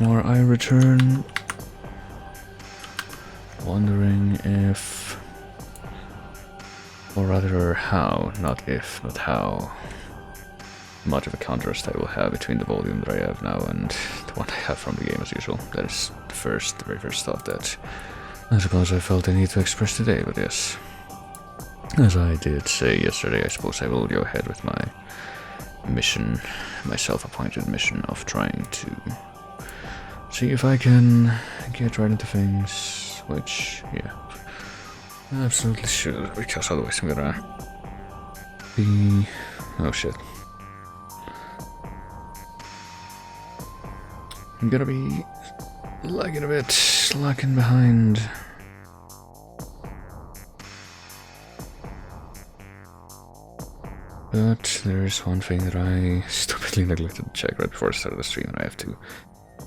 before I return. Wondering if, or rather how, not if, but how much of a contrast I will have between the volume that I have now and the one I have from the game as usual. That is the very first thought that I suppose I felt the need to express today, but yes. As I did say yesterday, I suppose I will go ahead with my mission, my self-appointed mission of trying to see if I can get right into things, which, yeah, I absolutely should, because otherwise I'm gonna be... oh shit. I'm gonna be lagging a bit, slacking behind. But there is one thing that I stupidly neglected to check right before I started the stream, and I have to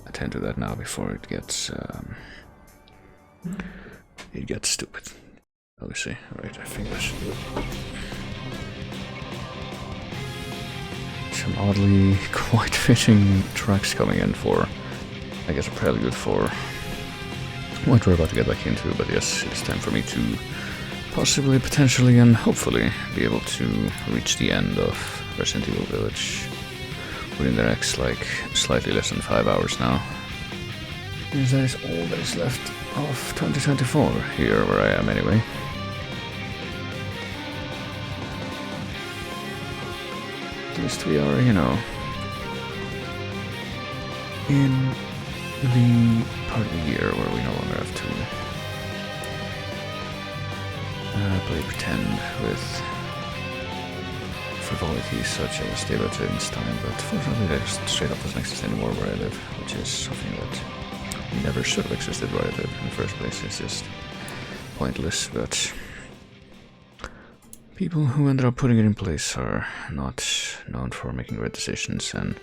attend to that now before it gets stupid. Obviously, right? I think I should do it. Some oddly quite fitting tracks coming in for, I guess, a prelude for what we're about to get back into. But yes, it's time for me to possibly, potentially, and hopefully be able to reach the end of Resident Evil Village within the next, like, slightly less than 5 hours now. Because that is all that is left of 2024 here where I am anyway. At least we are, you know, in the part of the year where we no longer have to play pretend with frivolities such as Day by Day's time, but fortunately that just straight up doesn't exist anymore where I live, which is something that never should have existed where I live in the first place. It's just pointless, but people who ended up putting it in place are not known for making great decisions, and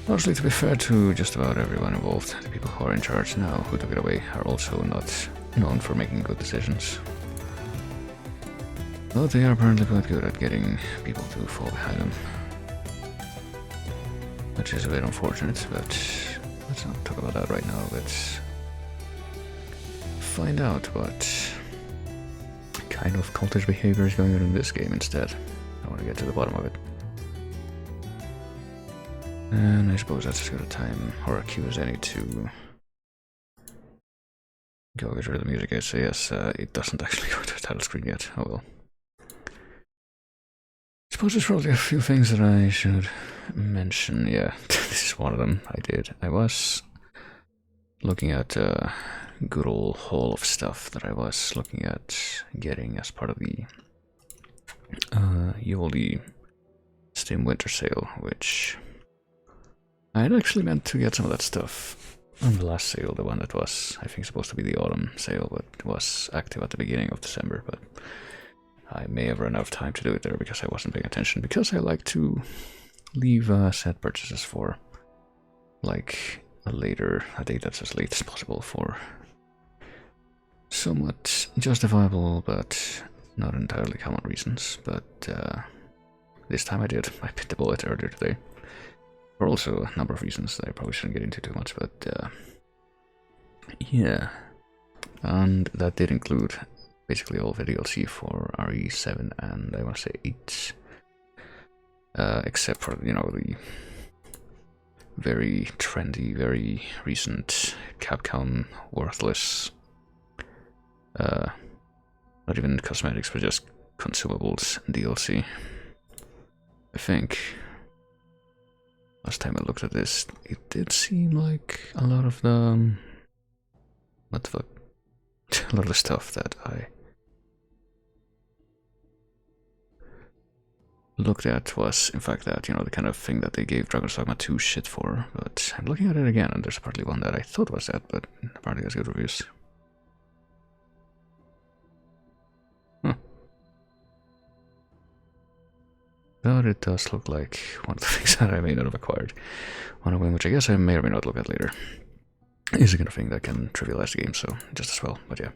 mostly, to be fair to just about everyone involved, the people who are in charge now who took it away are also not known for making good decisions. But they are apparently quite good at getting people to fall behind them. Which is a bit unfortunate, but let's not talk about that right now. Let's find out what kind of cultish behavior is going on in this game instead. I want to get to the bottom of it. And I suppose that's as good a time or a cue as any to go get rid of the music. I say yes, it doesn't actually go to the title screen yet. Oh well. I suppose there's probably a few things that I should mention. Yeah, this is one of them. I was looking at a good old haul of stuff that I was looking at getting as part of the Yoli Steam Winter Sale, which I had actually meant to get some of that stuff on the last sale, the one that was, I think, supposed to be the autumn sale, but was active at the beginning of December, but I may have run out of time to do it there because I wasn't paying attention, because I like to leave set purchases for, like, a date that's as late as possible for somewhat justifiable but not entirely common reasons, but this time I did. I bit the bullet earlier today. For also a number of reasons that I probably shouldn't get into too much, but yeah. And that did include basically all the DLC for RE7 and I want to say 8. Except for, you know, the very trendy, very recent Capcom worthless, not even cosmetics, but just consumables DLC. I think last time I looked at this, it did seem like a lot of the what the fuck, a lot of the stuff that I looked at was in fact that, you know, the kind of thing that they gave Dragon's Dogma 2 shit for. But I'm looking at it again, and there's partly one that I thought was that, but apparently has good reviews. But it does look like one of the things that I may not have acquired on a whim, which I guess I may or may not look at later. Is the kind of thing that can trivialize the game, so just as well, but yeah.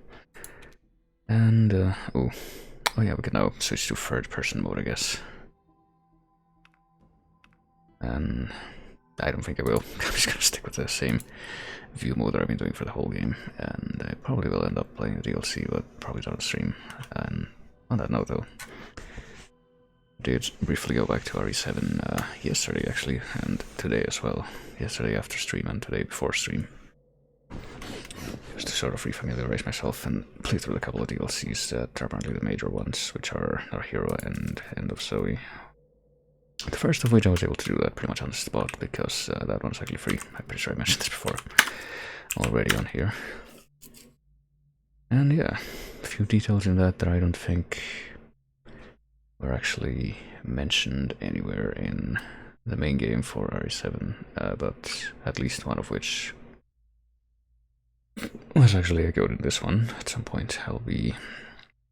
And, oh yeah, we can now switch to third person mode, I guess. And I don't think I will. I'm just gonna stick with the same view mode that I've been doing for the whole game, and I probably will end up playing the DLC, but probably not on stream. And on that note, though, I did briefly go back to RE7 yesterday, actually, and today as well. Yesterday after stream and today before stream. Just to sort of refamiliarize myself and play through a couple of DLCs that are apparently the major ones, which are Our Hero and End of Zoe. The first of which I was able to do that pretty much on the spot, because that one's actually free. I'm pretty sure I mentioned this before already on here. And yeah, a few details in that I don't think were actually mentioned anywhere in the main game for RE7, but at least one of which was actually echoed in this one. At some point I'll be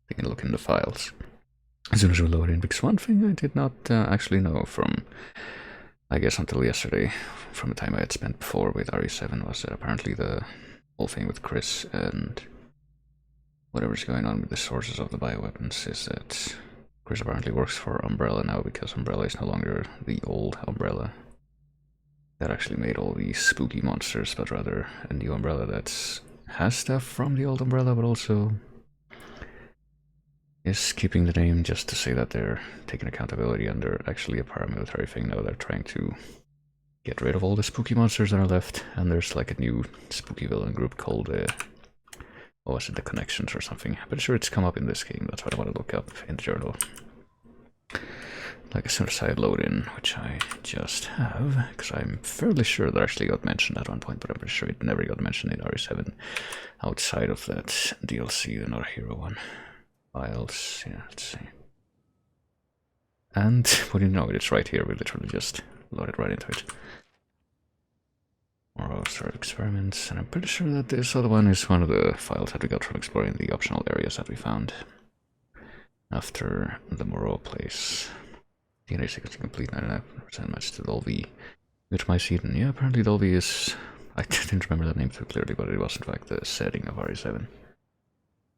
taking a look in the files as soon as we load in, because one thing I did not actually know from, I guess until yesterday, from the time I had spent before with RE7, was that apparently the whole thing with Chris and whatever's going on with the sources of the bioweapons is that Chris apparently works for Umbrella now, because Umbrella is no longer the old Umbrella that actually made all these spooky monsters, but rather a new Umbrella that has stuff from the old Umbrella, but also is keeping the name just to say that they're taking accountability, and they're actually a paramilitary thing now. They're trying to get rid of all the spooky monsters that are left, and there's like a new spooky villain group called, what was it, the Connections or something. I'm pretty sure it's come up in this game, that's what I want to look up in the journal. Like as soon as I load in, which I just have, because I'm fairly sure that actually got mentioned at one point, but I'm pretty sure it never got mentioned in RE7 outside of that DLC, the Not a Hero one. Files, yeah, let's see. And what do you know, it's right here, we literally just loaded right into it. More about start experiments, and I'm pretty sure that this other one is one of the files that we got from exploring the optional areas that we found after the Moreau place. DNA sequencing complete, 99% match to Dolby. Which my seed, and yeah, apparently Dolby is... I didn't remember that name too clearly, but it was in fact the setting of RE7.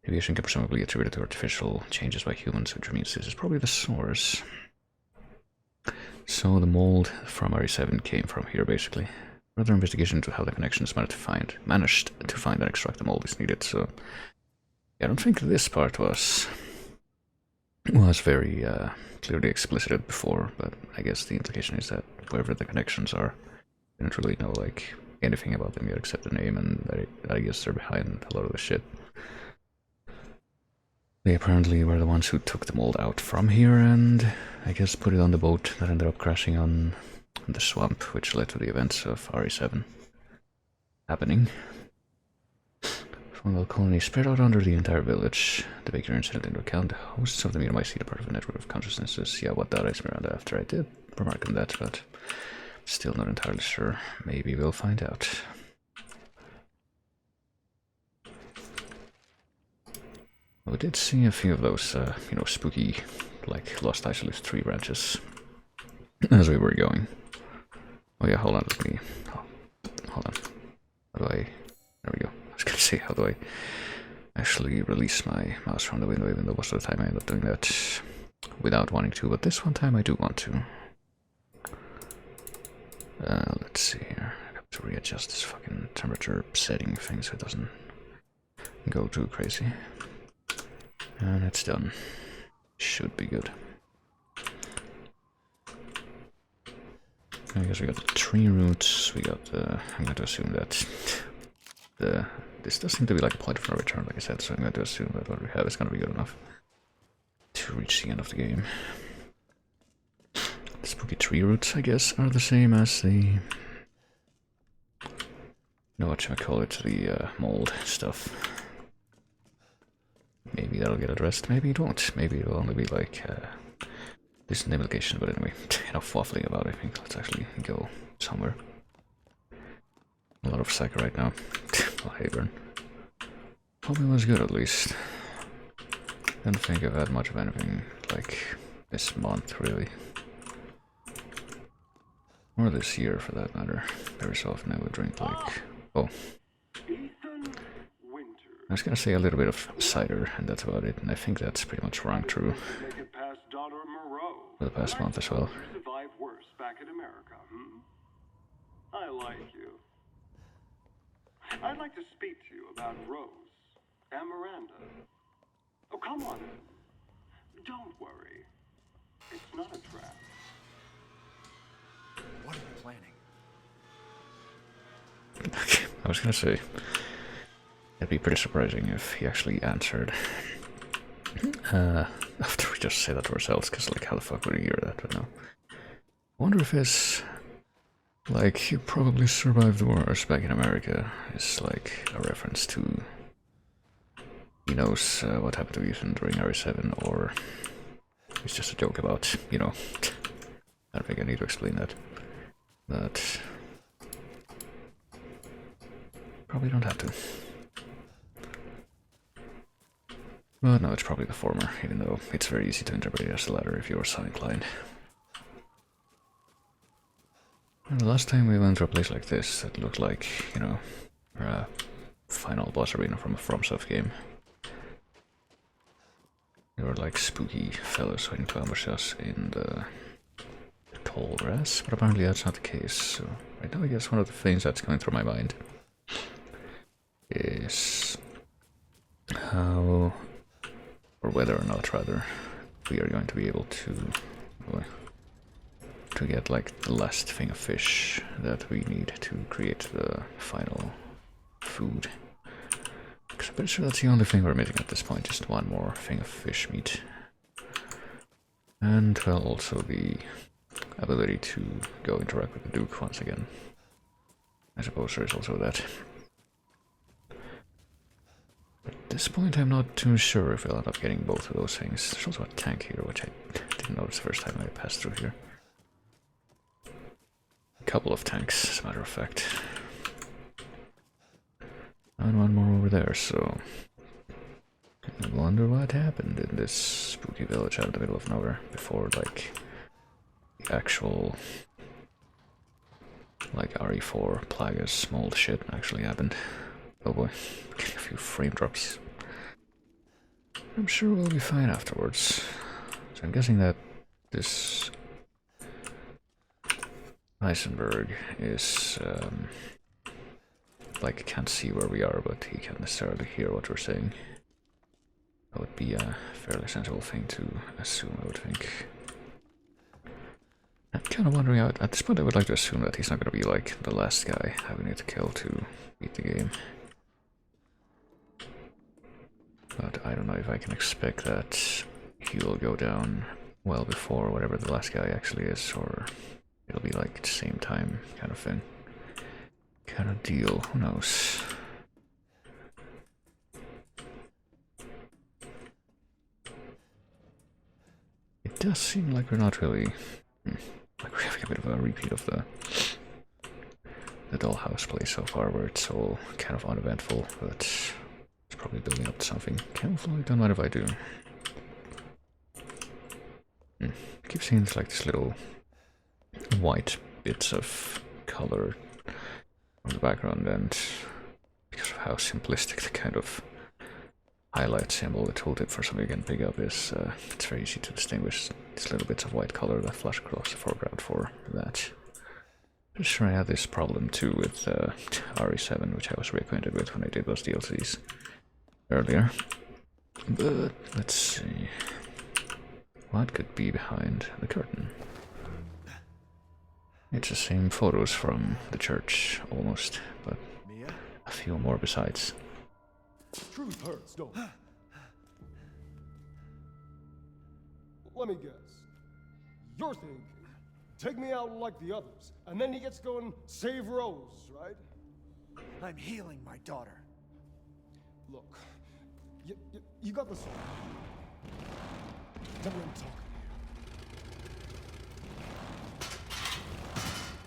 Deviation can presumably be attributed to artificial changes by humans, which means this is probably the source. So the mold from RE7 came from here, basically. Further investigation into how the Connections managed to find and extract the mold is needed, so... Yeah, I don't think this part was very clearly explicited before, but I guess the implication is that whoever the Connections are, didn't really know like anything about them yet except the name, and I guess they're behind a lot of the shit. They apparently were the ones who took the mold out from here and I guess put it on the boat that ended up crashing on the swamp, which led to the events of RE7 happening. Fungal colony spread out under the entire village. The Baker incident into account. Hosts of the medium might see the part of a network of consciousnesses. Yeah, what that is Miranda after I did remark on that, but still not entirely sure. Maybe we'll find out. We did see a few of those, you know, spooky, like, Lost Isolate 3 branches as we were going. Oh yeah, hold on, let me... Oh, hold on. How do I... There we go. I was gonna say, how do I actually release my mouse from the window, even though most of the time I end up doing that without wanting to, but this one time I do want to. Let's see here. I have to readjust this fucking temperature setting thing so it doesn't go too crazy. And it's done. Should be good. I guess we got the tree roots, we got the... I'm going to assume that this does seem to be like a point of no return, like I said, so I'm going to assume that what we have is going to be good enough to reach the end of the game. The spooky tree roots, I guess, are the same as the... No, what should I call it? The mold stuff. Maybe that'll get addressed, maybe it won't. Maybe it'll only be like distant implication, but anyway, enough waffling about it. I think let's actually go somewhere. A lot of psycho right now. Oh, hey, burn. Hope it was good at least. Don't think I've had much of anything like this month, really. Or this year, for that matter. Very so often I would drink like... Oh. I was gonna say a little bit of cider, and that's about it, and I think that's pretty much rang true for the past month as well. I like you. I'd like to speak to you about Rose and Miranda. Oh, come on in. Don't worry. It's not a trap. What are you planning? Okay, I was gonna say, it'd be pretty surprising if he actually answered. After we just say that to ourselves, because like, how the fuck would he hear that? But no. I wonder if it's like, you probably survived the wars back in America. It's like a reference to, he knows what happened to Ethan during RE7, or it's just a joke about, you know, I don't think I need to explain that. But probably don't have to. But no, it's probably the former, even though it's very easy to interpret it as the latter if you're so inclined. And the last time we went to a place like this, it looked like, you know, a final boss arena from a FromSoft game. There were like spooky fellows waiting to ambush us in the tall grass, but apparently that's not the case. So right now I guess one of the things that's going through my mind is how, or whether or not rather, we are going to be able to get like the last thing of fish that we need to create the final food. Because I'm pretty sure that's the only thing we're missing at this point, just one more thing of fish meat. And well, also the ability to go interact with the Duke once again. I suppose there is also that. But at this point I'm not too sure if we'll end up getting both of those things. There's also a tank here, which I didn't notice the first time I passed through here. A couple of tanks, as a matter of fact. And one more over there, so I wonder what happened in this spooky village out in the middle of nowhere before, like, the actual, like, RE4 Plagas mold shit actually happened. Oh boy, getting a few frame drops. I'm sure we'll be fine afterwards. So I'm guessing that this Heisenberg is, like, can't see where we are, but he can't necessarily hear what we're saying. That would be a fairly sensible thing to assume, I would think. I'm kind of wondering, at this point I would like to assume that he's not going to be like the last guy having it to kill to beat the game. But I don't know if I can expect that he will go down well before whatever the last guy actually is, or it'll be like at the same time kind of thing. Kind of deal, who knows? It does seem like we're not really... like we're having a bit of a repeat of the dollhouse play so far, where it's all kind of uneventful, but it's probably building up to something. Camouflage, don't mind if I do. I keep seeing this, like, this little white bits of color on the background, and because of how simplistic the kind of highlight symbol, the tooltip for something you can pick up is, it's very easy to distinguish these little bits of white color that flash across the foreground for that. I'm sure I had this problem too with RE7, which I was reacquainted with when I did those DLCs earlier. But let's see, what could be behind the curtain? It's the same photos from the church, almost, but a few more besides. Truth hurts, don't it? Let me guess. You're thinking, take me out like the others, and then he gets going, save Rose, right? I'm healing my daughter. Look, you got this. Tell me I'm talking to you.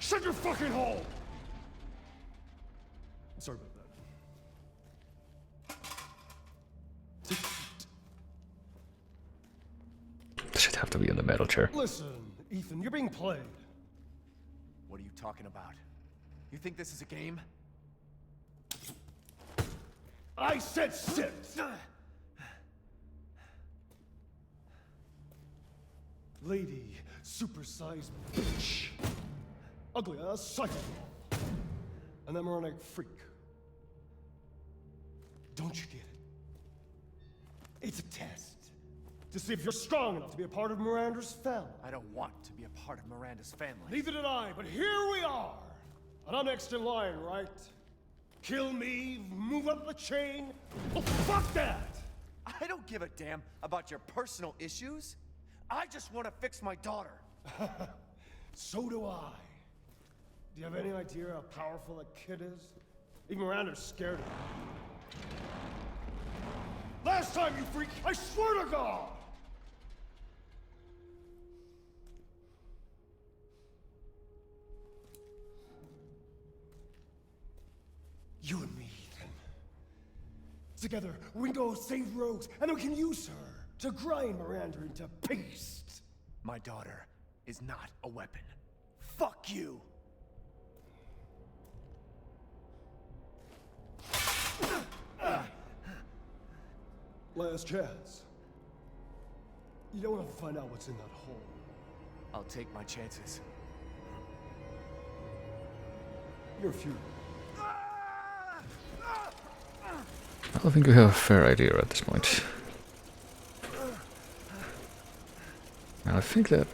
Shut your fucking hole! Sorry about that. Does it have to be in the metal chair? Listen, Ethan, you're being played. What are you talking about? You think this is a game? I said sit! Lady, supersized bitch. Ugly, psycho. an emeronic freak. Don't you get it? It's a test to see if you're strong enough to be a part of Miranda's family. I don't want to be a part of Miranda's family. Neither did I, but here we are. And I'm next in line, right? Kill me, move up the chain. Oh, fuck that! I don't give a damn about your personal issues. I just want to fix my daughter. So do I. Do you have any idea how powerful that kid is? Even Miranda's scared of him. Last time, you freak, I swear to God! You and me, Ethan. Together, we can go save Rose, and then we can use her to grind Miranda into paste. My daughter is not a weapon. Fuck you! Last chance. You don't have to find out what's in that hole. I'll take my chances. You're futile. I think we have a fair idea at this point. And I think that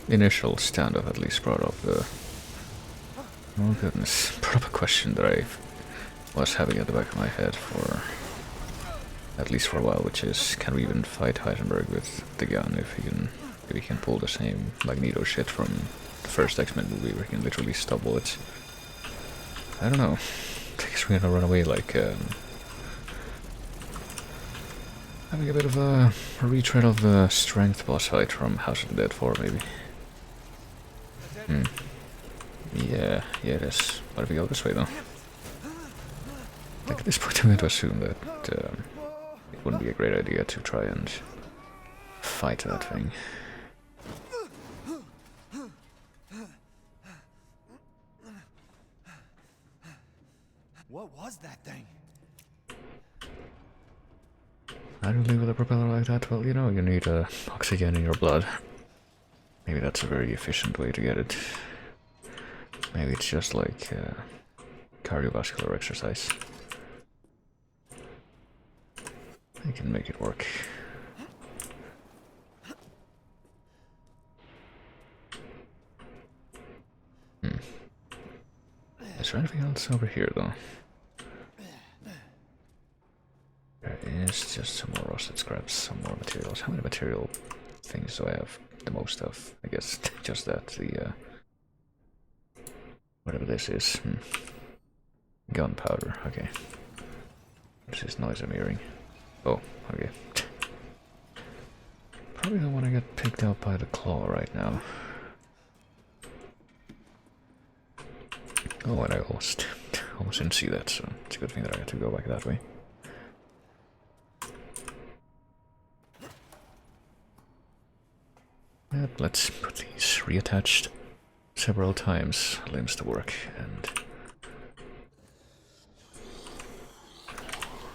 initial standoff at least brought up the... Oh goodness, brought up a question that I was having at the back of my head for... at least for a while, which is, can we even fight Heisenberg with the gun if he can pull the same Magneto shit from the first X-Men movie where he can literally stop bullets? I don't know. I guess we're gonna run away like having a bit of a retread of the strength boss fight from House of the Dead 4, maybe. Yeah, it is. What if we go this way though? Like at this point I'm going to assume that it wouldn't be a great idea to try and fight that thing. What was that thing? I don't think with a propeller like that, well, you know, you need oxygen in your blood. Maybe that's a very efficient way to get it. Maybe it's just like cardiovascular exercise. I can make it work. Is there anything else over here, though? There is just some more rusted scraps, some more materials. How many material things do I have the most of? I guess just that, the, whatever this is. Gunpowder, okay. This is noise I'm hearing. Oh, okay. Probably don't want to get picked up by the claw right now. Oh, and I almost didn't see that, so it's a good thing that I had to go back that way. Yep, let's put these reattached several times, limbs to work,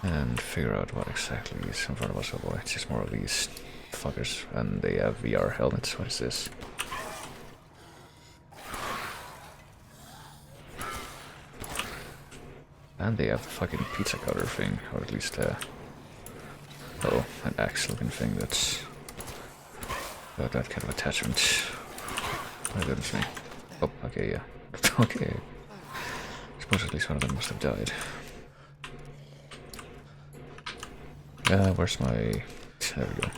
and figure out what exactly is in front of us. Oh boy, it's just more of these fuckers, and they have VR helmets. What is this? And they have the fucking pizza cutter thing, or at least oh, an axe looking thing that's got that kind of attachment. My goodness me. Oh, okay, yeah. Okay. I suppose at least one of them must have died. Where's my... There we go.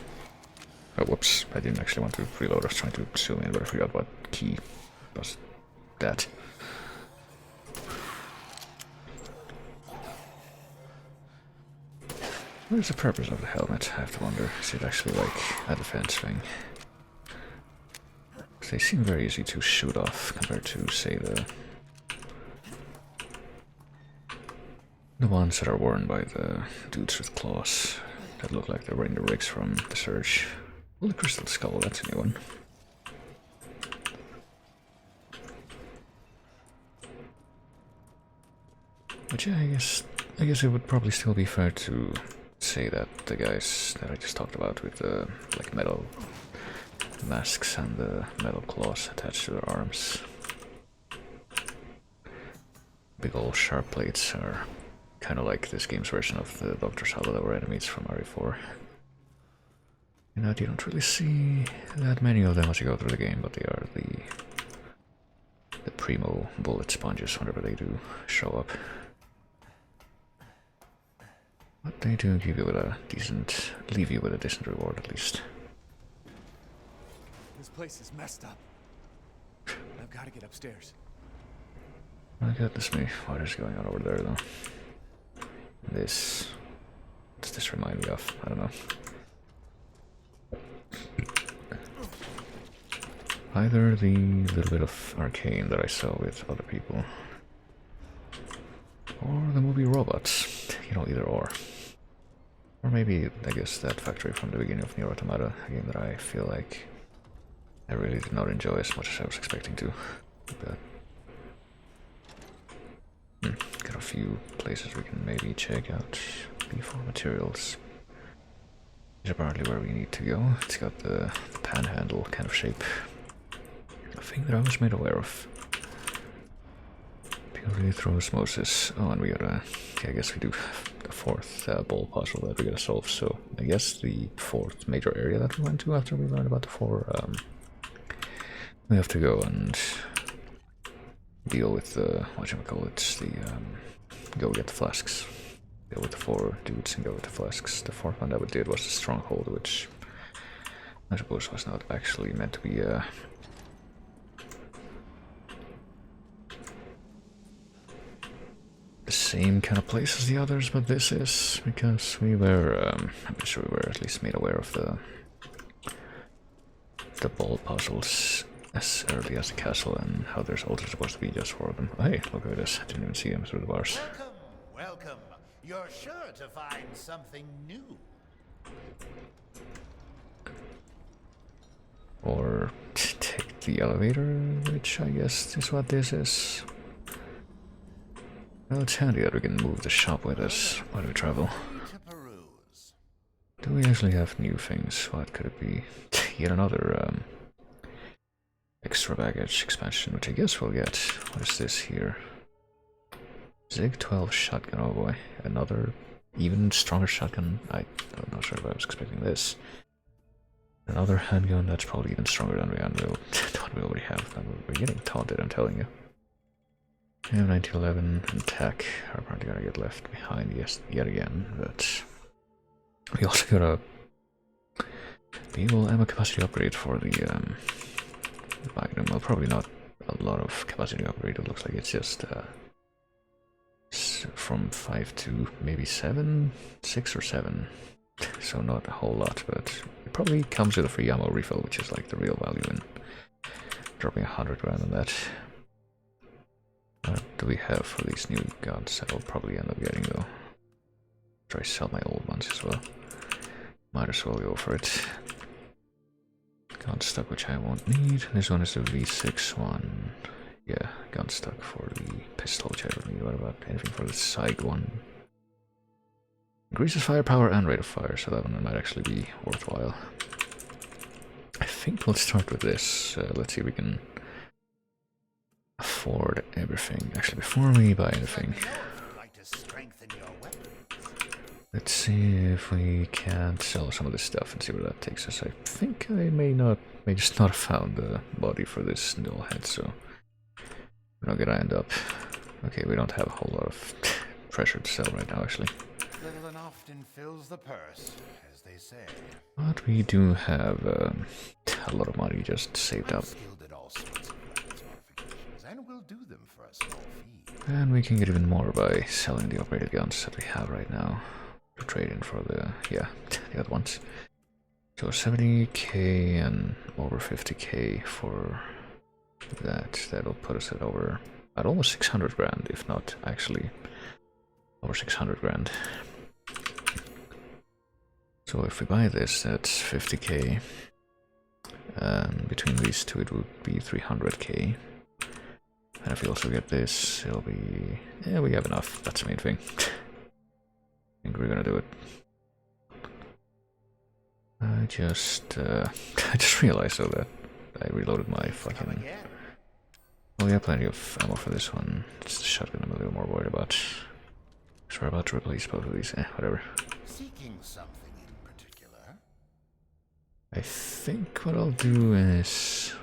Oh, whoops. I didn't actually want to reload. I was trying to zoom in, but I forgot what key was that. What is the purpose of the helmet? I have to wonder. Is it actually like a defense thing? They seem very easy to shoot off compared to, say, the ones that are worn by the dudes with claws that look like they were in the rigs from The Surge. Well, the Crystal Skull, that's a new one. But yeah, I guess it would probably still be fair to say that the guys that I just talked about with the like metal masks and the metal claws attached to their arms, big old sharp plates are kind of like this game's version of the Dr. Salvador enemies from RE4. You know, you don't really see that many of them as you go through the game, but they are the primo bullet sponges whenever they do show up. But they do give you with a decent, leave you with a decent reward at least. This place is messed up. I've got to get upstairs. My goodness me, what is going on over there though? This... what does this remind me of? I don't know. Either the little bit of Arcane that I saw with other people, or the movie Robots, you know, either or. Or maybe, I guess, that factory from the beginning of Nier Automata, a game that I feel like I really did not enjoy as much as I was expecting to. But got a few places we can maybe check out before materials. Is apparently where we need to go. It's got the panhandle kind of shape. A thing that I was made aware of. Purely through osmosis. Oh, and we gotta... okay, I guess we do a fourth ball puzzle that we gotta solve. So I guess the fourth major area that we went to after we learned about the four... we have to go and deal with the... whatchamacallit, the... go get the flasks. Deal with the four dudes and go with the flasks. The fourth one that we did was the stronghold, which I suppose was not actually meant to be the same kind of place as the others, but this is because we were, I'm sure we were at least made aware of the ball puzzles as early as the castle and how there's also supposed to be just four of them. Oh, hey, look at this! I didn't even see him through the bars. Welcome, welcome. You're sure to find something new. Or take the elevator, which I guess is what this is. Well, it's handy that we can move the shop with us while we travel. To peruse. Do we actually have new things? What could it be? Yet another extra baggage expansion, which I guess we'll get. What is this here? Zig 12 shotgun, oh boy. Another even stronger shotgun. I'm not sure if I was expecting this. Another handgun that's probably even stronger than what we already have. We're getting taunted, I'm telling you. M1911 and TAC are probably gonna get left behind yet again, but we also got a Beagle ammo capacity upgrade for the Magnum. Well, probably not a lot of capacity upgrade, it looks like it's just from 5 to maybe 7, 6 or 7, so not a whole lot, but it probably comes with a free ammo refill, which is like the real value in dropping 100 grand on that. What do we have for these new guns? I'll probably end up getting though. Try to sell my old ones as well. Might as well go for it. Gun stock, which I won't need. This one is the V6 one. Yeah, gun stock for the pistol, which I don't need. What about anything for the side one? Increases firepower and rate of fire, so that one might actually be worthwhile. I think we'll start with this. Let's see if we can afford everything. Actually, before we buy anything, let's see if we can't sell some of this stuff and see where that takes us. I think I may just not have found the body for this dual head, so we're not gonna end up. Okay, we don't have a whole lot of pressure to sell right now, actually. Little and often fills the purse, as they say. But we do have a lot of money just saved up. Skilled at all sorts of weapons modifications, and we'll do them for a small fee. And we can get even more by selling the upgraded guns that we have right now to trade in for the other ones. So 70k and over 50k for that. That'll put us at almost 600 grand, if not actually over 600 grand. So if we buy this, that's 50k. And between these two, it would be 300k. And if we also get this, it'll be... yeah, we have enough. That's the main thing. I think we're gonna do it. I just realized though that I reloaded my fucking Well, yeah, plenty of ammo for this one. It's the shotgun I'm a little more worried about. So we're about to replace both of these. Whatever. Seeking something in particular? I think what I'll do is...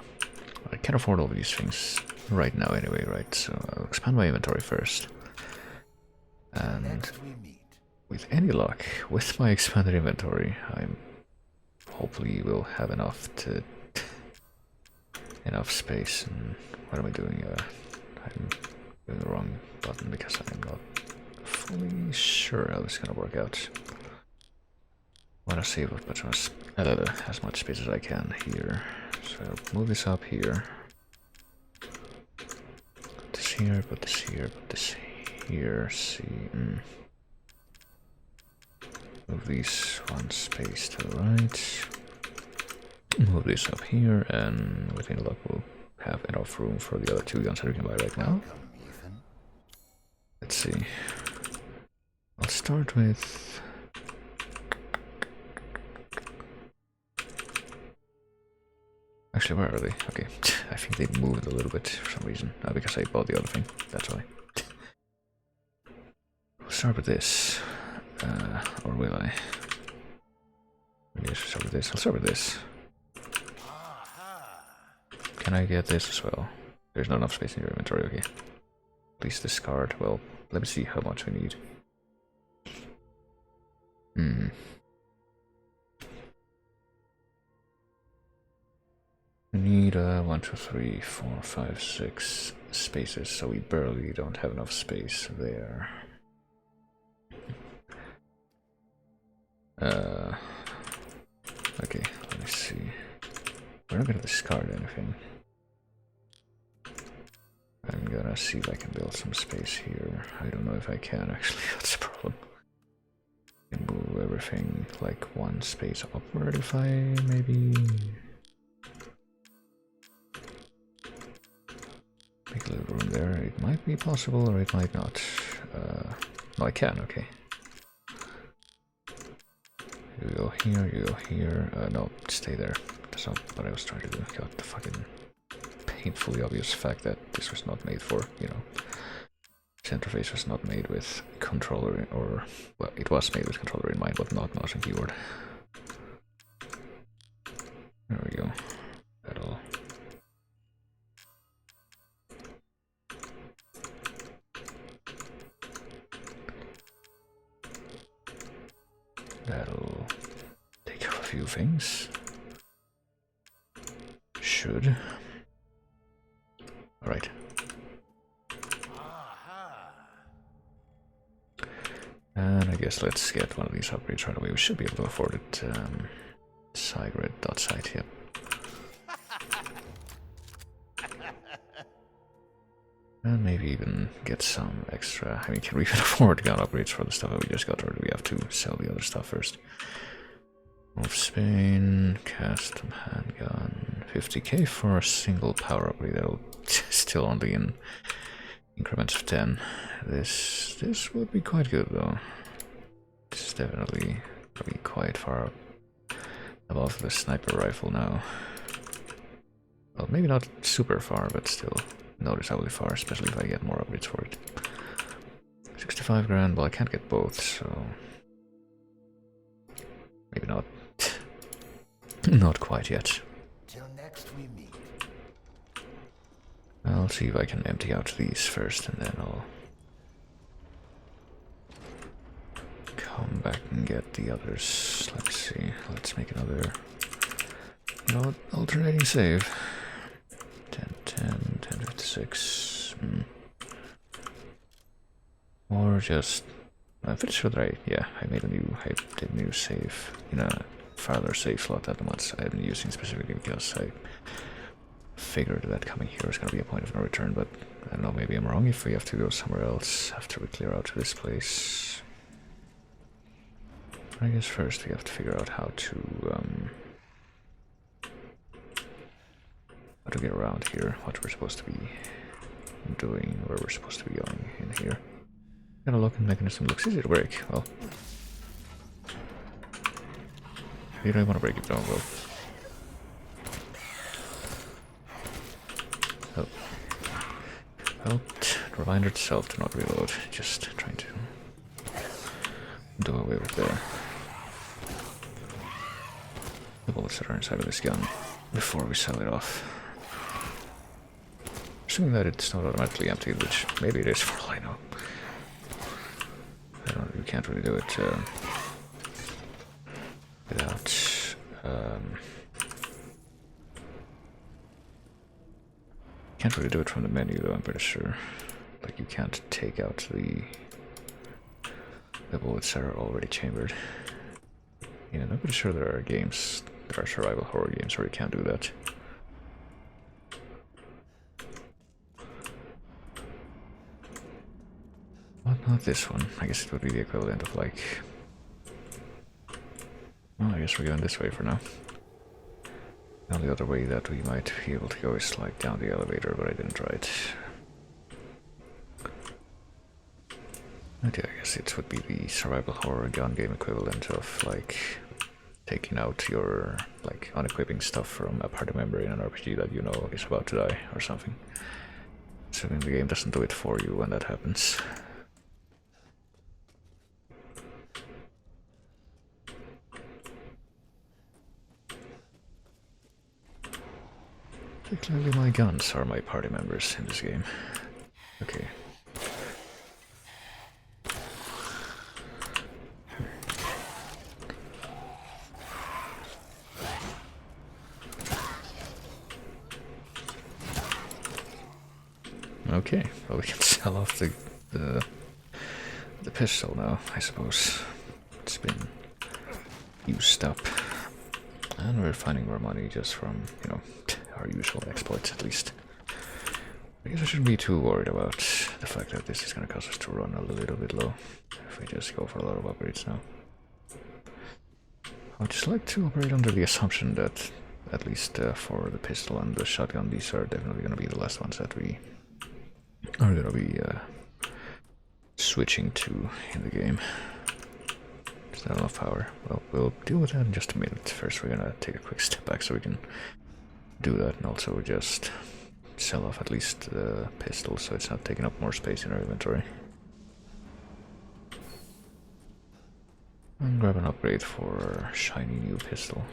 I can't afford all of these things right now anyway, right? So I'll expand my inventory first. And Next we meet. with any luck, with my expanded inventory, I'm hopefully will have enough space. And what am I doing? I'm doing the wrong button because I'm not fully sure how this is gonna work out. I want to save as much space as I can here. So I'll move this up here. Put this here, put this here, put this here. See. Move these one space to the right. Move this up here, and with any luck we'll have enough room for the other two guns that we can buy right now. Let's see. I'll start with... Actually, where are they? Okay, I think they moved a little bit for some reason. Because I bought the other thing, that's why. We'll start with this. Or will I? Maybe I should start with this. I'll start with this. Can I get this as well? There's not enough space in your inventory, okay. Please discard. Well, let me see how much we need. We need 1, 2, 3, 4, 5, 6 spaces, so we barely don't have enough space there. Okay, let me see. We're not gonna discard anything. I'm gonna see if I can build some space here. I don't know if I can actually, that's the problem. I can move everything like one space upward if I maybe make a little room there. It might be possible or it might not. No, I can, okay. You go here, you go here. No, stay there. That's not what I was trying to do. Got the fucking painfully obvious fact that this was not made for, you know, this interface was not made with controller, or, well, it was made with controller in mind, but not mouse and keyboard. There we go. That'll... That'll take care of a few things. Should. Alright. And I guess let's get one of these upgrades right away. We should be able to afford it. Sigrid.site, yep. And maybe even get some extra. I mean, can we even afford gun upgrades for the stuff that we just got, or do we have to sell the other stuff first? Of Spain, custom handgun, 50k for a single power upgrade. That'll still only in increments of 10. This would be quite good though. This is definitely probably quite far above the sniper rifle now. Well, maybe not super far, but still noticeably far, especially if I get more upgrades for it. 65 grand, well I can't get both, so maybe not. Not quite yet. Till next we meet. I'll see if I can empty out these first and then I'll come back and get the others. Let's see, let's make another, you know, alternating save. 10, 10, 1056. Or just, I'm pretty sure that I did a new save in a farther save slot that the ones I've been using specifically because I figured that coming here is going to be a point of no return, but I don't know, maybe I'm wrong if we have to go somewhere else after we clear out this place. I guess first we have to figure out how to get around here, what we're supposed to be doing, where we're supposed to be going in here. And a locking mechanism looks easy to break. Well, you don't want to break it down, well. Oh. Well, reminder itself to not reload. Just trying to do away with the bullets that are inside of this gun before we sell it off. Assuming that it's not automatically emptied, which maybe it is for all I know. We can't really do it without. Can't really do it from the menu though, I'm pretty sure. Like you can't take out the bullets that are already chambered. Yeah, I'm pretty sure there are games, there are survival horror games where you can't do that. But not this one. I guess it would be the equivalent of like... Well, I guess we're going this way for now. Now the other way that we might be able to go is like down the elevator, but I didn't try it. But yeah, I guess it would be the survival horror gun game equivalent of like taking out your like unequipping stuff from a party member in an RPG that you know is about to die or something. So the game doesn't do it for you when that happens. Clearly my guns are my party members in this game. Okay. Okay, well we can sell off the pistol now, I suppose. It's been used up. And we're finding more money just from, you know, our usual exploits at least. I guess I shouldn't be too worried about the fact that this is going to cause us to run a little bit low if we just go for a lot of upgrades now. I would just like to operate under the assumption that, at least for the pistol and the shotgun, these are definitely going to be the last ones that we are going to be switching to in the game. There's not enough power. Well, we'll deal with that in just a minute. First we're gonna take a quick step back so we can do that, and also just sell off at least the pistol so it's not taking up more space in our inventory. And grab an upgrade for our shiny new pistol.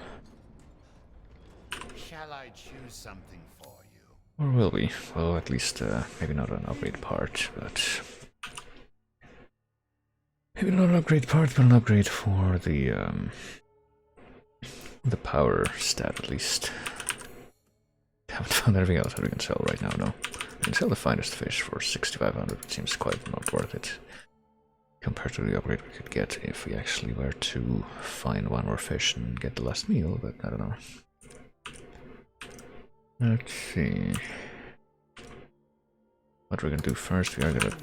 Shall I choose something for you? Or will we? Well, at least maybe not an upgrade part, but... Maybe not an upgrade part, but an upgrade for the power stat at least. Haven't found anything else that we can sell right now, no. We can sell the finest fish for 6,500, which seems quite not worth it. Compared to the upgrade we could get if we actually were to find one more fish and get the last meal, but I don't know. Let's see. What we're gonna do first, we are gonna...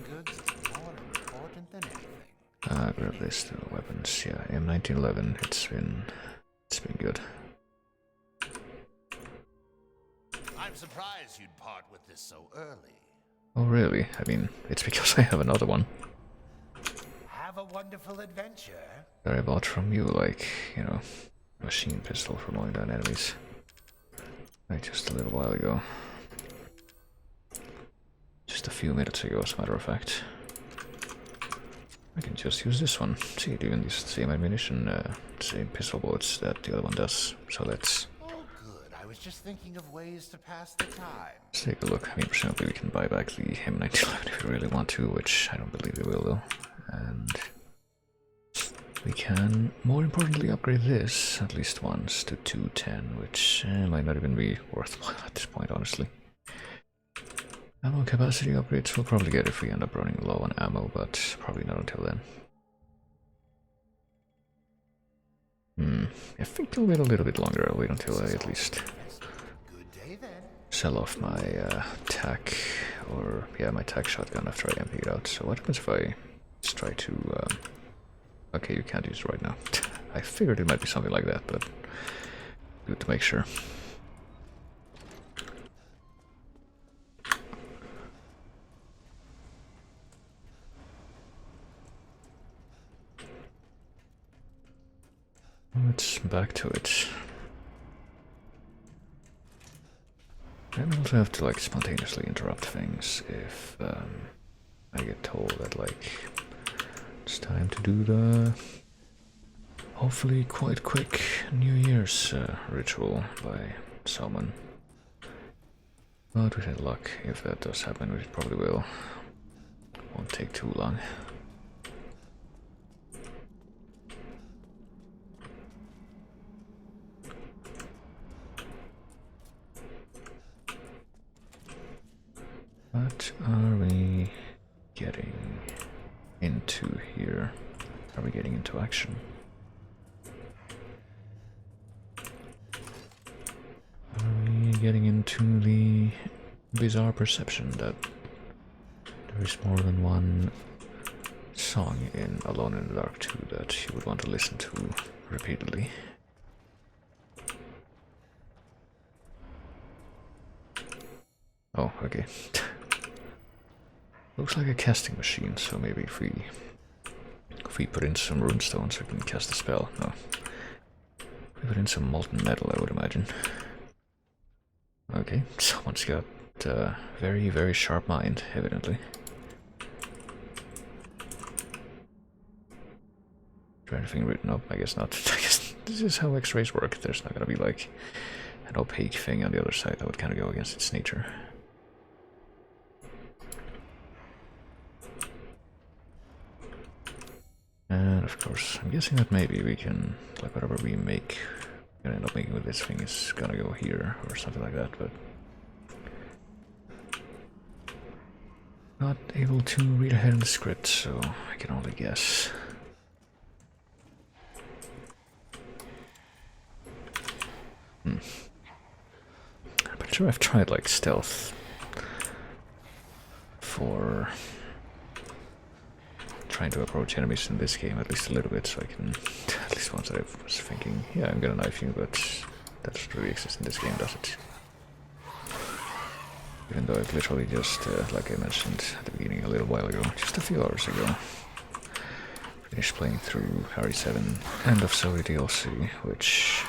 grab this, the weapons, yeah, M1911, it's been good. I'm surprised you'd part with this so early. Oh really? I mean, it's because I have another one. Have a wonderful adventure. That I bought from you, like, you know, machine pistol for mowing down enemies. Like just a little while ago. Just a few minutes ago, as a matter of fact. I can just use this one. See, it even uses the same ammunition, same pistol bullets that the other one does. So let's... Oh, good. I was just thinking of ways to pass the time. Let's take a look. I mean, presumably we can buy back the M1911 if we really want to, which I don't believe we will, though. And we can, more importantly, upgrade this at least once to 210, which might not even be worthwhile at this point, honestly. Ammo capacity upgrades we'll probably get if we end up running low on ammo, but probably not until then. I think I'll wait a little bit longer. I'll wait until I at least sell off my tac, or yeah, my tac shotgun after I empty it out. So what happens if I just try to... Okay, you can't use it right now. I figured it might be something like that, but good to make sure. Let's back to it. I also have to like spontaneously interrupt things if I get told that like it's time to do the hopefully quite quick New Year's ritual by someone. But with any luck, if that does happen, which it probably will, won't take too long. What are we getting into here? Are we getting into action? Are we getting into the bizarre perception that there is more than one song in Alone in the Dark 2 that you would want to listen to repeatedly? Oh, okay. Looks like a casting machine, so maybe if we put in some runestones we can cast a spell. No. If we put in some molten metal, I would imagine. Okay, someone's got a very, very sharp mind, evidently. Is there anything written up? I guess not. I guess this is how X-rays work. There's not gonna be like an opaque thing on the other side that would kind of go against its nature. And of course, I'm guessing that maybe we can, like whatever we make, gonna end up making with this thing is gonna go here or something like that, but not able to read ahead in the script, so I can only guess. I'm pretty sure I've tried like stealth for trying to approach enemies in this game at least a little bit, so I can, at least once I was thinking, yeah, I'm gonna knife you, but that doesn't really exist in this game, does it? Even though I've literally just, like I mentioned at the beginning a little while ago, just a few hours ago, finished playing through Harry 7 End of Story DLC, which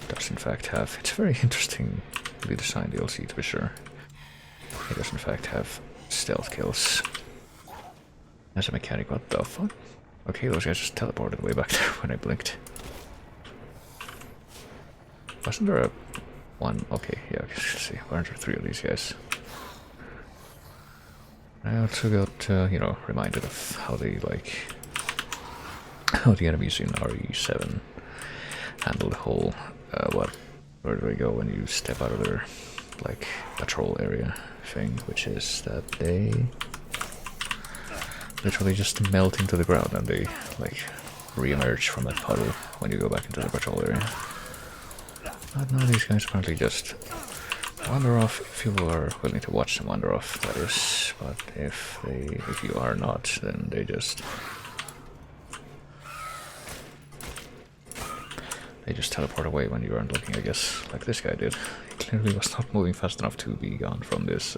does in fact have, it's a very interestingly designed DLC to be sure. It does in fact have stealth kills as a mechanic. What the fuck? Okay, those guys just teleported way back there when I blinked. Wasn't there a one? Okay, yeah, let's see. Why aren't there 3 of these guys? I also got, you know, reminded of how they, like, how the enemies in RE7 handle the whole, where do they go when you step out of their, like, patrol area thing, which is that they literally just melt into the ground and they, like, re-emerge from that puddle when you go back into the patrol area. But no, these guys apparently just wander off if you are willing to watch them wander off, that is. But if you are not, then they just teleport away when you aren't looking, I guess, like this guy did. He clearly was not moving fast enough to be gone from this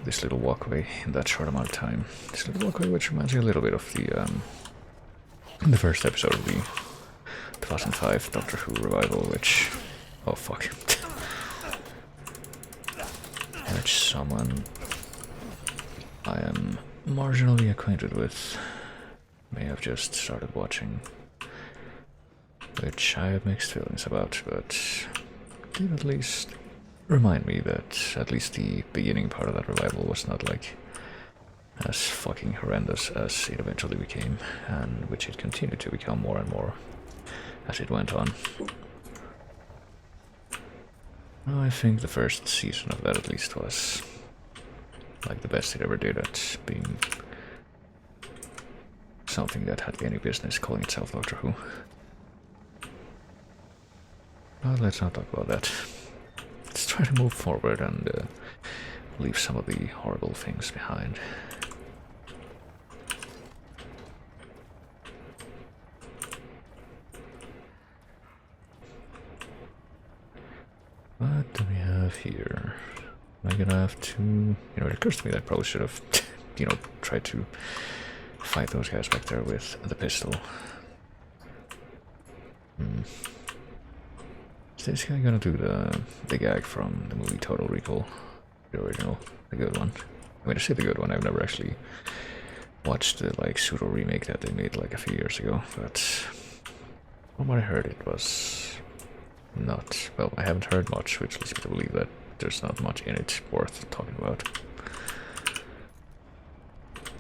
this little walkway in that short amount of time. This little walkway, which reminds me a little bit of the first episode of the 2005 Doctor Who revival, which, oh fuck, which someone I am marginally acquainted with may have just started watching, which I have mixed feelings about, but did at least remind me that at least the beginning part of that revival was not like as fucking horrendous as it eventually became, and which it continued to become more and more as it went on. Well, I think the first season of that at least was like the best it ever did at being something that had any business calling itself Doctor Who. But let's not talk about that. Let's try to move forward and leave some of the horrible things behind. What do we have here? Am I gonna have to... You know, it occurs to me that I probably should have, you know, tried to fight those guys back there with the pistol. Is this guy gonna do the gag from the movie Total Recall? The original, the good one. I mean, I say the good one, I've never actually watched the like pseudo remake that they made like a few years ago, but from what I heard it was not, well, I haven't heard much, which leads me to believe that there's not much in it worth talking about.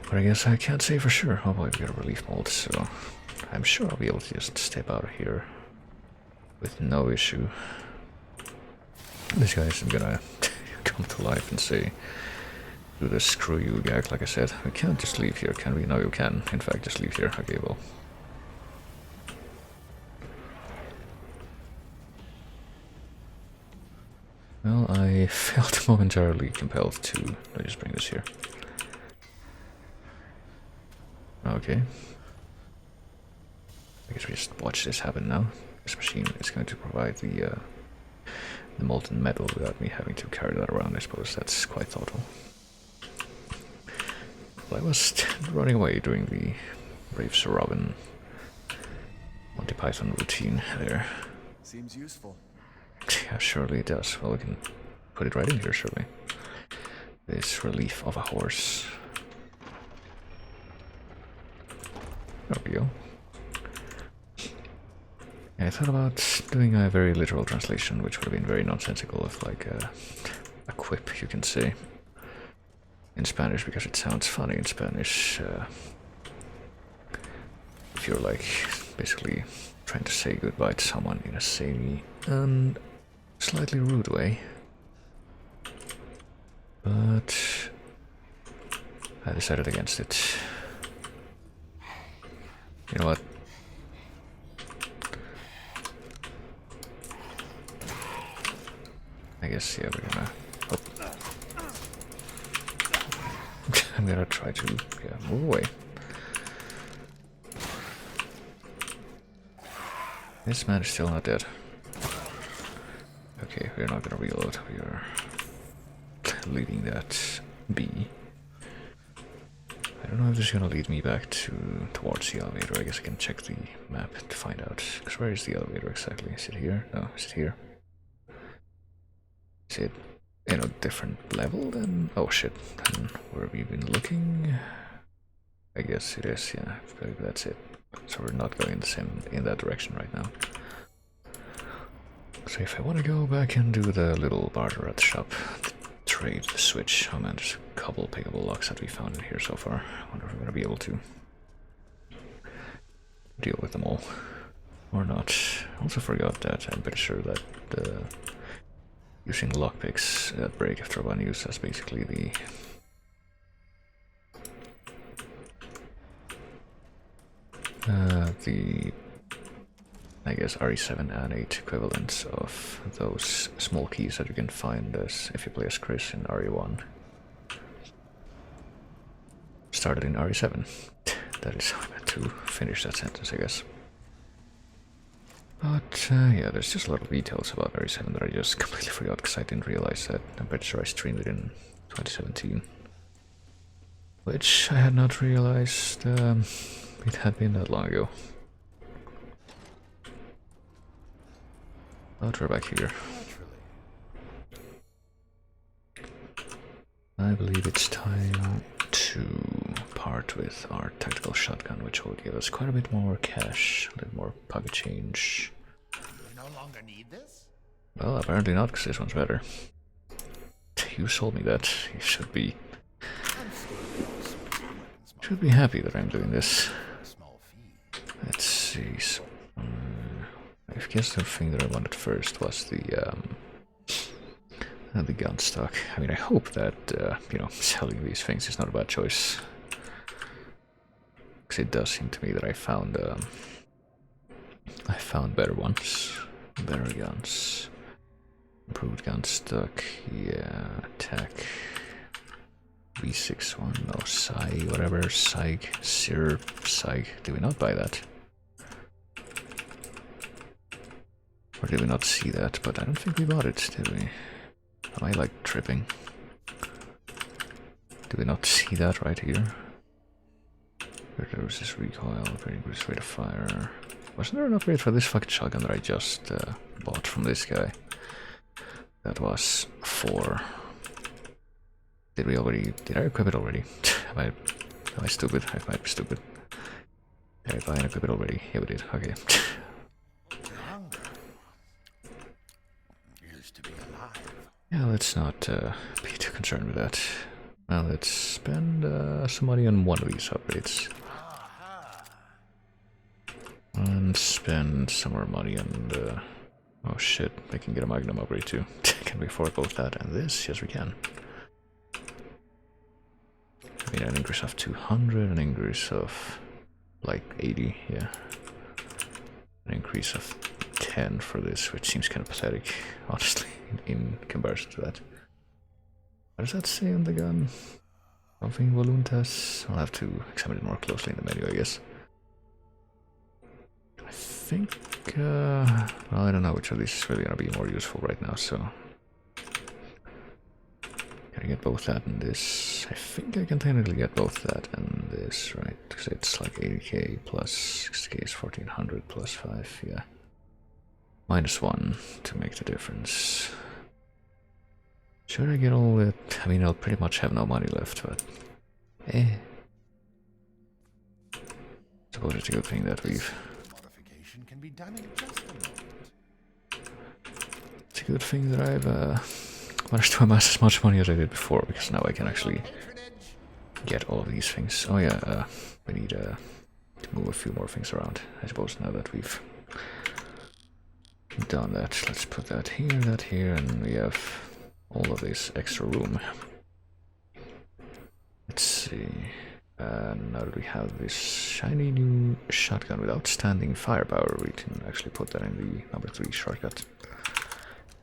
But I guess I can't say for sure. Oh boy, we got a relief mold, so I'm sure I'll be able to just step out of here with no issue. This guy isn't gonna come to life and say, do the screw you gag, like I said. We can't just leave here, can we? No, you can, in fact, just leave here. Okay, well. Well, I felt momentarily compelled to... Let me just bring this here. Okay. I guess we just watch this happen now. This machine is going to provide the molten metal without me having to carry that around. I suppose that's quite thoughtful. Well, I was running away during the Brave Sir Robin Monty Python routine there. Seems useful. Yeah, surely it does. Well, we can put it right in here, surely. This relief of a horse. There we go. I thought about doing a very literal translation, which would have been very nonsensical, of like a quip, you can say, in Spanish, because it sounds funny in Spanish. If you're like basically trying to say goodbye to someone in a samey and slightly rude way. But I decided against it. You know what? I guess, yeah, we're gonna... Oh. I'm gonna try to, yeah, move away. This man is still not dead. Okay, we're not gonna reload, we are leaving that be. I don't know if this is gonna lead me back towards the elevator. I guess I can check the map to find out. Because where is the elevator exactly? Is it here? No, is it here? Is it in a different level then? Oh shit, then where have you been looking? I guess it is, yeah, that's it. So we're not going in that direction right now. So if I want to go back and do the little barter at the shop, trade the switch. Oh man, there's a couple pickable locks that we found in here so far. I wonder if we're going to be able to deal with them all. Or not. I also forgot that I'm pretty sure that using lockpicks that break after one use, that's basically the I guess RE7 and 8 equivalents of those small keys that you can find as if you play as Chris in RE1. Started in RE7. That is how I meant to finish that sentence, I guess. But yeah, there's just a lot of details about RE7 that I just completely forgot because I didn't realize that. I'm pretty sure I streamed it in 2017. Which I had not realized it had been that long ago. But we're back here. I believe it's time to part with our tactical shotgun, which will give us quite a bit more cash, a little more pocket change. You no longer need this? Well, apparently not, because this one's better. You sold me that. You should be happy that I'm doing this. Let's see. So, I guess the thing that I wanted first was the gun stock. I mean, I hope that you know, selling these things is not a bad choice, because it does seem to me that I found better ones, better guns, improved gun stock. Yeah, attack. V61, no, Psy, whatever, Psych, Sir, Psych. Did we not buy that? Or did we not see that? But I don't think we bought it, did we? Am I like tripping? Did we not see that right here? There was this recoil, very good rate of fire. wasn't there an upgrade for this fucking shotgun that I just bought from this guy? That was 4. Did I equip it already? Am I stupid? I might be stupid. Did I buy and equip it already? Yeah, we did. Okay. Hunger used to be alive. Yeah, let's not be too concerned with that. Now let's spend some money on one of these upgrades. And spend some more money on the... Oh shit, we can get a Magnum upgrade too. Can we afford both that and this? Yes we can. I mean, an increase of 200, an increase of like 80, yeah. An increase of 10 for this, which seems kind of pathetic, honestly, in comparison to that. What does that say on the gun? Something voluntas? I'll have to examine it more closely in the menu, I guess. I think, well, I don't know which of these is really going to be more useful right now, so... Can I get both that and this? I think I can technically get both that and this, right? Because it's like 80k plus 60k is 1400 plus 5, yeah. -1 to make the difference. Should I get all it? I mean, I'll pretty much have no money left, but... Suppose it's a good thing that we've... Modification can be done in just a moment. It's a good thing that I've managed to amass as much money as I did before, because now I can actually get all of these things. Oh yeah, we need to move a few more things around, I suppose, now that we've done that. Let's put that here, and we have all of this extra room. Let's see. Now that we have this shiny new shotgun with outstanding firepower, we can actually put that in the number 3 shortcut.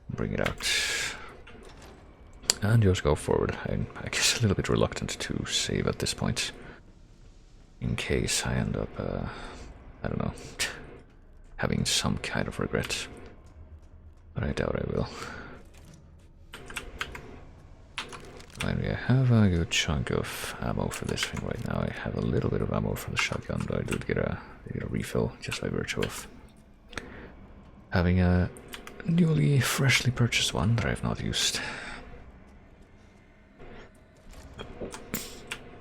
Bring it out. And just go forward. I'm, I guess, a little bit reluctant to save at this point. In case I end up, I don't know, having some kind of regret. But I doubt I will. Finally, I have a good chunk of ammo for this thing right now. I have a little bit of ammo for the shotgun, but I did get a refill just by virtue of having a newly, freshly purchased one that I have not used.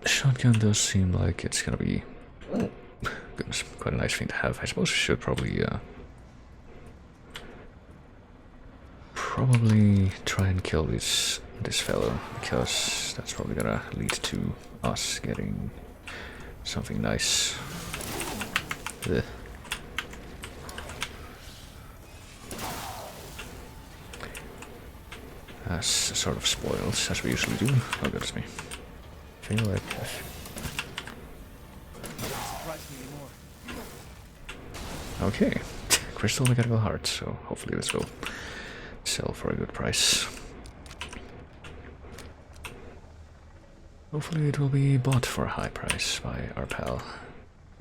Shotgun does seem like it's gonna be, goodness, quite a nice thing to have. I suppose I should probably try and kill this fellow, because that's probably gonna lead to us getting something nice. Ugh. As sort of spoils, as we usually do. Oh goodness me. I feel like... Okay. Crystal Mechanical Heart, so hopefully this will sell for a good price. Hopefully it will be bought for a high price by our pal.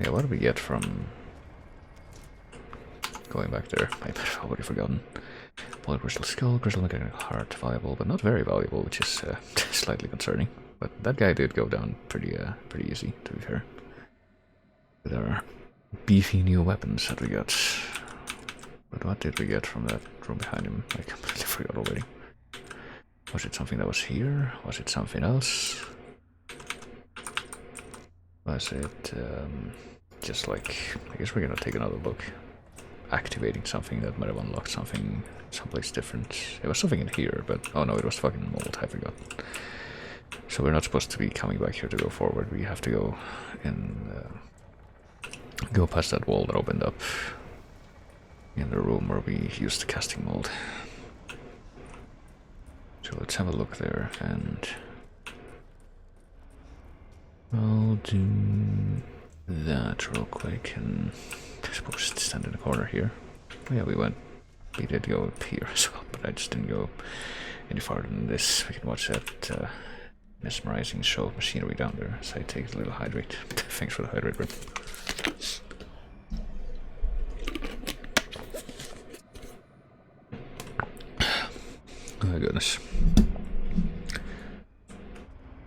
Yeah, what did we get from going back there? I've already forgotten. Poly Crystal Skull, Crystal Mechanical Heart, valuable, but not very valuable, which is slightly concerning. But that guy did go down pretty easy, to be fair. With our beefy new weapons that we got. But what did we get from that room behind him? I completely forgot already. Was it something that was here? Was it something else? Was it just like... I guess we're gonna take another look. Activating something that might have unlocked something someplace different. It was something in here, but... Oh no, it was fucking mold, I forgot. So we're not supposed to be coming back here to go forward. We have to go in... go past that wall that opened up in the room where we used the casting mold. So let's have a look there, and I'll do that real quick, and I suppose stand in the corner here. Oh yeah, we did go up here as well, but I just didn't go any farther than this. We can watch that mesmerizing show of machinery down there as I take a little hydrate. Thanks for the hydrate, Rip. Oh my goodness.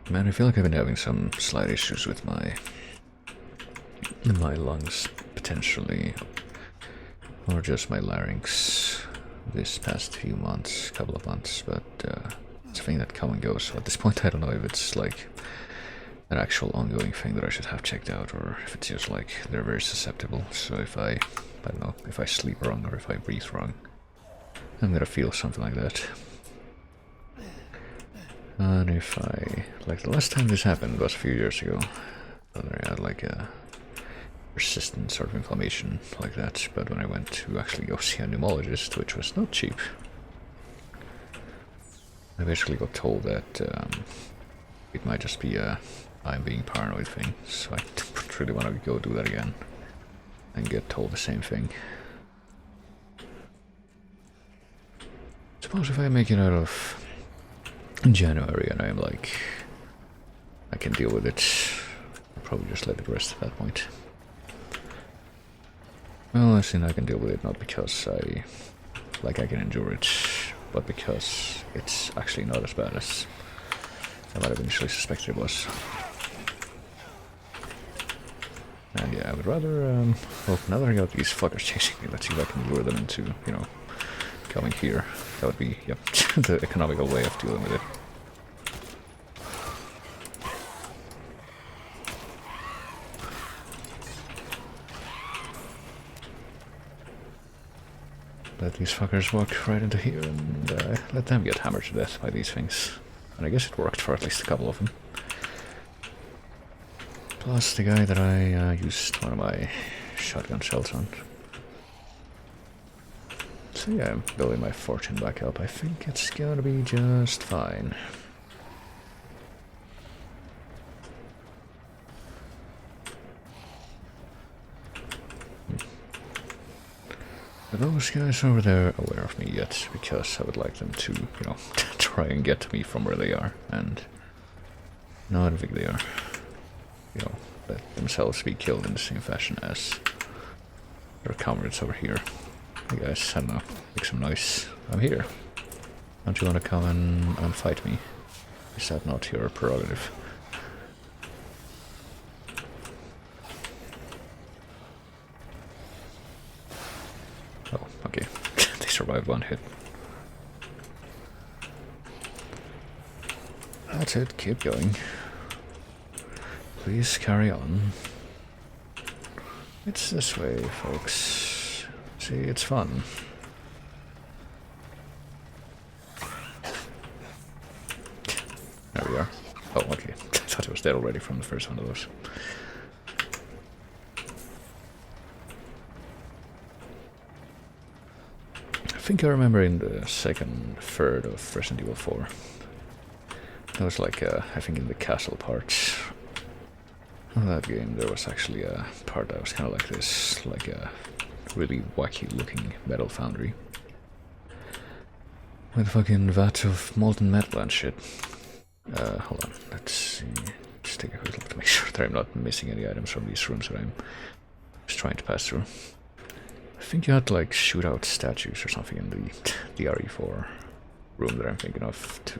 Man, I feel like I've been having some slight issues with my lungs, potentially or just my larynx this past few months, couple of months, but it's a thing that come and goes. So at this point I don't know if it's like an actual ongoing thing that I should have checked out, or if it's just like they're very susceptible. So if I don't know, if I sleep wrong or if I breathe wrong, I'm gonna feel something like that. And if I, like the last time this happened was a few years ago, whether I had like a persistent sort of inflammation like that, but when I went to actually go see a pneumologist, which was not cheap, I basically got told that it might just be a I'm being paranoid thing, so I don't really want to go do that again and get told the same thing. Suppose if I make it out of January and I'm like, I can deal with it, I'll probably just let it rest at that point. Well, I think I can deal with it not because I can endure it, but because it's actually not as bad as I might have initially suspected it was. And yeah, I would rather, well, now that I got these fuckers chasing me, let's see if I can lure them into, you know, coming here. That would be, yep, the economical way of dealing with it. Let these fuckers walk right into here and let them get hammered to death by these things. And I guess it worked for at least a couple of them. Plus the guy that I used one of my shotgun shells on. So yeah, I'm building my fortune back up. I think it's gonna be just fine. Are those guys over there aware of me yet? Because I would like them to, you know, try and get to me from where they are. And no, I don't think they are. You know, let themselves be killed in the same fashion as their comrades over here. Hey guys, I don't know, make some noise. I'm here. Don't you want to come and fight me? Is that not your prerogative? Oh, okay. They survived one hit. That's it, keep going. Please carry on. It's this way, folks. See, it's fun. There we are. Oh, okay. I thought it was dead already from the first one of those. I think I remember in the second third of Resident Evil 4. That was like, I think in the castle part of that game, there was actually a part that was kind of like this, like a really wacky looking metal foundry. With fucking vat of molten metal and shit. Hold on, let's see. Just take a quick look to make sure that I'm not missing any items from these rooms that I'm just trying to pass through. I think you had to like shoot out statues or something in the RE4 room that I'm thinking of to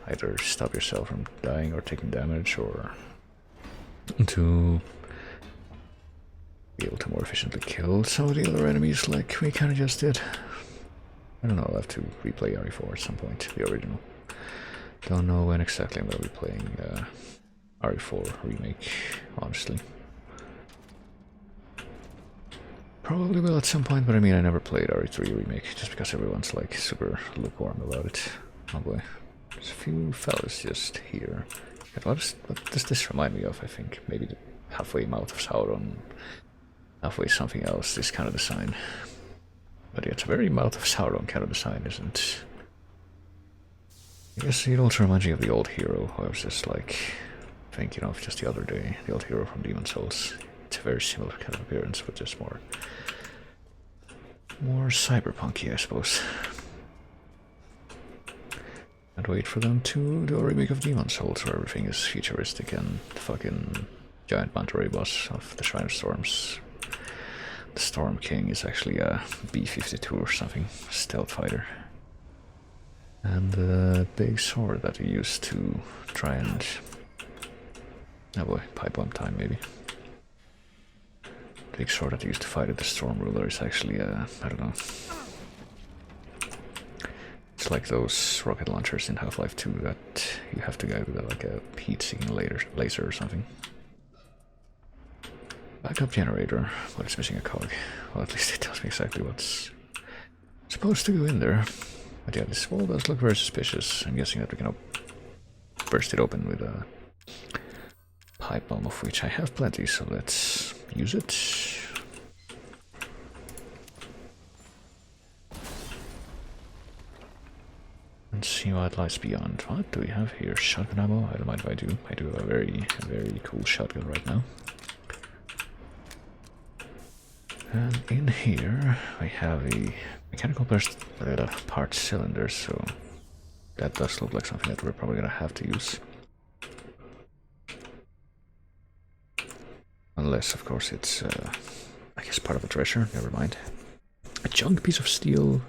either stop yourself from dying or taking damage, or to be able to more efficiently kill some of the other enemies like we kind of just did. I don't know, I'll have to replay RE4 at some point, the original. Don't know when exactly I'm going to be playing RE4 Remake, honestly. Probably will at some point, but I mean I never played RE3 Remake, just because everyone's like super lukewarm about it. Oh boy. There's a few fellas just here. What does this remind me of? I think maybe the halfway Mouth of Sauron, halfway something else, this kind of design. But yeah, it's a very Mouth of Sauron kind of design, isn't it? I guess it also reminds me of the old hero, who I was just like thinking of just the other day, the old hero from Demon's Souls. It's a very similar kind of appearance, but just more cyberpunky, I suppose. I'd wait for them to do a remake of Demon's Souls where everything is futuristic and the fucking giant manta ray boss of the Shrine of Storms. The Storm King is actually a B-52 or something, stealth fighter. And the big sword that he used to try and... oh boy, pipe bomb time maybe. The big sword that you used to fight at the Storm Ruler is actually, I don't know. It's like those rocket launchers in Half-Life 2 that you have to go with like a heat-seeking laser or something. Backup generator, but it's missing a cog. Well, at least it tells me exactly what's supposed to go in there. But yeah, this wall does look very suspicious. I'm guessing that we can burst it open with a pipe bomb, of which I have plenty, so let's use it. And see what lies beyond. What do we have here? Shotgun ammo? I don't mind if I do. I do have a very, very cool shotgun right now. And in here we have a mechanical part cylinder, so that does look like something that we're probably gonna have to use. Unless, of course, it's, I guess, part of a treasure. Never mind. A junk piece of steel.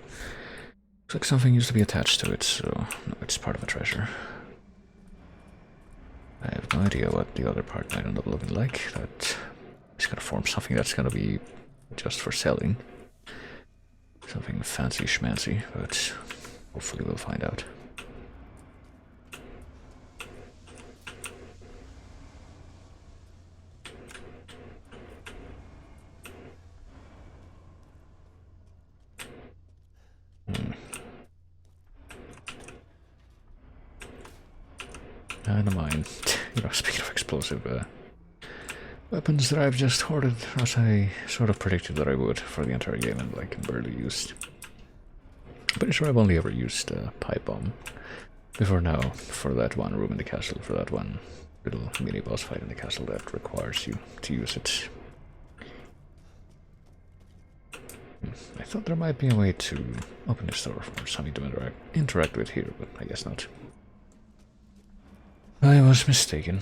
Looks like something used to be attached to it, so no, it's part of a treasure. I have no idea what the other part might end up looking like. That is gonna form something that's gonna be just for selling. Something fancy schmancy, but hopefully we'll find out. Never mind. You know, speaking of explosive weapons that I've just hoarded, as I sort of predicted that I would for the entire game, and like barely used. I'm pretty sure I've only ever used a pipe bomb before now, for that one room in the castle, for that one little mini boss fight in the castle that requires you to use it. I thought there might be a way to open this door for something to interact with here, but I guess not. I was mistaken.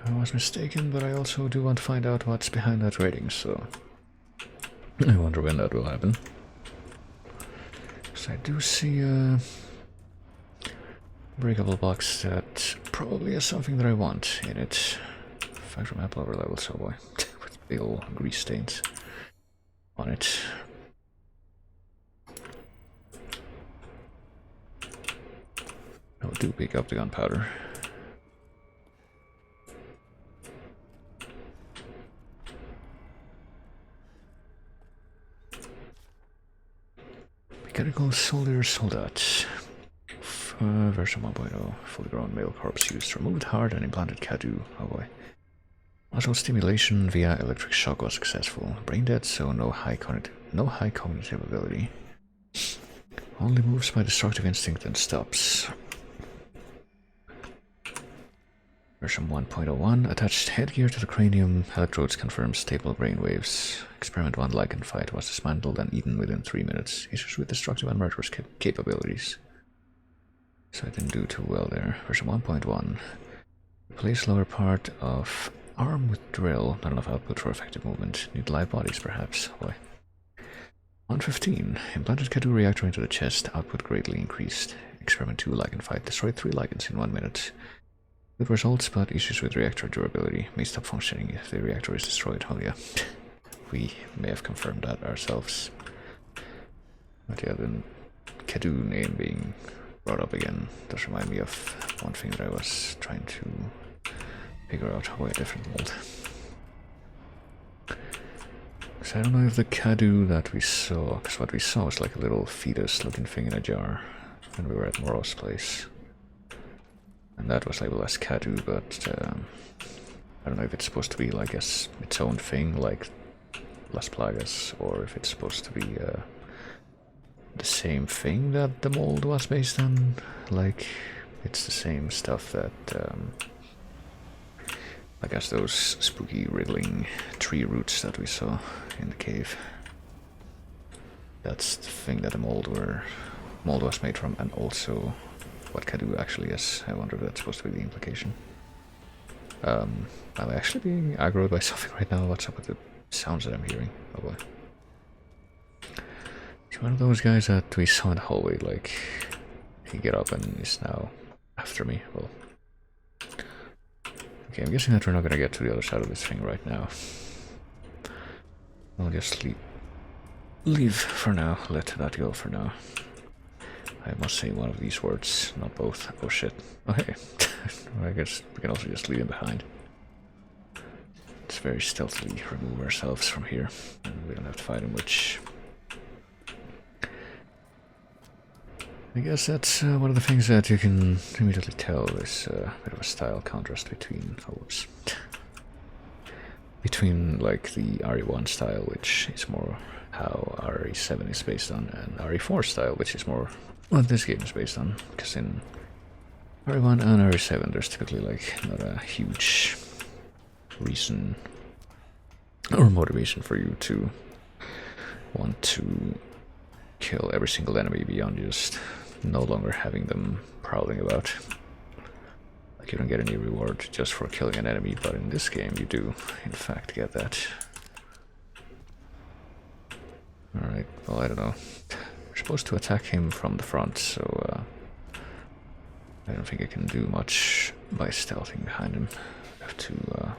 I was mistaken, but I also do want to find out what's behind that rating, so I wonder when that will happen. Because I do see a breakable box that probably has something that I want in it. Factory map lower level, so boy, with big old grease stains on it. I will do pick up the gunpowder. Mechanical soldier soldat. Version 1.0. Fully grown male corpse used removed heart and implanted Cadou. Oh boy. Muscle stimulation via electric shock was successful. Brain dead, so no high cognitive ability. Only moves by destructive instinct and stops. Version 1.01. Attached headgear to the cranium. Electrodes confirm stable brainwaves. Experiment 1 lichen fight was dismantled and eaten within 3 minutes. Issues with destructive and murderous capabilities. So I didn't do too well there. Version 1.1. Replace lower part of arm with drill. Not enough output for effective movement. Need live bodies, perhaps. Boy. 115. Implanted Cadou reactor into the chest. Output greatly increased. Experiment 2 lichen fight. Destroyed 3 lichens in 1 minute. Good results, but issues with reactor durability. May stop functioning if the reactor is destroyed. Oh yeah. We may have confirmed that ourselves. But yeah, the Cadou name being brought up again does remind me of one thing that I was trying to figure out. Oh, a different mold. So I don't know if the Cadou that we saw, because what we saw was like a little fetus looking thing in a jar when we were at Moros' place. And that was labeled as Cadou, but I don't know if it's supposed to be like its own thing, like Las Plagas, or if it's supposed to be the same thing that the mold was based on. Like, it's the same stuff that, I guess those spooky wriggling tree roots that we saw in the cave. That's the thing that the mold was made from, and also what Cadou actually is. I wonder if that's supposed to be the implication. Am I actually being aggroed by something right now? What's up with the sounds that I'm hearing? Oh boy. It's one of those guys that we saw in the hallway like he get up and is now after me. Well, okay, I'm guessing that we're not gonna get to the other side of this thing right now. I'll just leave for now, let that go for now. I must say one of these words, not both. Oh shit. Okay. I guess we can also just leave him behind. Let's very stealthily remove ourselves from here, and we don't have to fight him, which... I guess that's one of the things that you can immediately tell is a bit of a style contrast between... Oh, whoops. Between, like, the RE1 style, which is more how RE7 is based on, and RE4 style, which is more what this game is based on. Because in RE1 and RE7, there's typically, like, not a huge reason or motivation for you to want to kill every single enemy beyond just no longer having them prowling about. Like, you don't get any reward just for killing an enemy, but in this game you do, in fact, get that. Alright, well, I don't know. We're supposed to attack him from the front, so I don't think I can do much by stealthing behind him. I have to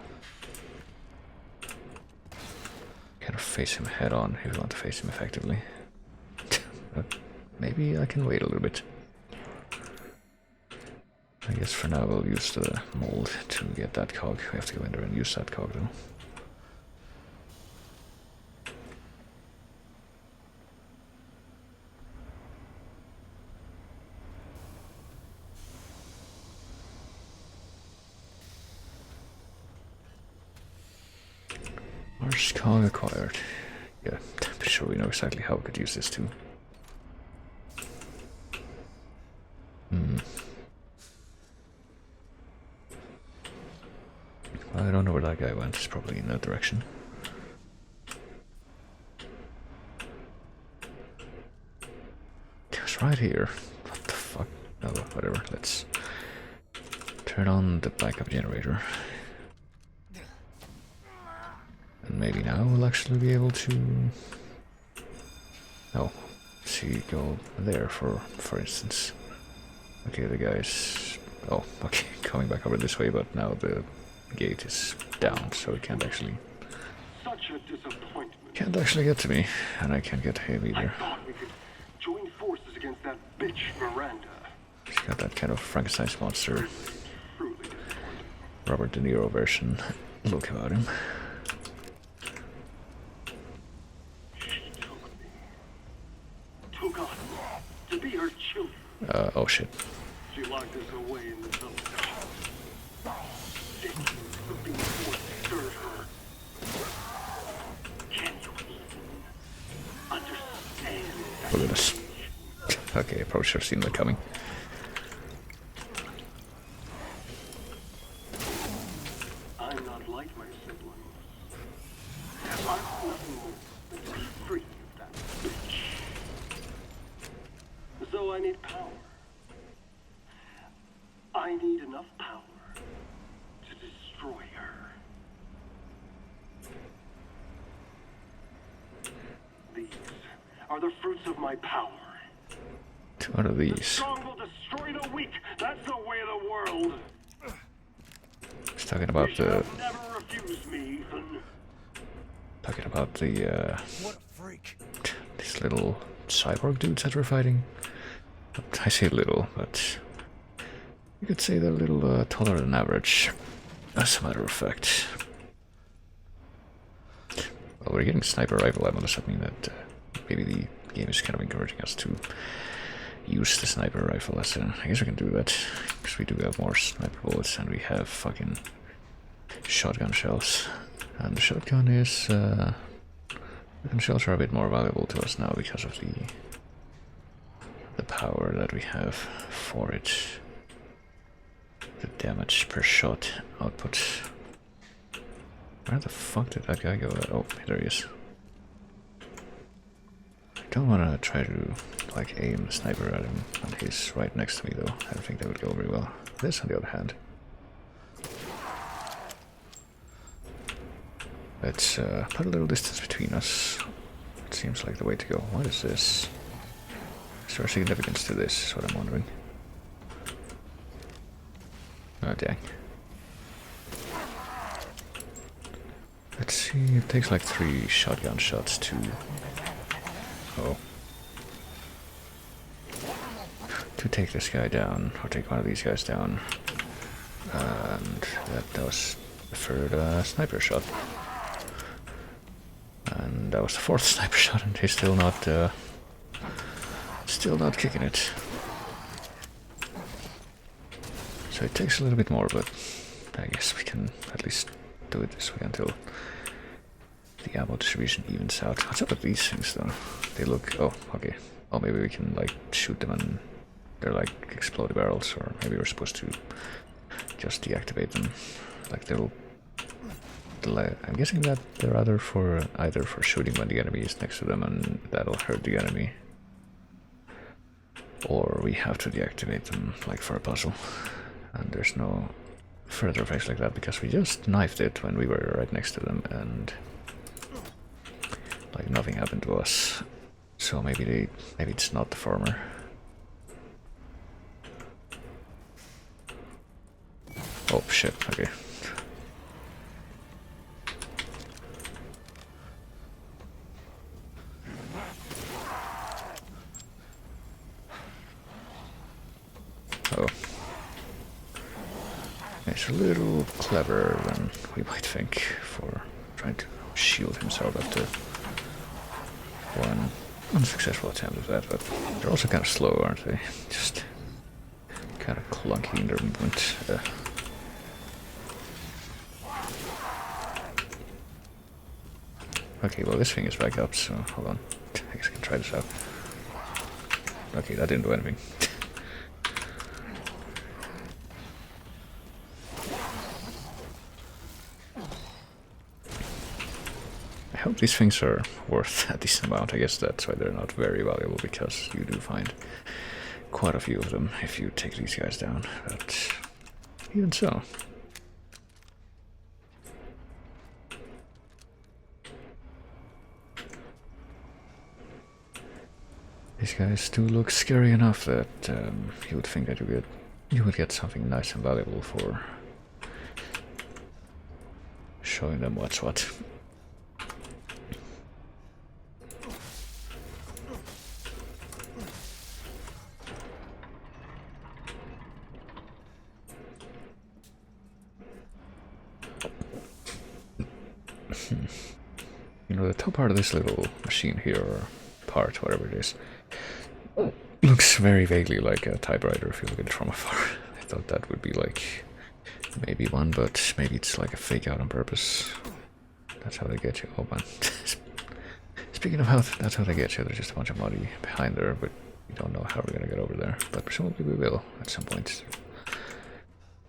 kind of face him head on if you want to face him effectively. But maybe I can wait a little bit. I guess for now we'll use the mold to get that cog. We have to go in there and use that cog though. First cog acquired. Yeah, I'm sure we know exactly how we could use this too. I don't know where that guy went. He's probably in that direction. He was right here. What the fuck? Oh, whatever. Let's turn on the backup generator. And maybe now we'll actually be able to... Oh, see, go there for instance. Okay, the guy's... Oh, okay, coming back over this way, but now the gate is down, so it can't actually... Such a disappointment. Can't actually get to me, and I can't get to him I either. thought we could join forces against that bitch Miranda. He's got that kind of Frankenstein's monster, Truly disappointing. Robert De Niro version look about him. She took us to be her children. Oh shit. She locked us away in the village. Of being forced to serve her. Can you even understand that? Look at this. Okay, I probably should have seen that coming. I'm not like my siblings. I'm nothing more than to be free of that bitch. So I need power. I need enough power to destroy her. These are the fruits of my power. One of The these. strong will destroy the weak. That's the way of the world. He's talking about You should the... have never refused me, Ethan. Talking about the, What a freak. these little cyborg dudes that we're fighting. I say little, but... You could say they're a little taller than average, as a matter of fact. Well, we're getting sniper rifle ammo. Does that mean that maybe the game is kind of encouraging us to use the sniper rifle as a... I guess we can do that, because we do have more sniper bullets and we have fucking shotgun shells. And the shotgun is... shotgun shells are a bit more valuable to us now because of the power that we have for it. The damage per shot output. Where the fuck did that guy go? Oh, there he is. I don't want to try to like aim the sniper at him when he's right next to me though. I don't think that would go very well. This on the other hand. Let's put a little distance between us. It seems like the way to go. What is this? Is there significance to this, is what I'm wondering. Oh dang. Let's see, it takes like 3 shotgun shots to... Oh. To take this guy down, or take one of these guys down. And that was the 3rd sniper shot. And that was the 4th sniper shot, and he's still not kicking it. So it takes a little bit more, but I guess we can at least do it this way until the ammo distribution evens out. What's up with these things though? They look... oh, okay. Oh, maybe we can like shoot them and they're like exploded barrels, or maybe we're supposed to just deactivate them. Like they'll... I'm guessing that they're either for shooting when the enemy is next to them and that'll hurt the enemy. Or we have to deactivate them, like for a puzzle. And there's no further effects like that because we just knifed it when we were right next to them and like nothing happened to us. So maybe it's not the former. Oh shit, okay. Oh. It's a little cleverer than we might think for trying to shield himself after one unsuccessful attempt of that, but they're also kind of slow, aren't they? Just kind of clunky in their movement. Okay, well this thing is back up, so hold on. I guess I can try this out. Okay, that didn't do anything. I hope these things are worth a decent amount. I guess that's why they're not very valuable, because you do find quite a few of them if you take these guys down, but even so. These guys do look scary enough that you would think that you would get something nice and valuable for showing them what's what. You know, the top part of this little machine here, or part, whatever it is, looks very vaguely like a typewriter if you look at it from afar. I thought that would be like maybe one, but maybe it's like a fake out on purpose. That's how they get you. Oh man. Speaking of health, that's how they get you. There's just a bunch of money behind there, but we don't know how we're gonna get over there. But presumably we will at some point.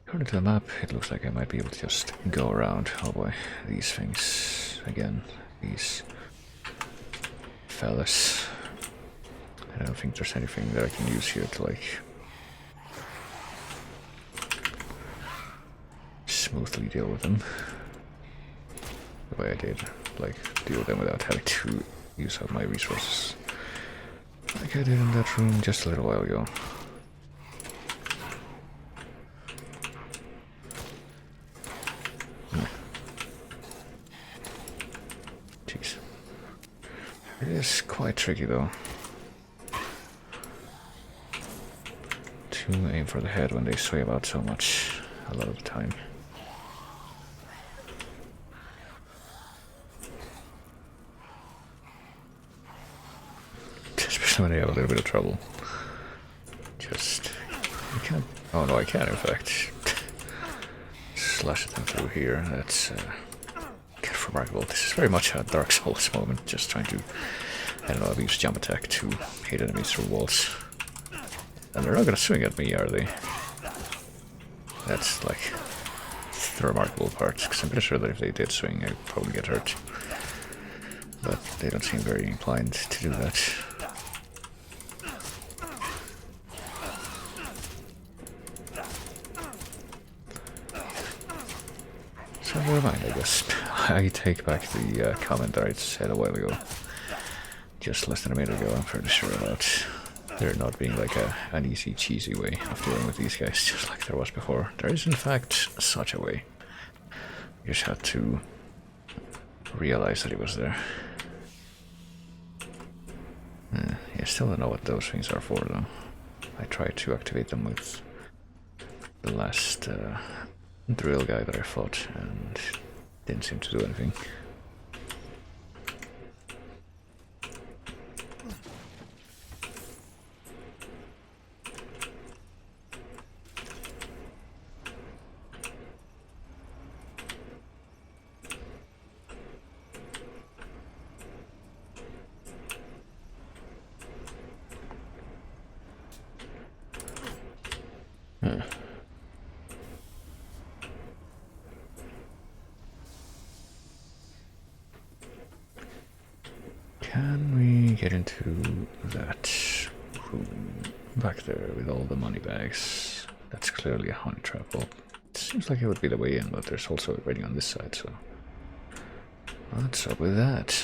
According to the map, it looks like I might be able to just go around. Oh boy, these things again. These fellas. I don't think there's anything that I can use here to like smoothly deal with them the way I did, like deal with them without having to use up my resources like I did in that room just a little while ago. Jeez. It is quite tricky though to aim for the head when they sway about so much a lot of the time. Especially when they have a little bit of trouble. Just... I can't... Oh no, I can in fact. Slash them through here. That's kind of remarkable. This is very much a Dark Souls moment. Just trying to, I don't know, use jump attack to hit enemies through walls. And they're not gonna swing at me, are they? That's like the remarkable part, because I'm pretty sure that if they did swing, I'd probably get hurt. But they don't seem very inclined to do that. So never mind, I guess. I take back the comment that I said a while ago. Just less than a minute ago, I'm pretty sure about. there not being like an easy, cheesy way of dealing with these guys, just like there was before. There is in fact such a way. You just had to realize that it was there. Yeah, still don't know what those things are for though. I tried to activate them with the last drill guy that I fought and didn't seem to do anything. Can we get into that room back there with all the money bags? That's clearly a honey trap. Well, it seems like it would be the way in, but there's also a rating on this side, so what's up with that?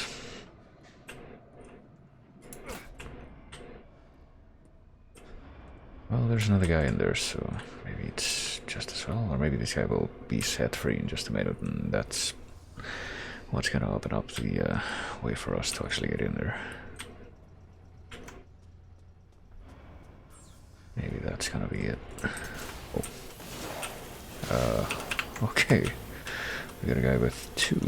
Well, there's another guy in there, so maybe it's just as well, or maybe this guy will be set free in just a minute, and that's what's gonna open up the way for us to actually get in there. Maybe that's gonna be it. Oh. Okay. We got a guy with two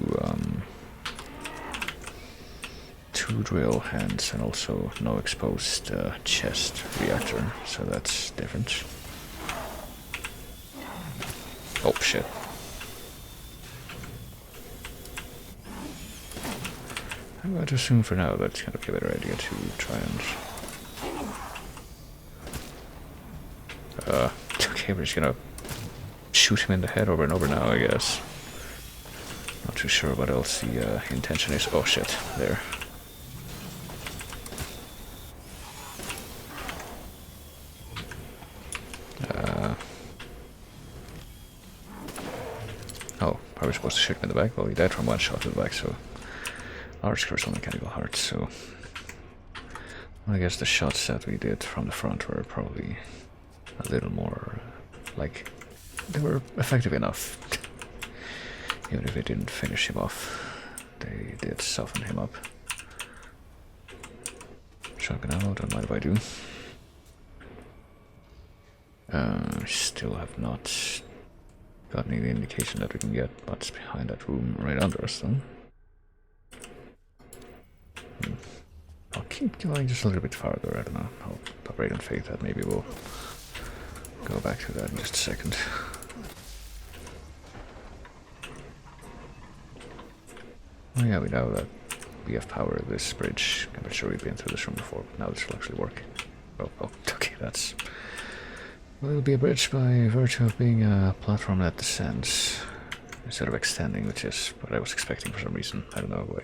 drill hands and also no exposed chest reactor, so that's different. Oh shit. I'm going to assume for now that's kind of a better idea to try and... okay, we're just gonna shoot him in the head over and over now, I guess. Not too sure what else the intention is. Oh shit, there. Oh, are we supposed to shoot him in the back? Well, he died from one shot to the back, so... large crystal mechanical heart, so... I guess the shots that we did from the front were probably a little more... like... they were effective enough. Even if they didn't finish him off, they did soften him up. Shotgun ammo, don't mind if I do. Still have not gotten any indication that we can get what's behind that room right under us, though. I'll keep going just a little bit farther, I don't know. I'll operate on faith that maybe we'll go back to that in just a second. Oh yeah, we know that we have power at this bridge. I'm not sure we've been through this room before, but now this will actually work. Oh, okay, that's... well, it'll be a bridge by virtue of being a platform that descends instead of extending, which is what I was expecting for some reason. I don't know why.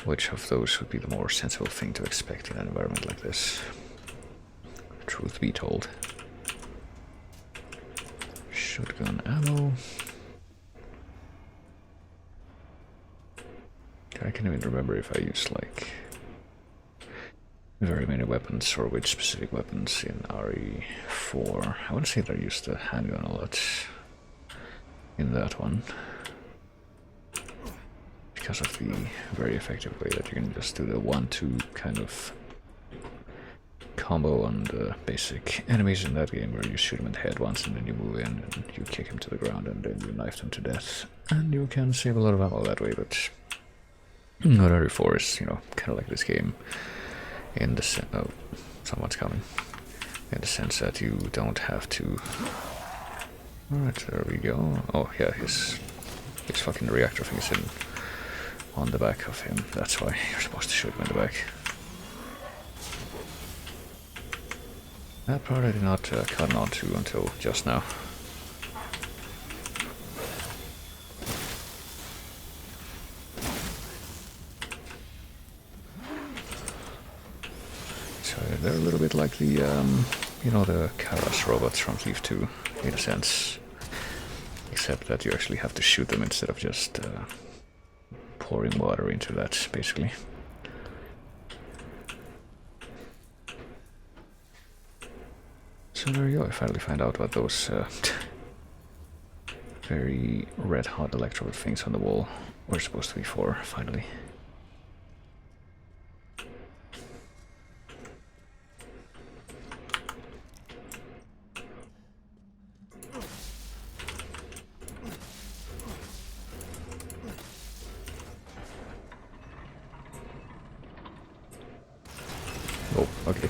Which of those would be the more sensible thing to expect in an environment like this? Truth be told. Shotgun ammo. I can't even remember if I used like very many weapons or which specific weapons in RE4. I want to say that I used the handgun a lot in that one. Because of the very effective way that you can just do the 1-2 kind of combo on the basic enemies in that game, where you shoot him in the head once and then you move in and you kick him to the ground and then you knife them to death. And you can save a lot of ammo that way, but not RE4 is, you know, kind of like this game in the sense... oh, someone's coming. In the sense that you don't have to... alright, there we go. Oh yeah, his fucking reactor thing is in on the back of him. That's why you're supposed to shoot him in the back. That part I did not cut on to until just now. So they're a little bit like the, you know, the Karas robots from Thief 2, in a sense. Except that you actually have to shoot them instead of just pouring water into that, basically. So there you go, I finally find out what those very red hot electrode things on the wall were supposed to be for, finally. Oh, okay.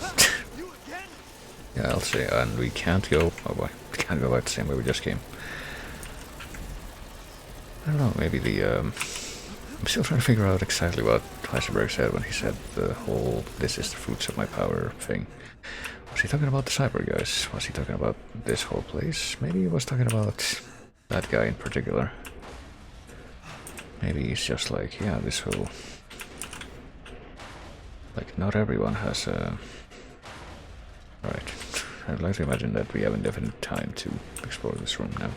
Yeah, I'll say, and we can't go. Oh boy, we can't go back the same way we just came. I don't know, maybe the, I'm still trying to figure out exactly what Heisenberg said when he said the whole "this is the fruits of my power" thing. Was he talking about the cyber guys? Was he talking about this whole place? Maybe he was talking about that guy in particular. Maybe he's just like, yeah, this whole... Like, not everyone has a... Right. I'd like to imagine that we have indefinite time to explore this room now.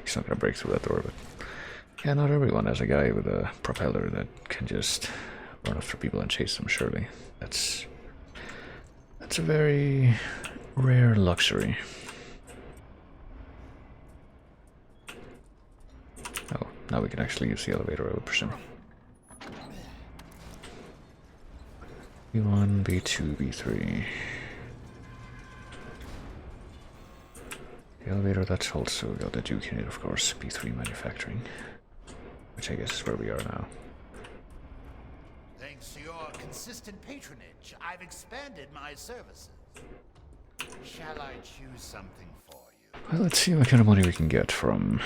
He's not gonna break through that door, but... Yeah, not everyone has a guy with a propeller that can just run after people and chase them, surely. That's a very rare luxury. Oh, now we can actually use the elevator, I would presume. B1, B2, B3. The elevator, that's also got the Duke in it, of course. B3 manufacturing. Which I guess is where we are now. Thanks to your consistent patronage, I've expanded my services. Shall I choose something for you? Well, let's see what kind of money we can get from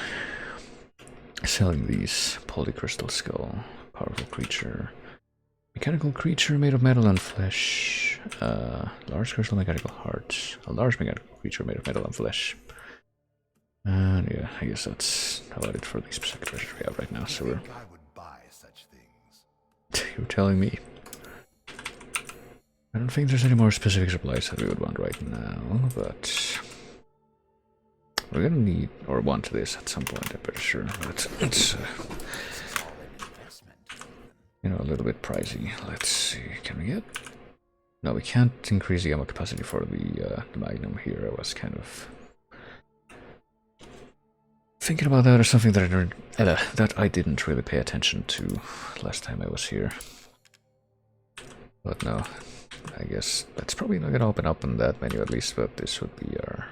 selling these. Polycrystal skull, powerful creature, mechanical creature made of metal and flesh, large crystal mechanical heart, a large mechanical creature made of metal and flesh. And yeah, I guess that's about it for the specific treasure we have right now. So we're... I would buy such things. You're telling me. I don't think there's any more specific supplies that we would want right now, but we're gonna need or want this at some point, I'm pretty sure. But it's you know, a little bit pricey. Let's see, can we get? No, we can't increase the ammo capacity for the Magnum here. I was kind of thinking about that, or something that I didn't really pay attention to last time I was here. But no, I guess that's probably not gonna open up in that menu at least, but this would be our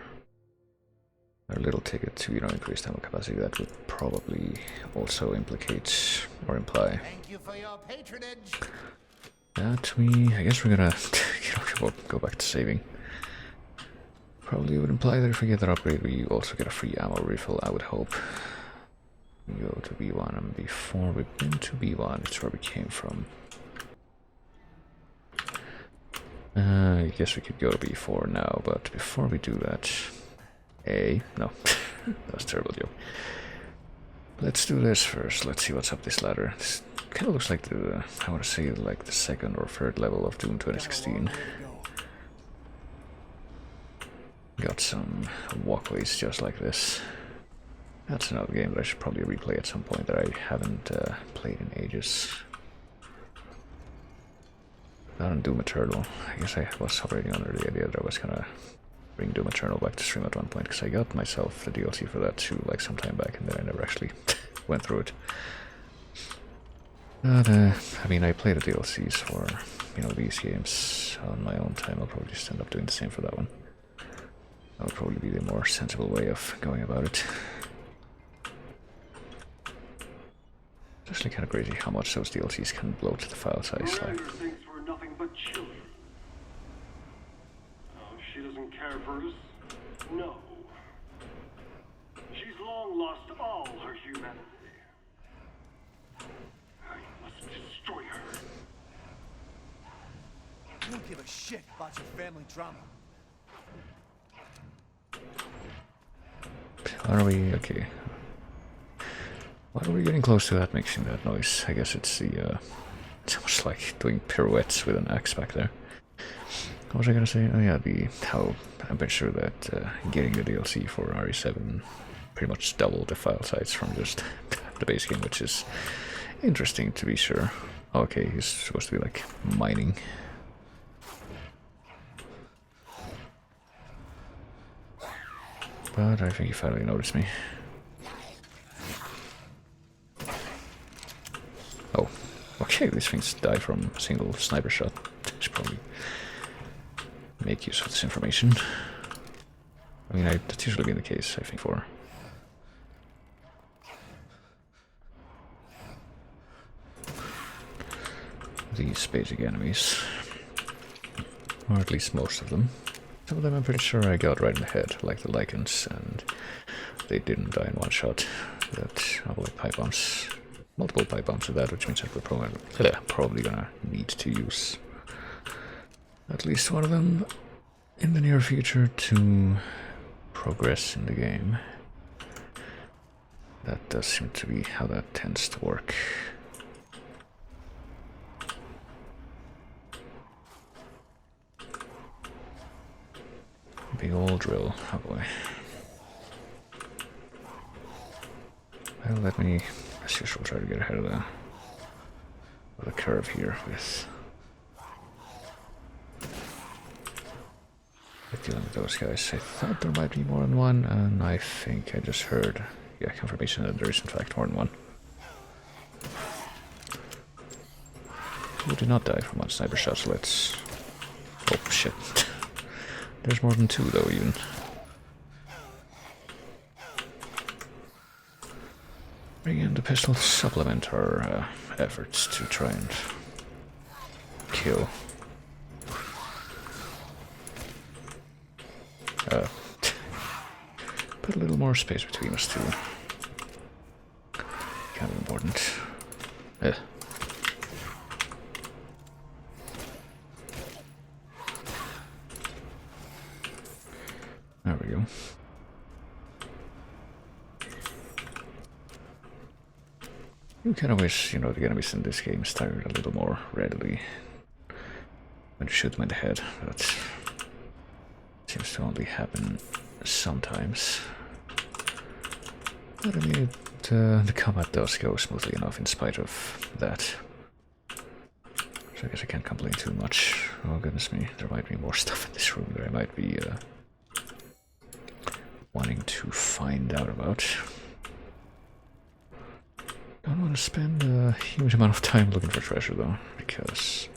little ticket to, you know, increased ammo capacity. That would probably also implicate or imply Thank you for your patronage. that we, I guess we're gonna you know, go back to saving. Probably would imply that if we get that upgrade, we also get a free ammo refill, I would hope. We go to B1, and before we've been to B1, it's where we came from. I guess we could go to B4 now, but before we do that... No, that was a terrible joke. Let's do this first, let's see what's up this ladder. This kind of looks like the, I want to say, like the second or third level of Doom 2016. Got some walkways just like this. That's another game that I should probably replay at some point that I haven't played in ages. Not on Doom Eternal. I guess I was operating under the idea that I was gonna bring Doom Eternal back to stream at one point, because I got myself the DLC for that too, like some time back, and then I never actually went through it. But, I mean, I play the DLCs for, you know, these games on my own time. I'll probably just end up doing the same for that one. That would probably be the more sensible way of going about it. It's actually kind of crazy how much those DLCs can bloat the file size. Miranda thinks we're nothing but children. Oh, she doesn't care for us? No. She's long lost all her humanity. I must destroy her. You don't give a shit about your family drama. Are we okay? Why are we getting close to that, making that noise? I guess it's the it's almost like doing pirouettes with an axe back there. What was I gonna say? Oh yeah, how I'm pretty sure that getting the DLC for RE7 pretty much doubled the file size from just the base game, which is interesting to be sure. Oh, okay, he's supposed to be like mining. But I think he finally noticed me. Oh, okay, these things die from a single sniper shot. I should probably make use of this information. I mean, that's usually been the case, I think, for... these basic enemies. Or at least most of them. Some of them I'm pretty sure I got right in the head, like the lichens, and they didn't die in one shot. But I'll like pipe bombs. Multiple pipe bombs with that, which means that we're probably gonna need to use at least one of them in the near future to progress in the game. That does seem to be how that tends to work. Big old drill, oh boy. Well, let me, as usual, try to get ahead of the curve here with dealing with those guys. I thought there might be more than one, and I think I just heard, yeah, confirmation that there is in fact more than one. Who did not die from one sniper shot, so let's... oh shit. There's more than two though, even. Bring in the pistol to supplement our efforts to try and kill. Put a little more space between us too. Kind of important. There we go. You kind of wish, you know, the enemies in this game staggered a little more readily when you shoot them in the head, but it seems to only happen sometimes. But I mean, the combat does go smoothly enough in spite of that. So I guess I can't complain too much. Oh goodness me, there might be more stuff in this room that I might be wanting to find out about. Don't want to spend a huge amount of time looking for treasure though, because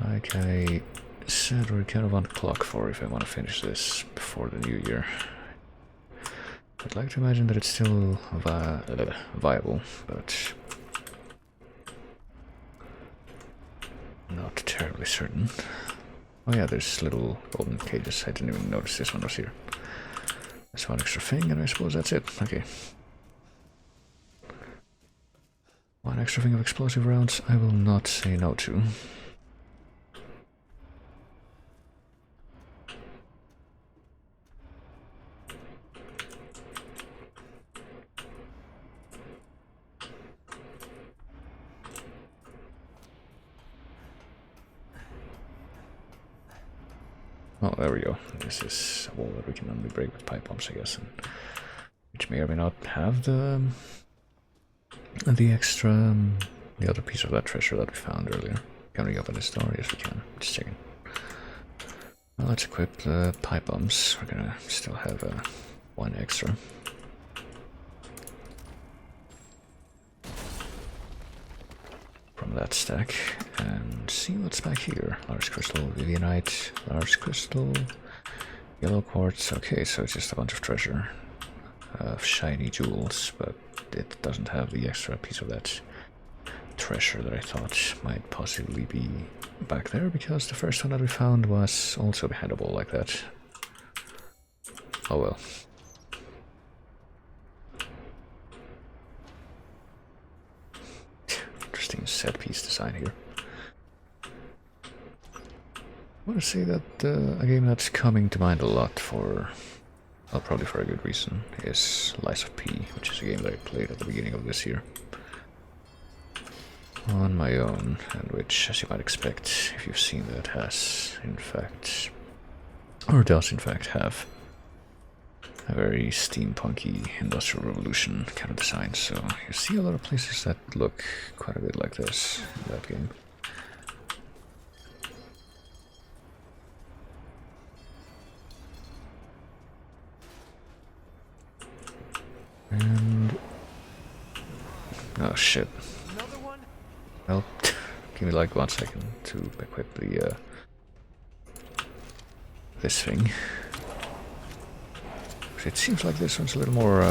like I said, we're kind of on the clock for if I want to finish this before the new year. I'd like to imagine that it's still viable, but not terribly certain. Oh yeah, there's little golden cages. I didn't even notice this one was here. That's one extra thing, and I suppose that's it. Okay. One extra thing of explosive rounds I will not say no to. Oh, there we go. This is a wall that we can only break with pipe bombs, I guess, and which may or may not have the extra, the other piece of that treasure that we found earlier. Can we open this door? Yes, we can. Just checking. Well, let's equip the pipe bombs. We're gonna still have one extra. From that stack, and see what's back here. Large crystal, Vivianite, large crystal, yellow quartz. Okay, so it's just a bunch of treasure of shiny jewels, but it doesn't have the extra piece of that treasure that I thought might possibly be back there, because the first one that we found was also behind a wall like that. Oh well. Interesting set piece design here. I want to say that a game that's coming to mind a lot for, well, probably for a good reason, is Lies of P, which is a game that I played at the beginning of this year on my own, and which, as you might expect, if you've seen that, has in fact, or does in fact have a very steampunky Industrial Revolution kind of design. So you see a lot of places that look quite a bit like this in that game. And oh shit. Another one? Well, give me like 1 second to equip the this thing. It seems like this one's a little more.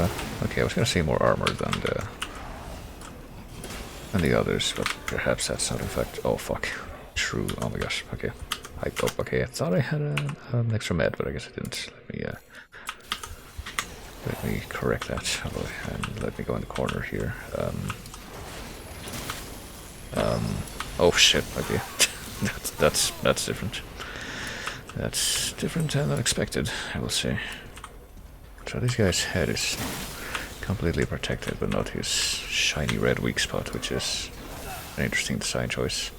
Okay, I was gonna say more armor than the others, but perhaps that's not in fact. Oh fuck! True. Oh my gosh. Okay. Hyped up. Okay, I thought I had an extra med, but I guess I didn't. Let me correct that. And let me go in the corner here. Oh shit. Okay. that's different. That's different and unexpected, I will say. So this guy's head is completely protected, but not his shiny red weak spot, which is an interesting design choice.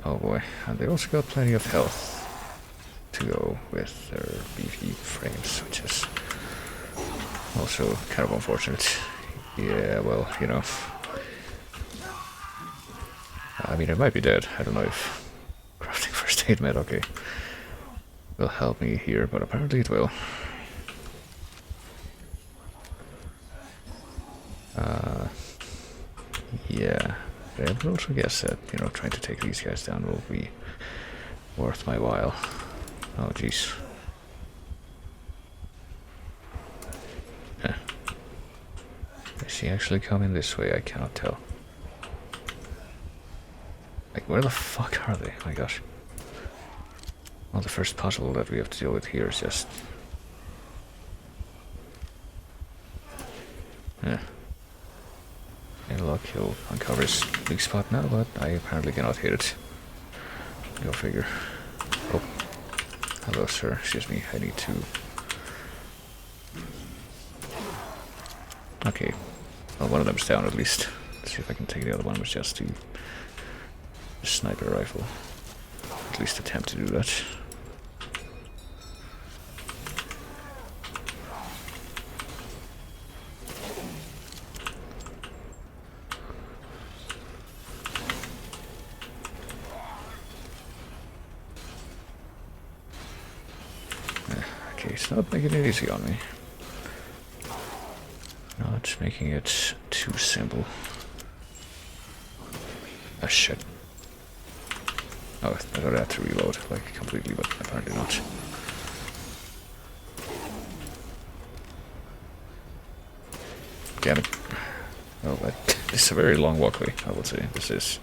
Oh boy, and they also got plenty of health to go with their beefy frames, which is also kind of unfortunate. Yeah, well, you know. I mean, I might be dead. I don't know if crafting first aid med, okay, will help me here, but apparently it will. Yeah, I would also guess that, you know, trying to take these guys down will be worth my while. Oh, jeez. Yeah. Is he actually coming this way? I cannot tell. Like, where the fuck are they? My gosh. Well, the first puzzle that we have to deal with here is just... Yeah. Luck, he'll uncover his weak spot now, but I apparently cannot hit it. Go figure. Oh. Hello, sir. Excuse me. I need to... Okay. Well, one of them's down at least. Let's see if I can take the other one with just the sniper rifle. At least attempt to do that. Okay, it's not making it easy on me. Not making it too simple. Ah, shit. Oh, I thought I had to reload, like, completely, but apparently not. Get it. Oh, it's a very long walkway, I would say. This is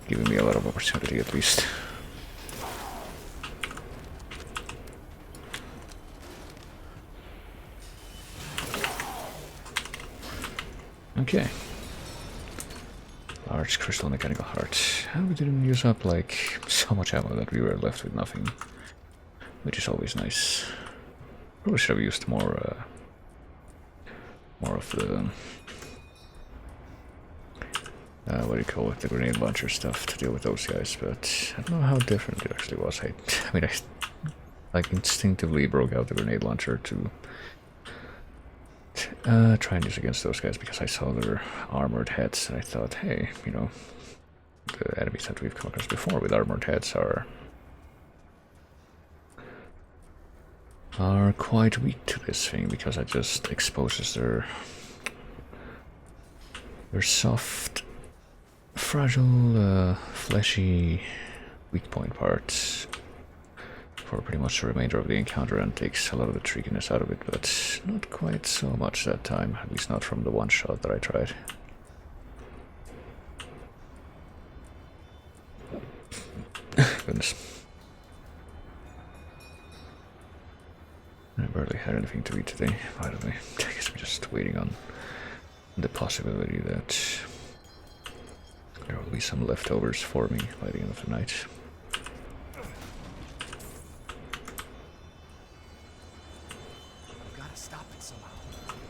giving me a lot of opportunity, at least. Okay. Large crystal mechanical heart. And we didn't use up like so much ammo that we were left with nothing, which is always nice. Probably should have used more of the what do you call it, the grenade launcher stuff to deal with those guys. But I don't know how different it actually was. I mean, I like instinctively broke out the grenade launcher to try and use against those guys because I saw their armored heads and I thought, hey, you know, the enemies that we've come across before with armored heads are quite weak to this thing because it just exposes their soft, fragile, fleshy weak point parts for pretty much the remainder of the encounter and takes a lot of the trickiness out of it, but not quite so much that time, at least not from the one shot that I tried. Goodness. I barely had anything to eat today, by the way. I guess I'm just waiting on the possibility that there will be some leftovers for me by the end of the night.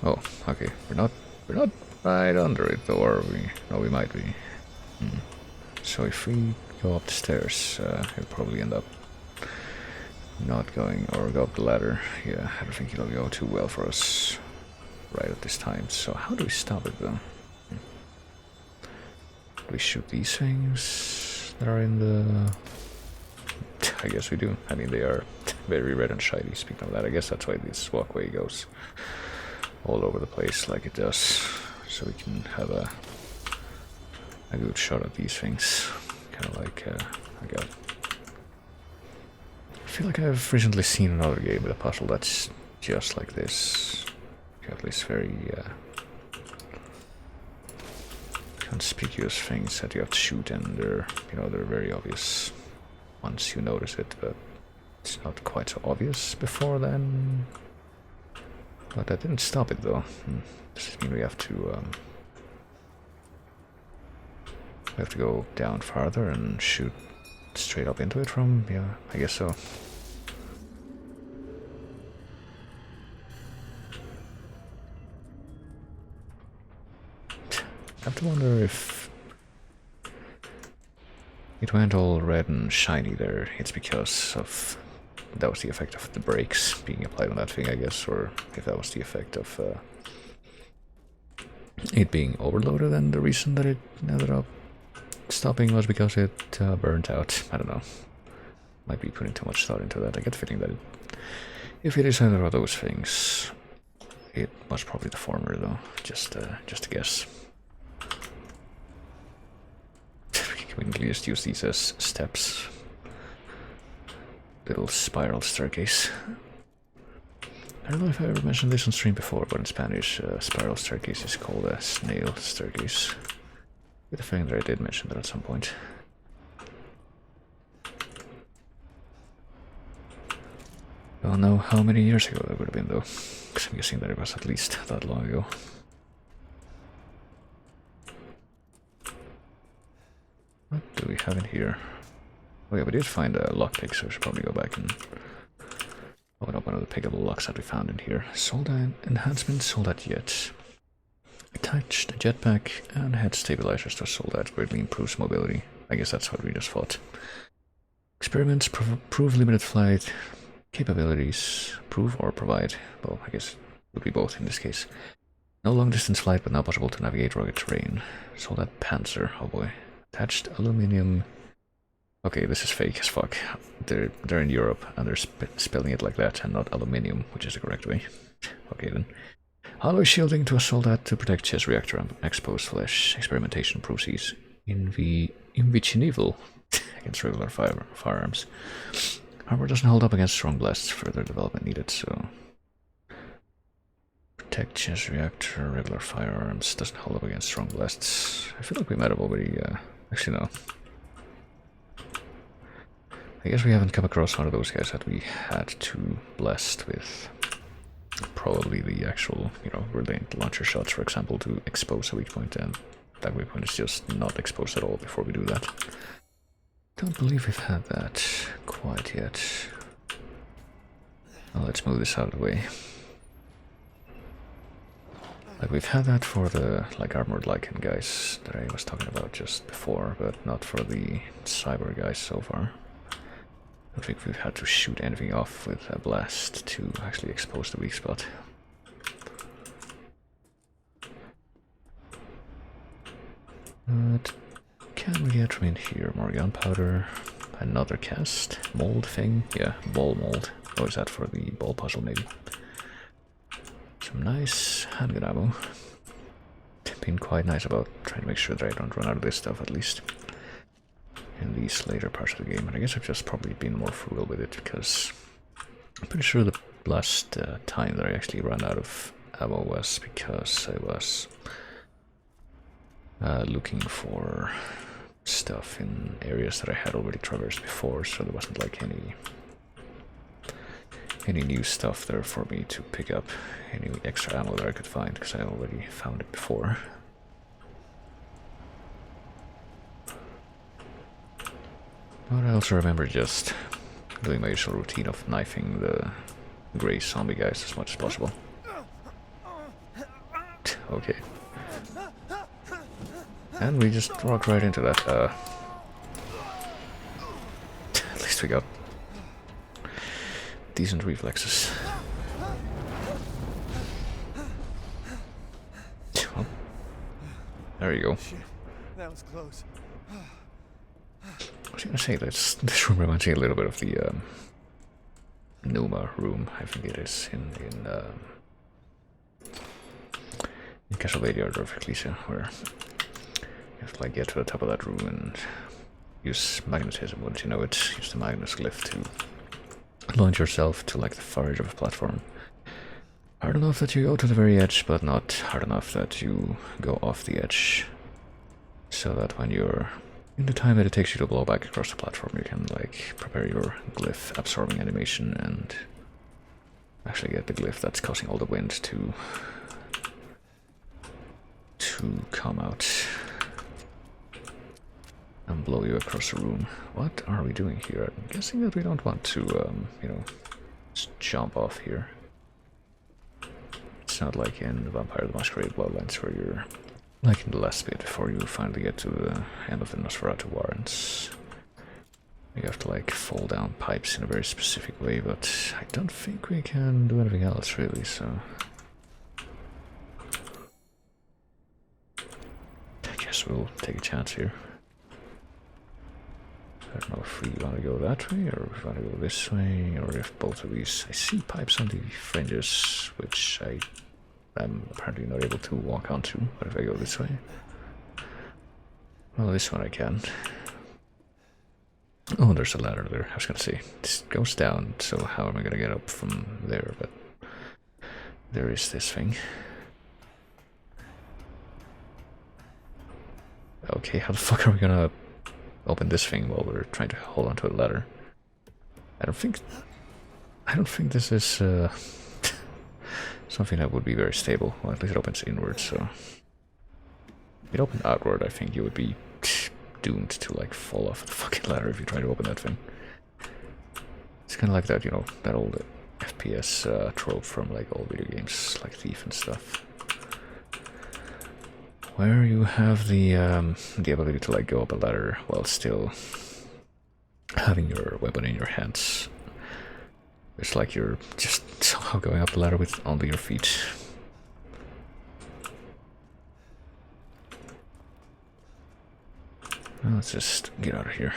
Oh, okay. We're not right under it, though, are we? No, we might be. So if we go up the stairs, he'll probably end up not going, or go up the ladder. Yeah, I don't think it'll go too well for us right at this time. So how do we stop it, though? Do we shoot these things that are in the... I guess we do. I mean, they are very red and shiny. Speaking of that, I guess that's why this walkway goes all over the place like it does, so we can have a good shot at these things. Kind of like I feel like I've recently seen another game with a puzzle that's just like this. At least very conspicuous things that you have to shoot, and they're very obvious once you notice it, but it's not quite so obvious before then. But that didn't stop it though. Does this mean we have to go down farther and shoot straight up into it from? Yeah, I guess so. I have to wonder if it went all red and shiny there. It's because of that was the effect of the brakes being applied on that thing, I guess, or if that was the effect of it being overloaded, and the reason that it ended up stopping was because it burnt out. I don't know. Might be putting too much thought into that. I get the feeling that if it is either of those things, it was probably the former, though. Just a guess. We can just use these as steps. Little spiral staircase. I don't know if I ever mentioned this on stream before, but in Spanish, spiral staircase is called a snail staircase. With a feeling that I did mention that at some point. I don't know how many years ago that would have been, though, because I'm guessing that it was at least that long ago. What do we have in here? Oh yeah, we did find a lockpick, so we should probably go back and open up one of the pickable locks that we found in here. Soldat enhancement, soldat jet. Attached jetpack and head stabilizers to soldat greatly improves mobility. I guess that's what we just fought. Experiments prove limited flight capabilities. Prove or provide. Well, I guess it would be both in this case. No long distance flight, but now possible to navigate rugged terrain. Soldat Panzer. Oh boy. Attached aluminium. Okay, this is fake as fuck. They're in Europe and they're spelling it like that and not aluminium, which is the correct way. Okay then. Alloy shielding to a soldat to protect chest reactor and exposed flesh. Experimentation proceeds invicinival against regular firearms. Armor doesn't hold up against strong blasts. Further development needed, so... Protect chest reactor, regular firearms, doesn't hold up against strong blasts. I feel like we might have already... actually, no. I guess we haven't come across one of those guys that we had to blast with. Probably the actual, relayed launcher shots, for example, to expose a weak point, and that weak point is just not exposed at all before we do that. Don't believe we've had that quite yet. Well, let's move this out of the way. Like, we've had that for the, armored Lycan guys that I was talking about just before, but not for the cyber guys so far. I don't think we've had to shoot anything off with a blast to actually expose the weak spot. But can we get from in here more gunpowder? Another cast? Mold thing? Yeah, ball mold. Or is that for the ball puzzle maybe? Some nice handgun ammo. Been quite nice about trying to make sure that I don't run out of this stuff at least in these later parts of the game, and I guess I've just probably been more frugal with it because I'm pretty sure the last time that I actually ran out of ammo was because I was looking for stuff in areas that I had already traversed before, so there wasn't like any new stuff there for me to pick up, any extra ammo that I could find because I already found it before. But I also remember just doing my usual routine of knifing the grey zombie guys as much as possible. Okay. And we just walked right into that. At least we got decent reflexes. Well, there you go. Shit, that was close. I was gonna say this room reminds me a little bit of the Numa room, I think it is, in Castlevania or Ecclesia, where you have to like get to the top of that room and use magnetism. Wouldn't you know it? Use the Magnus glyph to launch yourself to like the far edge of a platform. Hard enough that you go to the very edge, but not hard enough that you go off the edge. So that when you're in the time that it takes you to blow back across the platform, you can like prepare your glyph absorbing animation and actually get the glyph that's causing all the wind to come out and blow you across the room. What are we doing here? I'm guessing that we don't want to, you know, just jump off here. It's not like in Vampire the Masquerade Bloodlines where you're like in the last bit before you finally get to the end of the Nosferatu Warrens. You have to like fall down pipes in a very specific way, but I don't think we can do anything else really, so I guess we'll take a chance here. I don't know if we want to go that way or if we want to go this way, or if both of these... I see pipes on the fringes, which I'm apparently not able to walk onto, but if I go this way... Well, this one I can. Oh, there's a ladder there. I was gonna say, this goes down, so how am I gonna get up from there? But there is this thing. Okay, how the fuck are we gonna open this thing while we're trying to hold onto a ladder? I don't think this is something that would be very stable. Well, at least it opens inward, so if it opened outward, I think you would be doomed to like fall off the fucking ladder if you try to open that thing. It's kind of like that, you know, that old FPS trope from like old video games, like Thief and stuff, where you have the ability to like go up a ladder while still having your weapon in your hands. It's like you're just somehow going up the ladder with only your feet. Well, let's just get out of here.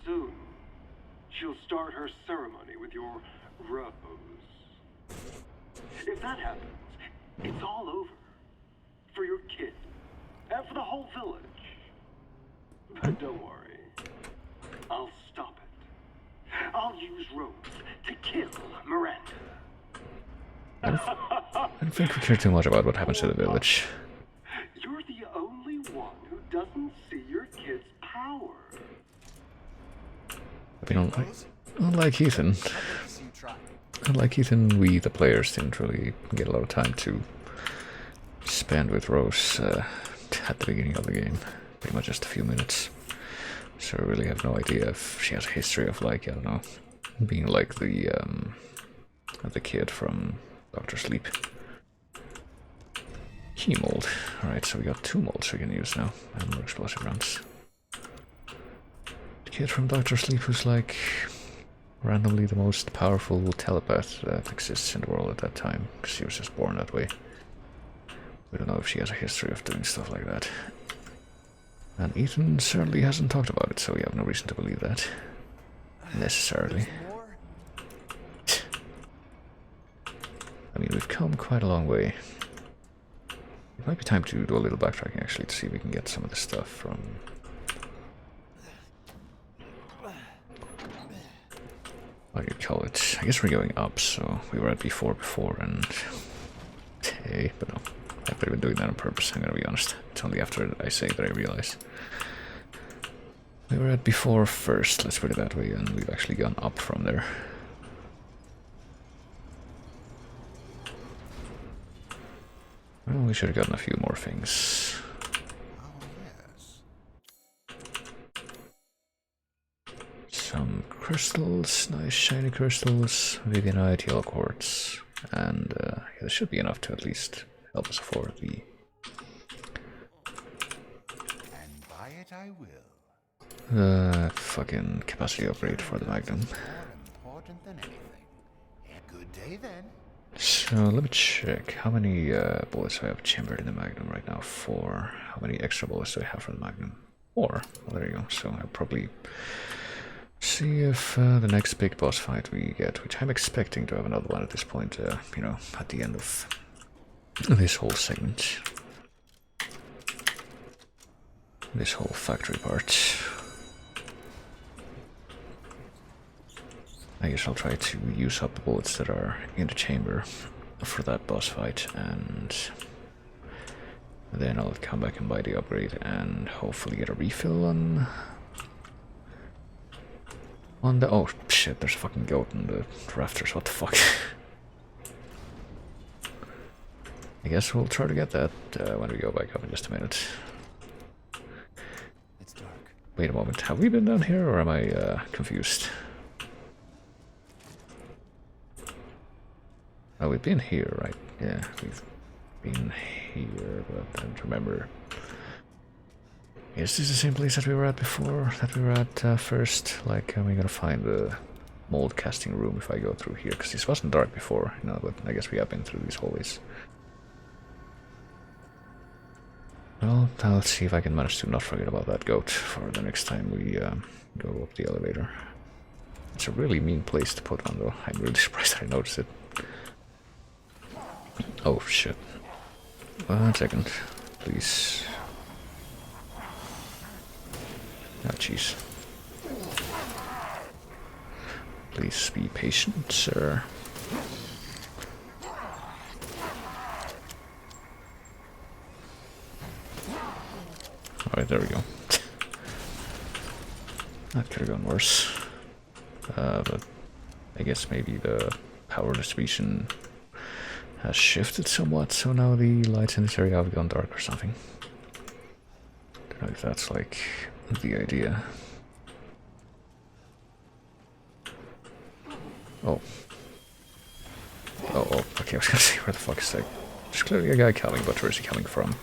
Soon, she'll start her ceremony with your rose. If that happens, it's all over. For your kid. And for the whole village. But don't worry. I'll stop it. I'll use Rose to kill Miranda. I don't think we care too much about what happens to the village. You're the only one who doesn't see your kid's power. I mean, unlike Ethan, we, the players, didn't really get a lot of time to spend with Rose at the beginning of the game. Pretty much just a few minutes. So I really have no idea if she has a history of, like, I don't know, being like the kid from Dr. Sleep. Key mold. Alright, so we got 2 molds we can use now, and more explosive rounds. The kid from Dr. Sleep who's like randomly the most powerful telepath that exists in the world at that time, because she was just born that way. We don't know if she has a history of doing stuff like that. And Ethan certainly hasn't talked about it, so we have no reason to believe that. Necessarily. I mean, we've come quite a long way. It might be time to do a little backtracking, actually, to see if we can get some of the stuff from... what do you call it? I guess we're going up, so we were at before, and... hey, but no. I've been doing that on purpose, I'm gonna be honest. It's only after I say that I realize. We were at before first, let's put it that way, and we've actually gone up from there. Well, we should have gotten a few more things. Some crystals, nice shiny crystals, Vivianite, yellow quartz, and yeah, there should be enough to at least help us afford the... And buy it I will. Fucking capacity upgrade for the Magnum. More important than anything. Good day then. So let me check. How many bullets do I have chambered in the Magnum right now? 4. How many extra bullets do I have for the Magnum? 4. Well, there you go. So I probably See if the next big boss fight we get, which I'm expecting to have another one at this point, you know, at the end of this whole segment. This whole factory part. I guess I'll try to use up the bullets that are in the chamber for that boss fight, and then I'll come back and buy the upgrade and hopefully get a refill on the... oh shit, there's a fucking goat in the rafters, what the fuck. I guess we'll try to get that when we go back up in just a minute. It's dark. Wait a moment, have we been down here or am I confused? Oh, we've been here, right? Yeah, we've been here, but I don't remember. Is this the same place that we were at before? That we were at first? Like, am I gonna find the mold casting room if I go through here? Because this wasn't dark before, you know, but I guess we have been through these hallways. Well, I'll see if I can manage to not forget about that goat for the next time we go up the elevator. It's a really mean place to put on, though. I'm really surprised that I noticed it. Oh, shit. 1 second, please. Oh, jeez. Please be patient, sir. Alright, there we go. That could have gone worse. But I guess maybe the power distribution has shifted somewhat, so now the lights in this area have gone dark or something. Don't know if that's like the idea. Oh. Oh, okay, I was gonna say, where the fuck is that? There's clearly a guy coming, but where is he coming from?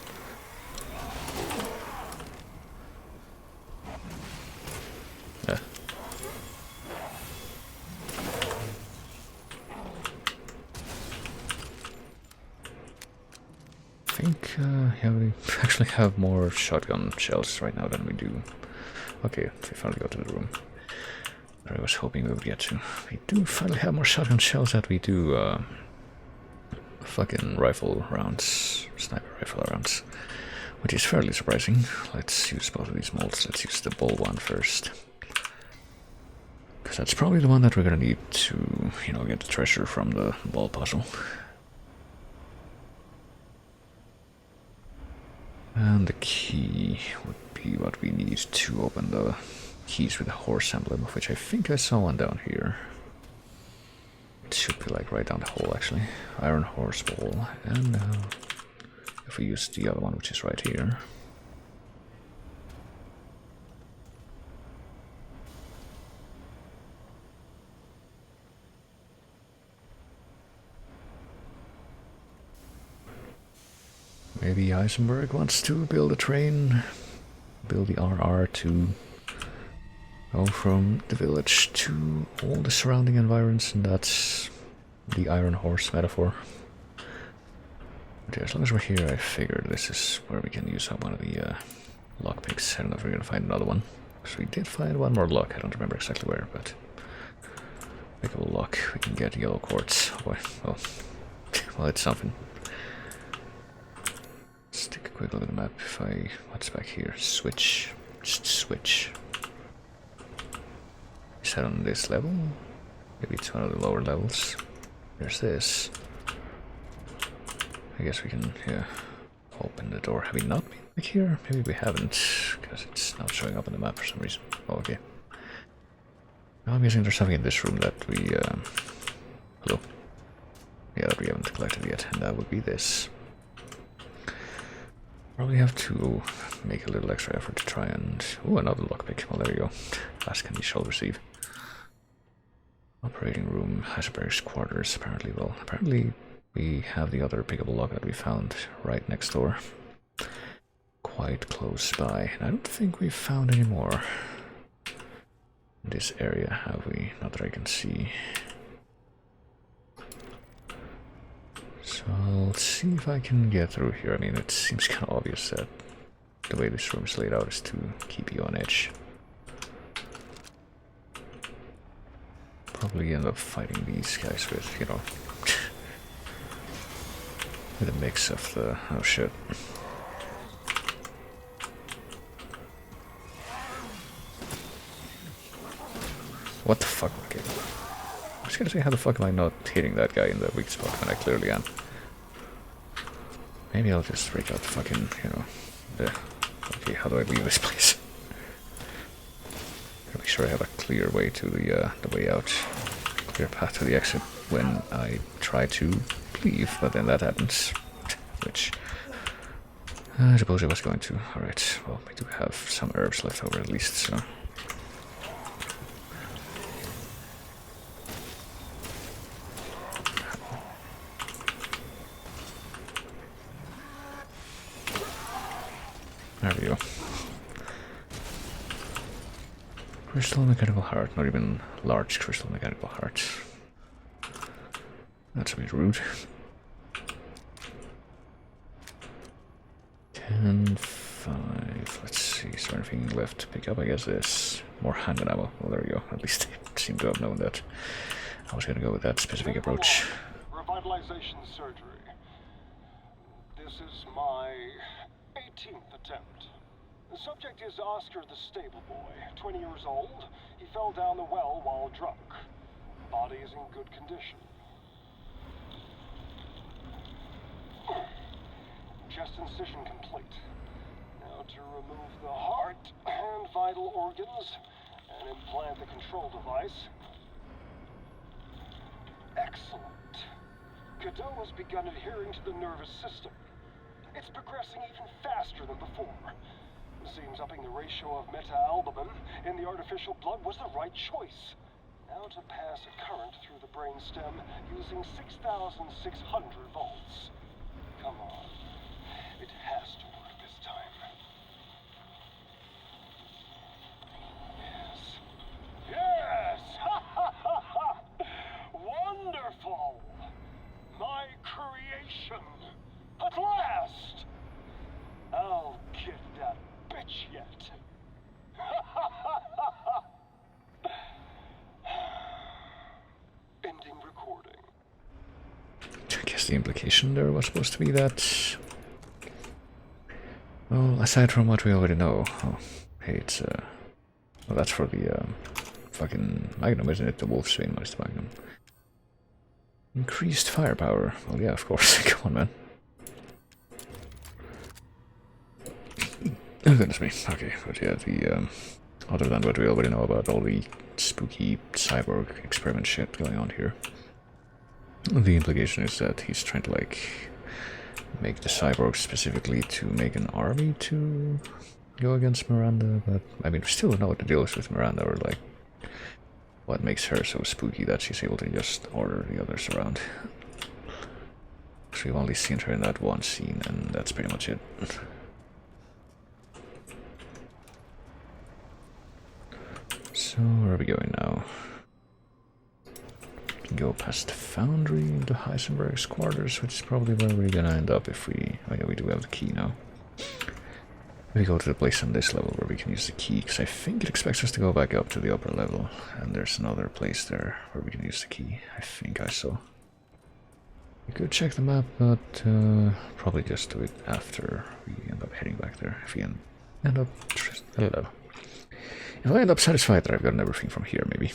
Yeah. I think, yeah, we actually have more shotgun shells right now than we do. Okay, we finally got to the room that I was hoping we would get to. We do finally have more shotgun shells than we do fucking rifle rounds, sniper rifle rounds, which is fairly surprising. Let's use both of these molds. Let's use the ball one first, because that's probably the one that we're gonna need to, you know, get the treasure from the ball puzzle. And the key would be what we need to open the keys with the horse emblem, of which I think I saw one down here. It should be like right down the hole, actually. Iron horse ball, and if we use the other one, which is right here. Maybe Heisenberg wants to build a train, build the RR to go from the village to all the surrounding environs, and that's the Iron Horse metaphor. But yeah, as long as we're here, I figured this is where we can use up one of the lockpicks. I don't know if we're gonna find another one. So we did find one more lock, I don't remember exactly where, but pickable lock, we can get yellow quartz. Oh boy, well, well, it's something. Let's take a quick look at the map. If I... what's back here? Switch. Just switch. Is that on this level? Maybe it's one of the lower levels. There's this. I guess we can, yeah, open the door. Have we not been back here? Maybe we haven't, because it's not showing up on the map for some reason. Oh, okay. Now I'm guessing there's something in this room that we, hello? Yeah, that we haven't collected yet, and that would be this. Probably have to make a little extra effort to try and... oh, another lockpick. Well, there you go. Ask and you shall receive. Operating room, Heisenberg's quarters, apparently. Well, apparently we have the other pickable lock that we found right next door. Quite close by. And I don't think we've found any more in this area, have we? Not that I can see. So I'll see if I can get through here. I mean, it seems kind of obvious that the way this room is laid out is to keep you on edge. probably end up fighting these guys with, you know, with a mix of the... oh shit. What the fuck? Okay. I was gonna say, how the fuck am I not hitting that guy in the weak spot when I clearly am? Maybe I'll just break out the fucking, you know, the... okay, how do I leave this place? Gotta make sure I have a clear way to the way out. Clear path to the exit when I try to leave, but then that happens. Which... I suppose I was going to. Alright, well, we do have some herbs left over at least, so... there we go. Crystal mechanical heart, not even large crystal mechanical heart. That's a bit rude. 10, 5, let's see, is there anything left to pick up? I guess there's more handgun ammo. Well, there we go, at least they seem to have known that. I was gonna go with that specific approach. Revitalization surgery. This is my 18th attempt. The subject is Oscar the stable boy, 20 years old. He fell down the well while drunk. Body is in good condition. Chest incision complete. Now to remove the heart and vital organs and implant the control device. Excellent. Cadou has begun adhering to the nervous system. It's progressing even faster than before. Seems upping the ratio of meta-albumin in the artificial blood was the right choice. Now to pass a current through the brainstem using 6,600 volts. Come on. It has to work this time. Yes. Yes! Ha ha ha ha! Wonderful! My creation! At last! I'll get that bitch yet. Ending recording. I guess the implication there was supposed to be that... well, aside from what we already know... oh, hey, it's well, that's for the fucking Magnum, isn't it? The Wolfsbane is the Magnum. Increased firepower. Well, yeah, of course. Come on, man. Oh, goodness me. Okay, but yeah, the other than what we already know about all the spooky cyborg experiment shit going on here, the implication is that he's trying to, like, make the cyborgs specifically to make an army to go against Miranda, but, I mean, we still don't know what the deal is with Miranda, or, like, what makes her so spooky that she's able to just order the others around. So we've only seen her in that one scene, and that's pretty much it. So, where are we going now? We can go past the foundry into Heisenberg's quarters, which is probably where we're gonna end up if we... oh yeah, we do have the key now. We go to the place on this level where we can use the key, because I think it expects us to go back up to the upper level, and there's another place there where we can use the key. I think I saw. We could check the map, but probably just do it after we end up heading back there. If we end up... if I end up satisfied that I've gotten everything from here, maybe.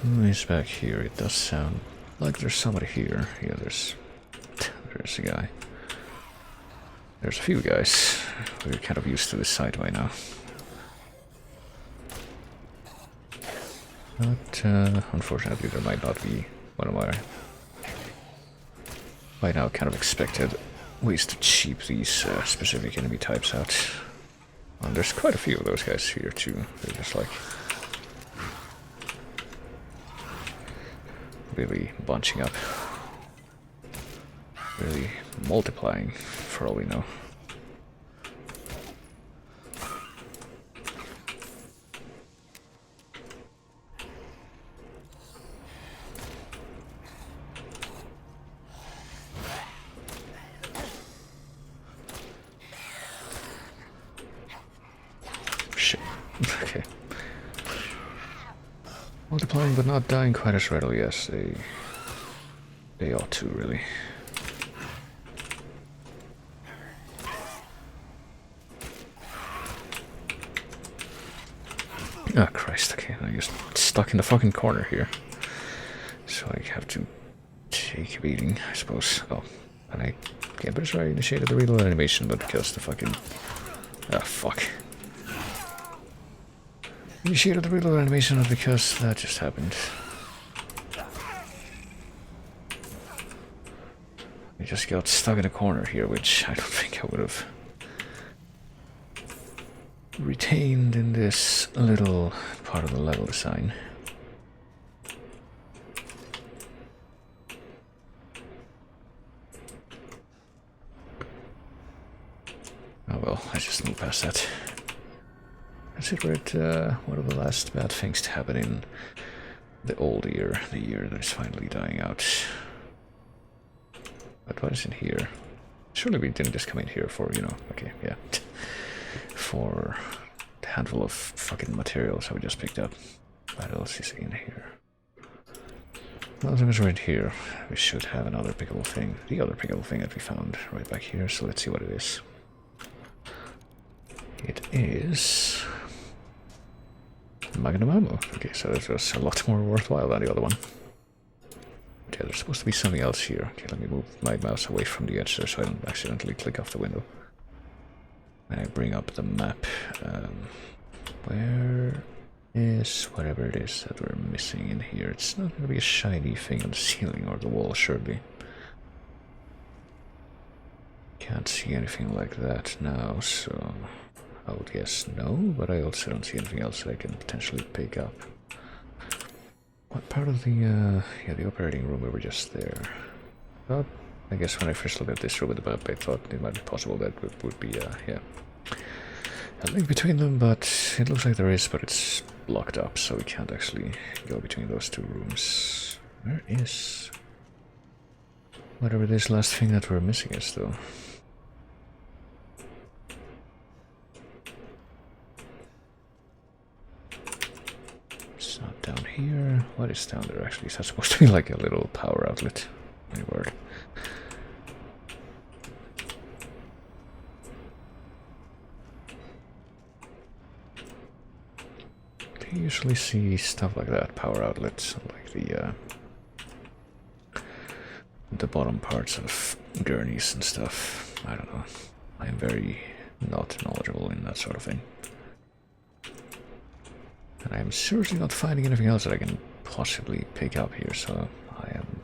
Who is back here? It does sound like there's somebody here. Yeah, there's a guy. There's a few guys. We're kind of used to this site by now. But unfortunately there might not be one of my by now kind of expected ways to cheap these specific enemy types out. And there's quite a few of those guys here too. They're just like really bunching up. Really multiplying, for all we know. Shit. Okay. Multiplying but not dying quite as readily as they ought to, really. Oh Christ, okay, I'm just stuck in the fucking corner here. So I have to take a beating, I suppose. Oh, and I can't but I initiated the reload animation, but because the fucking... Ah, fuck. Initiated the reload animation, not because that just happened. I just got stuck in a corner here, which I don't think I would have retained in this little part of the level design. Oh well, I just move past that. That's it, right? One of the last bad things to happen in the old year, the year that is finally dying out. But what is in here? Surely we didn't just come in here for, you know, okay, yeah. For the handful of fucking materials I just picked up. What else is in here? Well, as long as we're in here, we should have another pickable thing. The other pickable thing that we found right back here, so let's see what it is. It is... Magnum ammo. Okay, so that was a lot more worthwhile than the other one. But yeah, there's supposed to be something else here. Okay, let me move my mouse away from the edge there so I don't accidentally click off the window. And I bring up the map. Where is whatever it is that we're missing in here? It's not going to be a shiny thing on the ceiling or the wall, surely. Can't see anything like that now, so I would guess no, but I also don't see anything else that I can potentially pick up. What part of the, yeah, the operating room, we were just there. But I guess when I first looked at this room with the map, I thought it might be possible that it would be, yeah, a link between them, but it looks like there is, but it's blocked up, so we can't actually go between those two rooms. Where is whatever this last thing that we're missing is, though? It's not down here. What is down there, actually? Is that supposed to be like a little power outlet? My word. You usually see stuff like that, power outlets, like the bottom parts of gurneys and stuff. I don't know. I'm very not knowledgeable in that sort of thing. And I'm seriously not finding anything else that I can possibly pick up here, so I am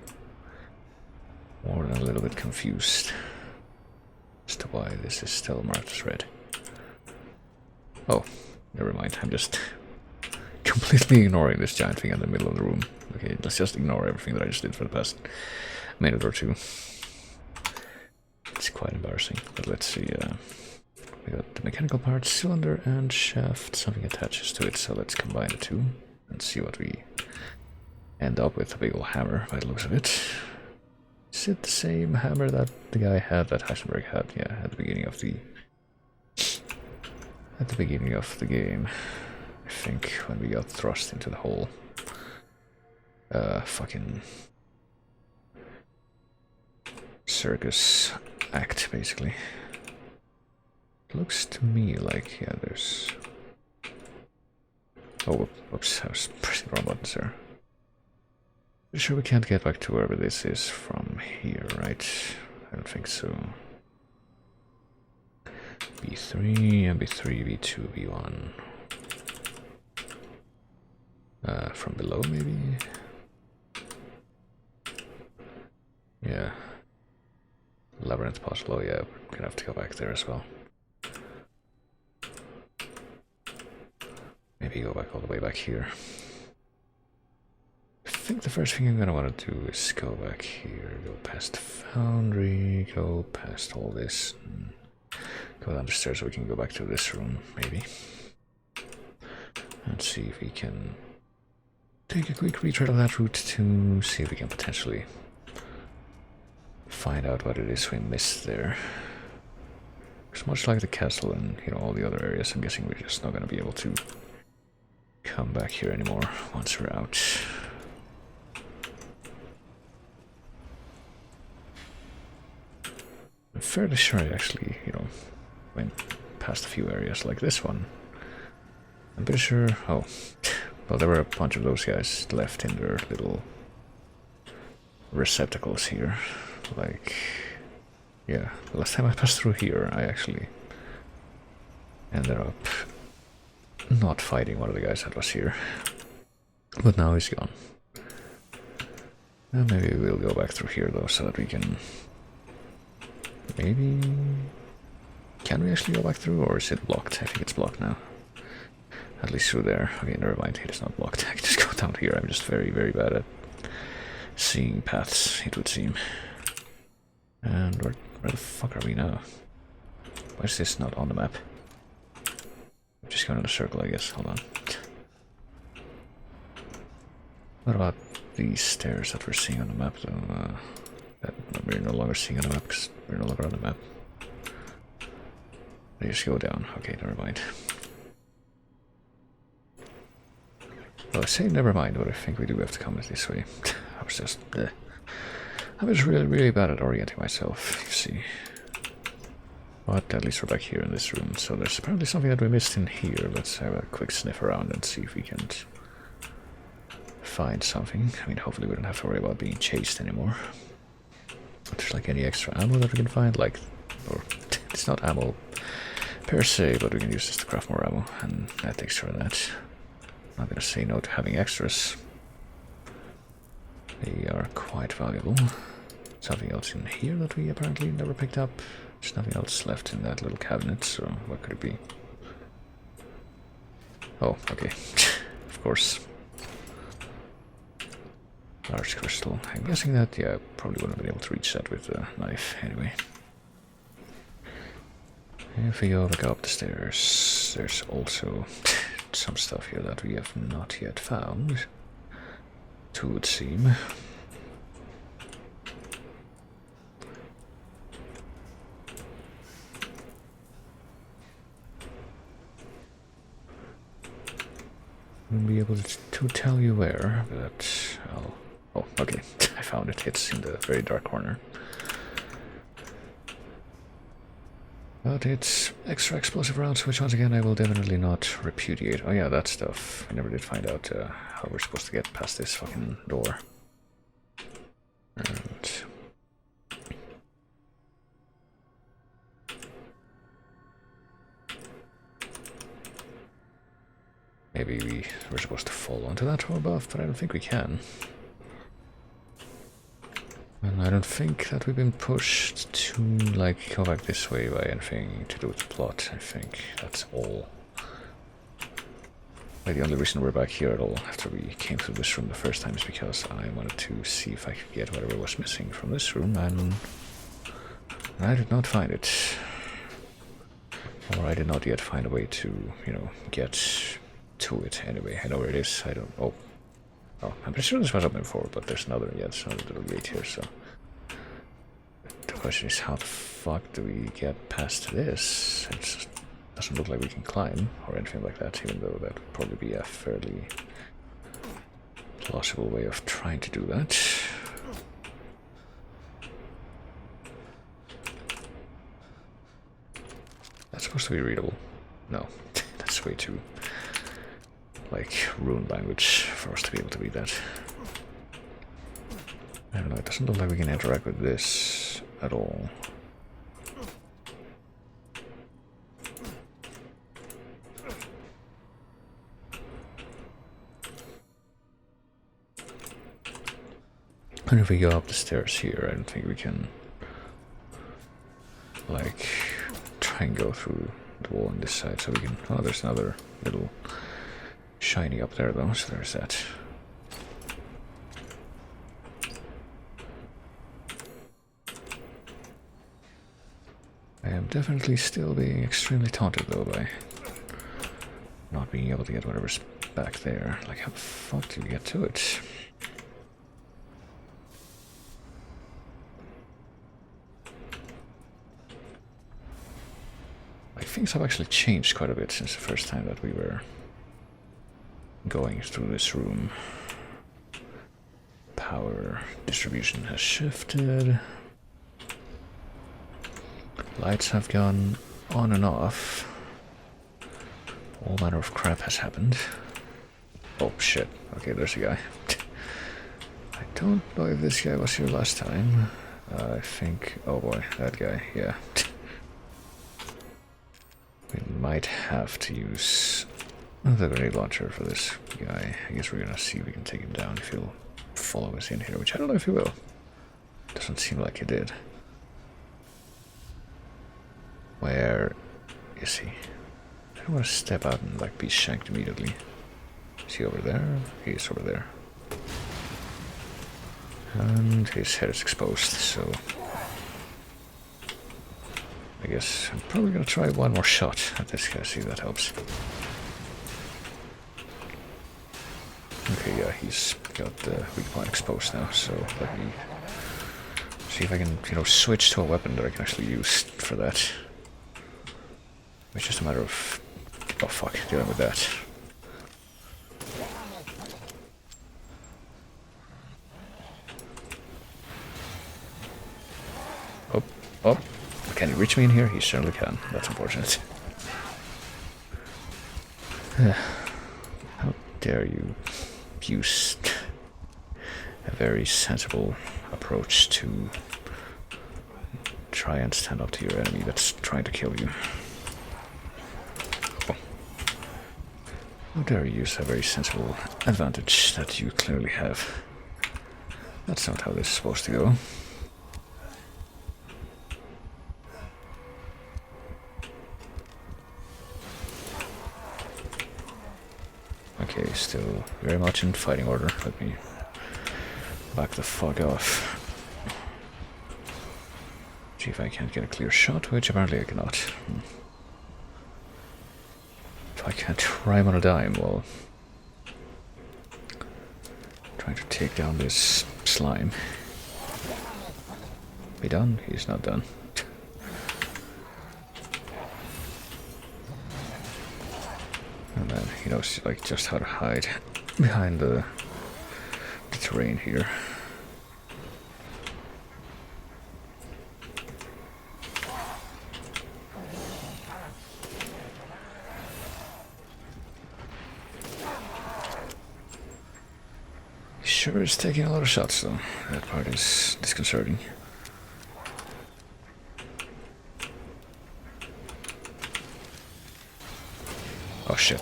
more than a little bit confused as to why this is still marked as red. Oh, never mind, I'm just completely ignoring this giant thing in the middle of the room. Okay, let's just ignore everything that I just did for the past minute or two. It's quite embarrassing, but let's see. We got the mechanical parts, cylinder and shaft, something attaches to it, so let's combine the two and see what we end up with. A big old hammer by the looks of it. Is it the same hammer that the guy had, that Heisenberg had, yeah, at the beginning of the game? I think, when we got thrust into the whole fucking circus act, basically. It looks to me like, yeah, there's... Oh, whoops, I was pressing the wrong buttons there. Pretty sure we can't get back to wherever this is from here, right? I don't think so. B3, MB3, B2, B1. From below, maybe? Yeah. Labyrinth possible, yeah, we're gonna have to go back there as well. Maybe go back all the way back here. I think the first thing I'm gonna want to do is go back here, go past the foundry, go past all this, and go down the stairs so we can go back to this room, maybe. And see if we can take a quick retread on that route to see if we can potentially find out what it is we missed there. Because much like the castle and, you know, all the other areas, I'm guessing we're just not going to be able to come back here anymore once we're out. I'm fairly sure I actually, went past a few areas like this one. I'm pretty sure... Oh, well, there were a bunch of those guys left in their little receptacles here. Like, yeah, the last time I passed through here, I actually ended up not fighting one of the guys that was here. But now he's gone. And maybe we'll go back through here though, so that we can... Maybe... Can we actually go back through, or is it blocked? I think it's blocked now. At least through there. Okay, never mind, it is not blocked. I can just go down here. I'm just very, very bad at seeing paths, it would seem. And where the fuck are we now? Why is this not on the map? I'm just going in a circle, I guess. Hold on. What about these stairs that we're seeing on the map, though? That we're no longer seeing on the map because we're no longer on the map. They just go down. Okay, never mind. Well, I say never mind, but I think we do have to come this way. I was just... I was really, really bad at orienting myself, you see. But at least we're back here in this room, so there's apparently something that we missed in here. Let's have a quick sniff around and see if we can find something. I mean, hopefully we don't have to worry about being chased anymore. But there's like any extra ammo that we can find, like... Or, it's not ammo per se, but we can use this to craft more ammo, and that takes care of that. I'm not gonna say no to having extras. They are quite valuable. Something else in here that we apparently never picked up. There's nothing else left in that little cabinet, so what could it be? Oh, okay. Of course. Large crystal. I'm guessing that, yeah, I probably wouldn't have been able to reach that with a knife anyway. If we go back up the stairs, there's also some stuff here that we have not yet found. It would seem. Wouldn't be able to tell you where, but I'll... Oh, okay, I found it. It's in the very dark corner. But it's extra explosive rounds, which once again I will definitely not repudiate. Oh yeah, that stuff. I never did find out how we're supposed to get past this fucking door. And... maybe we're supposed to fall onto that or above, but I don't think we can. And I don't think that we've been pushed to, like, go back this way by anything to do with the plot. I think that's all. Like, the only reason we're back here at all after we came through this room the first time is because I wanted to see if I could get whatever was missing from this room, and I did not find it. Or I did not yet find a way to, get to it anyway. I know where it is. I don't... Oh, I'm pretty sure this was open before, but there's another little gate here, so... The question is, how the fuck do we get past this? It just doesn't look like we can climb, or anything like that, even though that would probably be a fairly plausible way of trying to do that. That's supposed to be readable. No, that's way too... like rune language for us to be able to read that. I don't know, it doesn't look like we can interact with this at all. And if we go up the stairs here, I don't think we can, like, try and go through the wall on this side, so we can... Oh, there's another little shiny up there though, so there's that. I am definitely still being extremely taunted though by not being able to get whatever's back there. Like, how the fuck do you get to it? Like, things have actually changed quite a bit since the first time that we were going through this room. Power distribution has shifted. Lights have gone on and off. All manner of crap has happened. Oh shit. Okay, there's a guy. I don't know if this guy was here last time. I think... oh boy, that guy, yeah. We might have to use the grenade launcher for this guy. I guess we're gonna see if we can take him down if he'll follow us in here, which I don't know if he will. Doesn't seem like he did. Where is he? I don't want to step out and like be shanked immediately. Is he over there? He is over there. And his head is exposed, so I guess I'm probably gonna try one more shot at this guy, see if that helps. Okay, yeah, he's got the weak point exposed now, so let me see if I can, you know, switch to a weapon that I can actually use for that. It's just a matter of, oh fuck, dealing with that. Oh, oh, can he reach me in here? He certainly can. That's unfortunate. How dare you use a very sensible approach to try and stand up to your enemy that's trying to kill you. Oh. How dare you use a very sensible advantage that you clearly have. That's not how this is supposed to go. Okay, still very much in fighting order. Let me back the fuck off. See if I can't get a clear shot, which apparently I cannot. If I can't rhyme on a dime, well... trying to take down this slime. Be done? He's not done. And then he knows like just how to hide behind the terrain here. He sure is taking a lot of shots though. That part is disconcerting. Oh shit.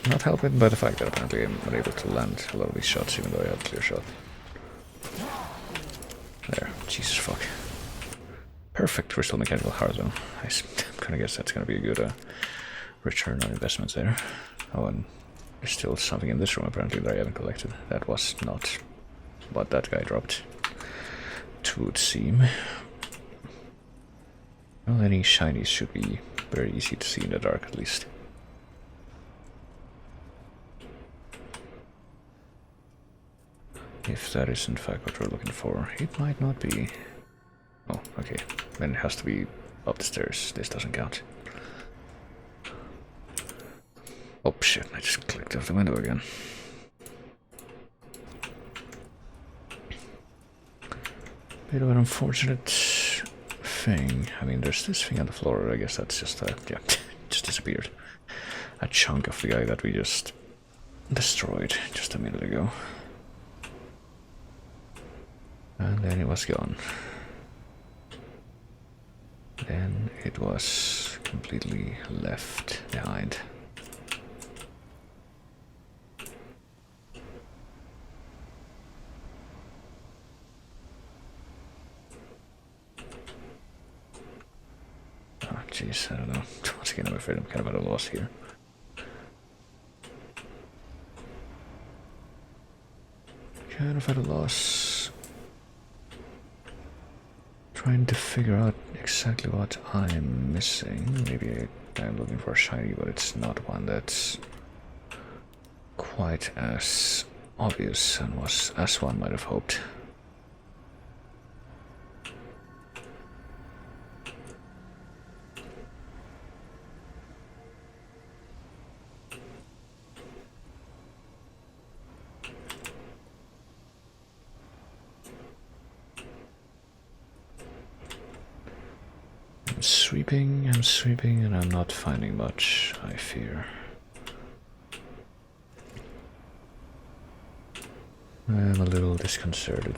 Not helped by the fact that apparently I'm not able to land a lot of these shots even though I have a clear shot. There. Jesus fuck. Perfect. We're still mechanical hard though. I'm gonna guess that's gonna be a good return on investment there. Oh, and there's still something in this room apparently that I haven't collected. That was not what that guy dropped. It would seem. Well, any shinies should be very easy to see in the dark, at least. If that is in fact what we're looking for, it might not be. Oh, okay. Then it has to be up the stairs. This doesn't count. Oh shit, I just clicked off the window again. Bit of an unfortunate thing. I mean, there's this thing on the floor. I guess that's just yeah, just disappeared. A chunk of the guy that we just destroyed just a minute ago. And then it was gone. Then it was completely left behind. Oh, jeez, I don't know. Once again, I'm afraid I'm kind of at a loss here. Kind of at a loss. Trying to figure out exactly what I'm missing. Maybe I'm looking for a shiny, but it's not one that's quite as obvious and was as one might have hoped. sweeping, and I'm not finding much, I fear. I'm a little disconcerted.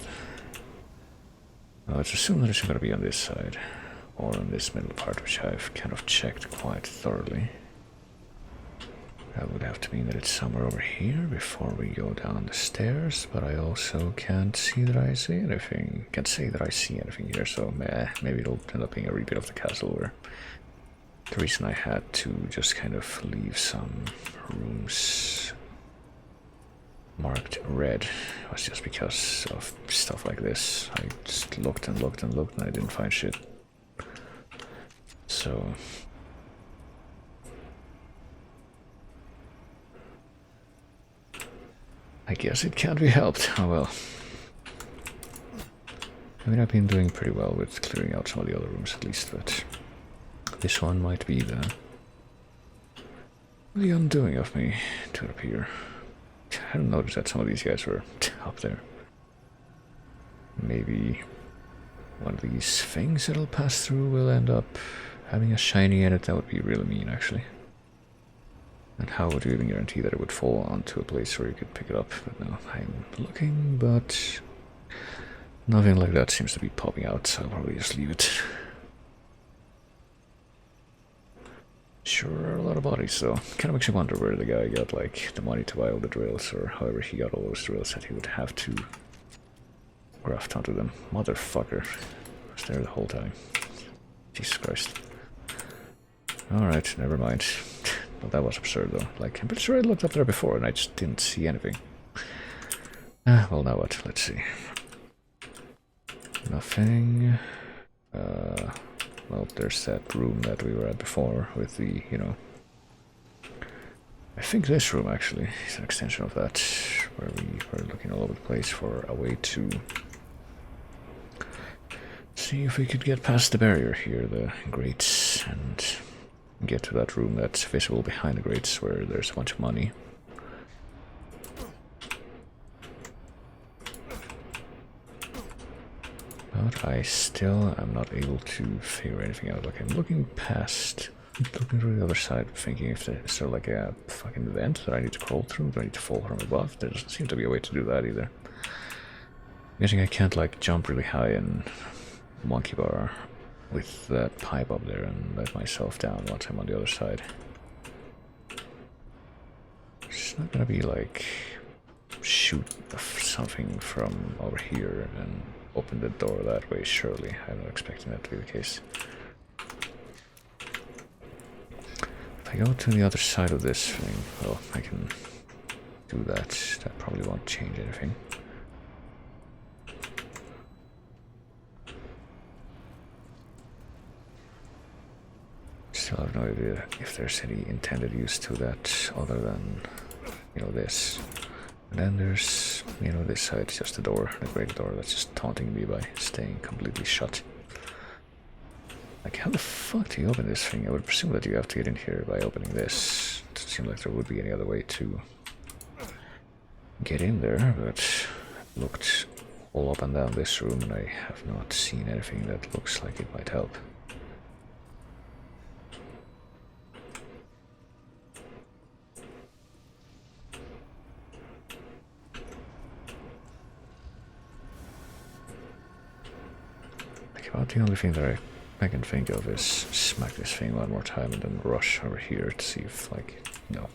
Let's assume that it's going to be on this side, or on this middle part, which I've kind of checked quite thoroughly. That would have to mean that it's somewhere over here before we go down the stairs, but I also can't see that I see anything. Can't say that I see anything here, so maybe it'll end up being a repeat of the castle, where the reason I had to just kind of leave some rooms marked red was just because of stuff like this. I just looked and looked and looked and I didn't find shit. So I guess it can't be helped. Oh well. I mean, I've been doing pretty well with clearing out some of the other rooms at least, but this one might be the undoing of me, it would appear. I hadn't noticed that some of these guys were up there. Maybe one of these things that'll pass through will end up having a shiny in it. That would be really mean, actually. And how would you even guarantee that it would fall onto a place where you could pick it up? But no, I'm looking, but nothing like that seems to be popping out, so I'll probably just leave it. Sure are a lot of bodies, so kind of makes you wonder where the guy got like the money to buy all the drills, or however he got all those drills that he would have to graft onto them. Motherfucker. Was there the whole time. Jesus Christ. Alright, never mind. Well, that was absurd though. Like, I'm pretty sure I looked up there before and I just didn't see anything. Well, now what? Let's see. Nothing. Well, there's that room that we were at before with the, you know... I think this room actually is an extension of that, where we were looking all over the place for a way to see if we could get past the barrier here, the grates, and get to that room that's visible behind the grates where there's a bunch of money. But I still am not able to figure anything out. Like, I'm looking past, looking through the other side, thinking if is there like a fucking vent that I need to crawl through? Do I need to fall from above? There doesn't seem to be a way to do that either. I'm guessing I can't like jump really high and monkey bar with that pipe up there and let myself down once I'm on the other side. It's not gonna be like shoot something from over here and open the door that way, surely. I'm not expecting that to be the case. If I go to the other side of this thing, well, I can do that. That probably won't change anything. Still have no idea if there's any intended use to that other than, you know, this. And then there's, you know, this side, just the door, the great door that's just taunting me by staying completely shut. Like, how the fuck do you open this thing? I would presume that you have to get in here by opening this. It doesn't seem like there would be any other way to get in there, but I've looked all up and down this room and I have not seen anything that looks like it might help. About the only thing that I can think of is smack this thing one more time and then rush over here to see if, like, you know,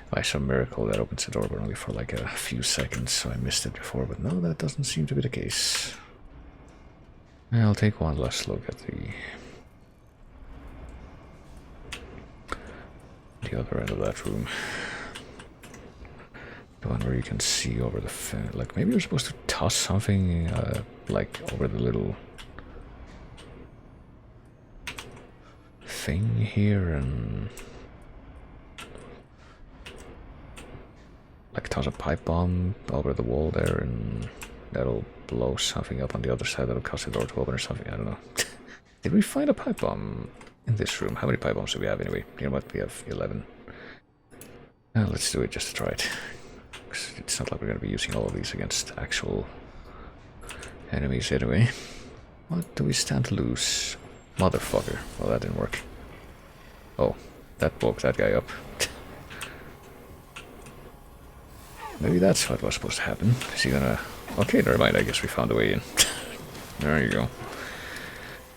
by some miracle that opens the door, but only for like a few seconds, so I missed it before. But no, that doesn't seem to be the case. I'll take one last look at the other end of that room. The one where you can see over the fence. Like, maybe you're supposed to toss something, like, over the little thing here and like toss a pipe bomb over the wall there and that'll blow something up on the other side that'll cause the door to open or something. I don't know. Did we find a pipe bomb in this room? How many pipe bombs do we have anyway? You know what? We have 11. Let's do it just to try it. It's not like we're going to be using all of these against actual enemies anyway. What do we stand to lose? Motherfucker. Well, that didn't work. Oh, that woke that guy up. Maybe that's what was supposed to happen. Is he gonna... Okay, never mind. I guess we found a way in. There you go.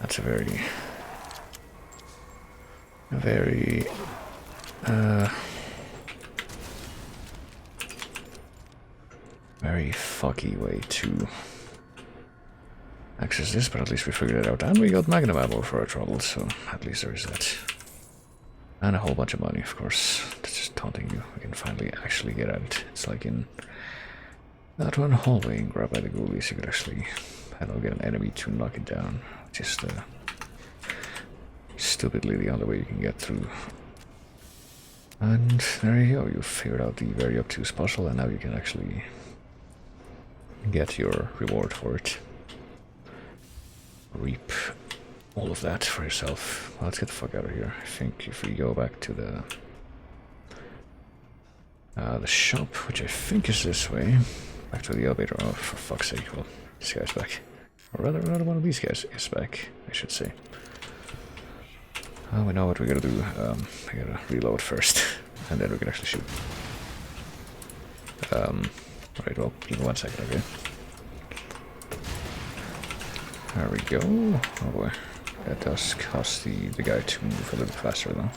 That's a very... very fucky way to access this, but at least we figured it out. And we got magnum ammo for our troubles, so at least there is that. And a whole bunch of money, of course. That's just taunting you. We can finally actually get at it. It's like in that one hallway in Grab by the Ghoulies, you could actually, I don't know, get an enemy to knock it down. Just stupidly the only way you can get through. And there you go, you figured out the very obtuse puzzle, and now you can actually get your reward for it. Reap all of that for yourself. Well, let's get the fuck out of here. I think if we go back to the shop, which I think is this way, back to the elevator. Oh, for fuck's sake! Well, this guy's back, or rather, another one of these guys is back, I should say. Oh, we know what we gotta do. We gotta reload first, and then we can actually shoot. Right, well, give me 1 second, okay? There we go. Oh boy. That does cause the guy to move a little faster, though.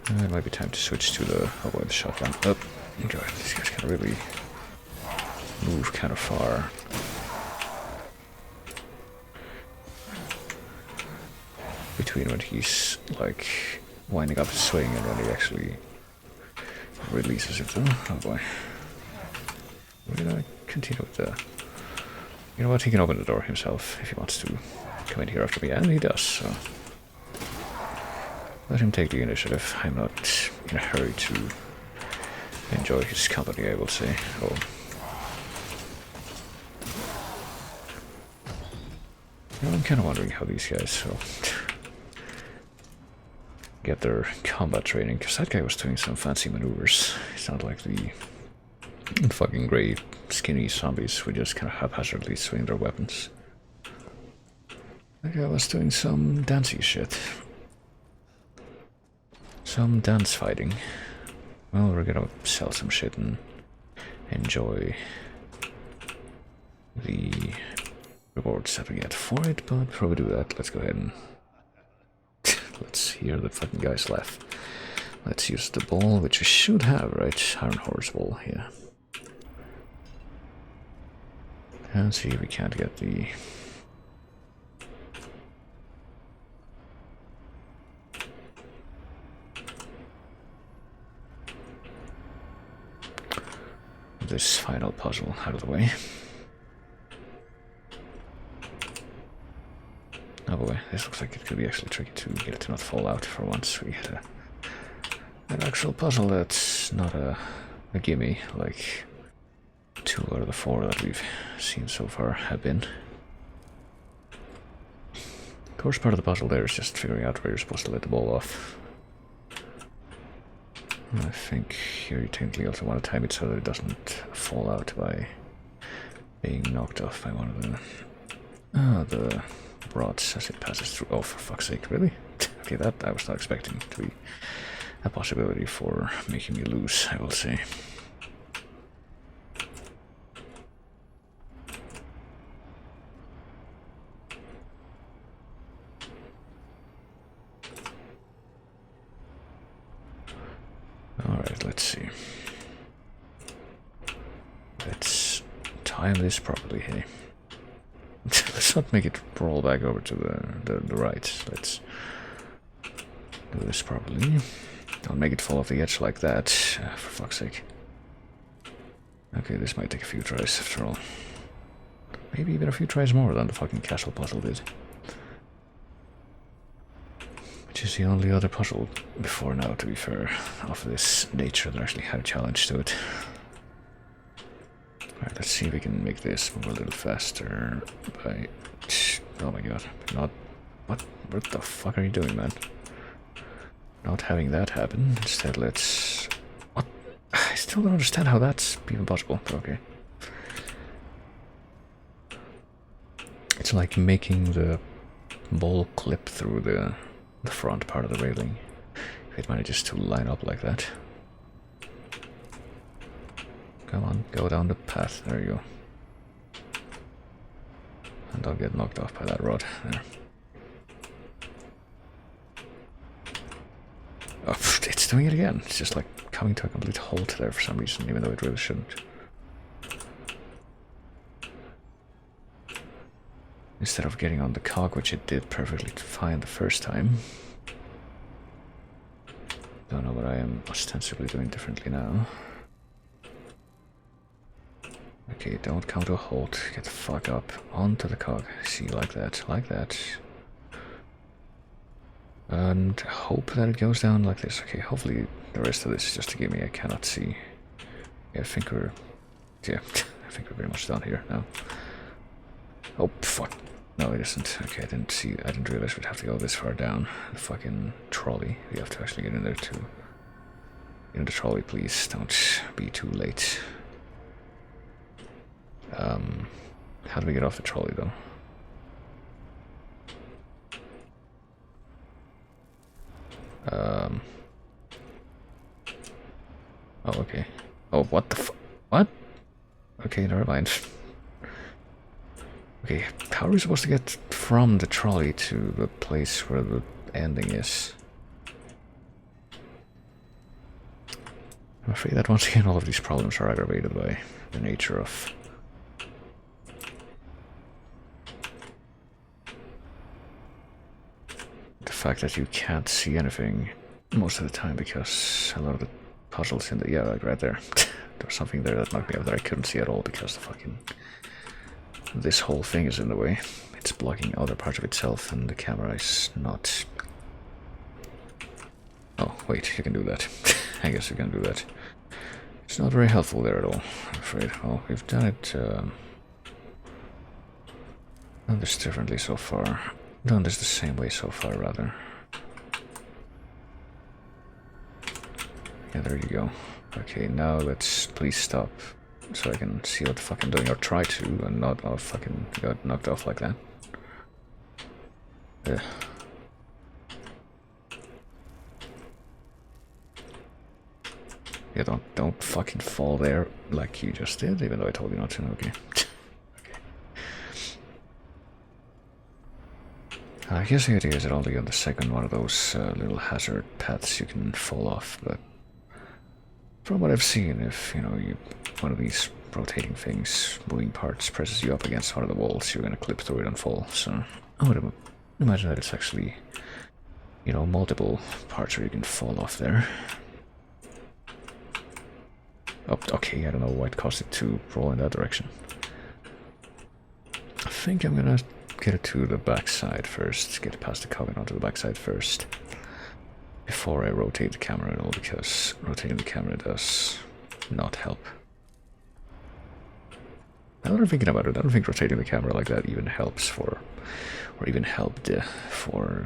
It might be time to switch to the... oh boy, the shotgun. Oh, god, these guys can really move kind of far. Between when he's, like, winding up his swing and when he actually releases it, though. Oh boy. We're gonna continue with the... You know what, he can open the door himself if he wants to come in here after me, and he does, so... let him take the initiative. I'm not in a hurry to enjoy his company, I will say. Oh. You know, I'm kind of wondering how these guys get their combat training, because that guy was doing some fancy maneuvers. It's not like the fucking grey, skinny zombies who just kind of haphazardly swing their weapons. That guy was doing some dancey shit. Some dance fighting. Well, we're gonna sell some shit and enjoy the rewards that we get for it, but before we do that, let's go ahead and let's hear the fucking guys laugh. Let's use the ball, which we should have, right? Iron Horse ball, yeah. And see if we can't get the... this final puzzle out of the way. Oh boy, this looks like it could be actually tricky to get it to not fall out for once. We had an actual puzzle that's not a gimme, like 2 out of the 4 that we've seen so far have been. Of course, part of the puzzle there is just figuring out where you're supposed to let the ball off. I think here you technically also want to time it so that it doesn't fall out by being knocked off by one of the rods as it passes through. Oh, for fuck's sake, really? Okay, that I was not expecting to be a possibility for making me lose, I will say. Alright, let's see. Let's time this properly, hey. Let's not make it roll back over to the right. Let's do this properly. Don't make it fall off the edge like that, for fuck's sake. Okay, this might take a few tries after all. Maybe even a few tries more than the fucking castle puzzle did. Which is the only other puzzle before now, to be fair, of this nature that actually had a challenge to it. Alright, let's see if we can make this move a little faster by... oh my god, not... what the fuck are you doing, man? Not having that happen, instead let's... what? I still don't understand how that's even possible, but okay. It's like making the ball clip through the front part of the railing. If it manages to line up like that. Come on, go down the path. There you go. And don't get knocked off by that rod. There. Oh, it's doing it again. It's just like coming to a complete halt there for some reason, even though it really shouldn't. Instead of getting on the cog, which it did perfectly fine the first time. Don't know what I am ostensibly doing differently now. Okay, don't come to a halt. Get the fuck up. Onto the cog. See, like that. Like that. And hope that it goes down like this. Okay, hopefully the rest of this is just a gimme. I cannot see. Yeah, I think we're... Yeah, I think we're very much done here now. Oh, fuck. No, it isn't. Okay, I didn't realize we'd have to go this far down. The fucking trolley. We have to actually get in there too. Get in the trolley, please. Don't be too late. How do we get off the trolley, though? Oh, okay. Oh, what the f- What? Okay, never mind. Okay, how are we supposed to get from the trolley to the place where the ending is? I'm afraid that once again all of these problems are aggravated by the nature of the fact that you can't see anything most of the time, because a lot of the puzzles in the... Yeah, like right there. There was something there that knocked me out that I couldn't see at all because the fucking... This whole thing is in the way. It's blocking other parts of itself and the camera is not... Oh, wait, you can do that. I guess you can do that. It's not very helpful there at all, I'm afraid. Well, we've done it... done this differently so far. Done this the same way so far, rather. Yeah, there you go. Okay, now let's please stop. So I can see what the fuck I'm doing, or try to, and not fucking got knocked off like that. Ugh. Yeah, don't fucking fall there like you just did, even though I told you not to. Okay. Okay. I guess the idea is that only on the second one of those little hazard paths you can fall off, but from what I've seen, if you know one of these rotating things, moving parts, presses you up against one of the walls, you're gonna clip through it and fall. So I would imagine that it's actually, you know, multiple parts where you can fall off there. Oh, okay, I don't know why it caused it to roll in that direction. I think I'm gonna get it to the backside first, get past the cog onto the backside first, before I rotate the camera at all, because rotating the camera does not help. Now that I'm thinking about it, I don't think rotating the camera like that even helps for, or even helped for,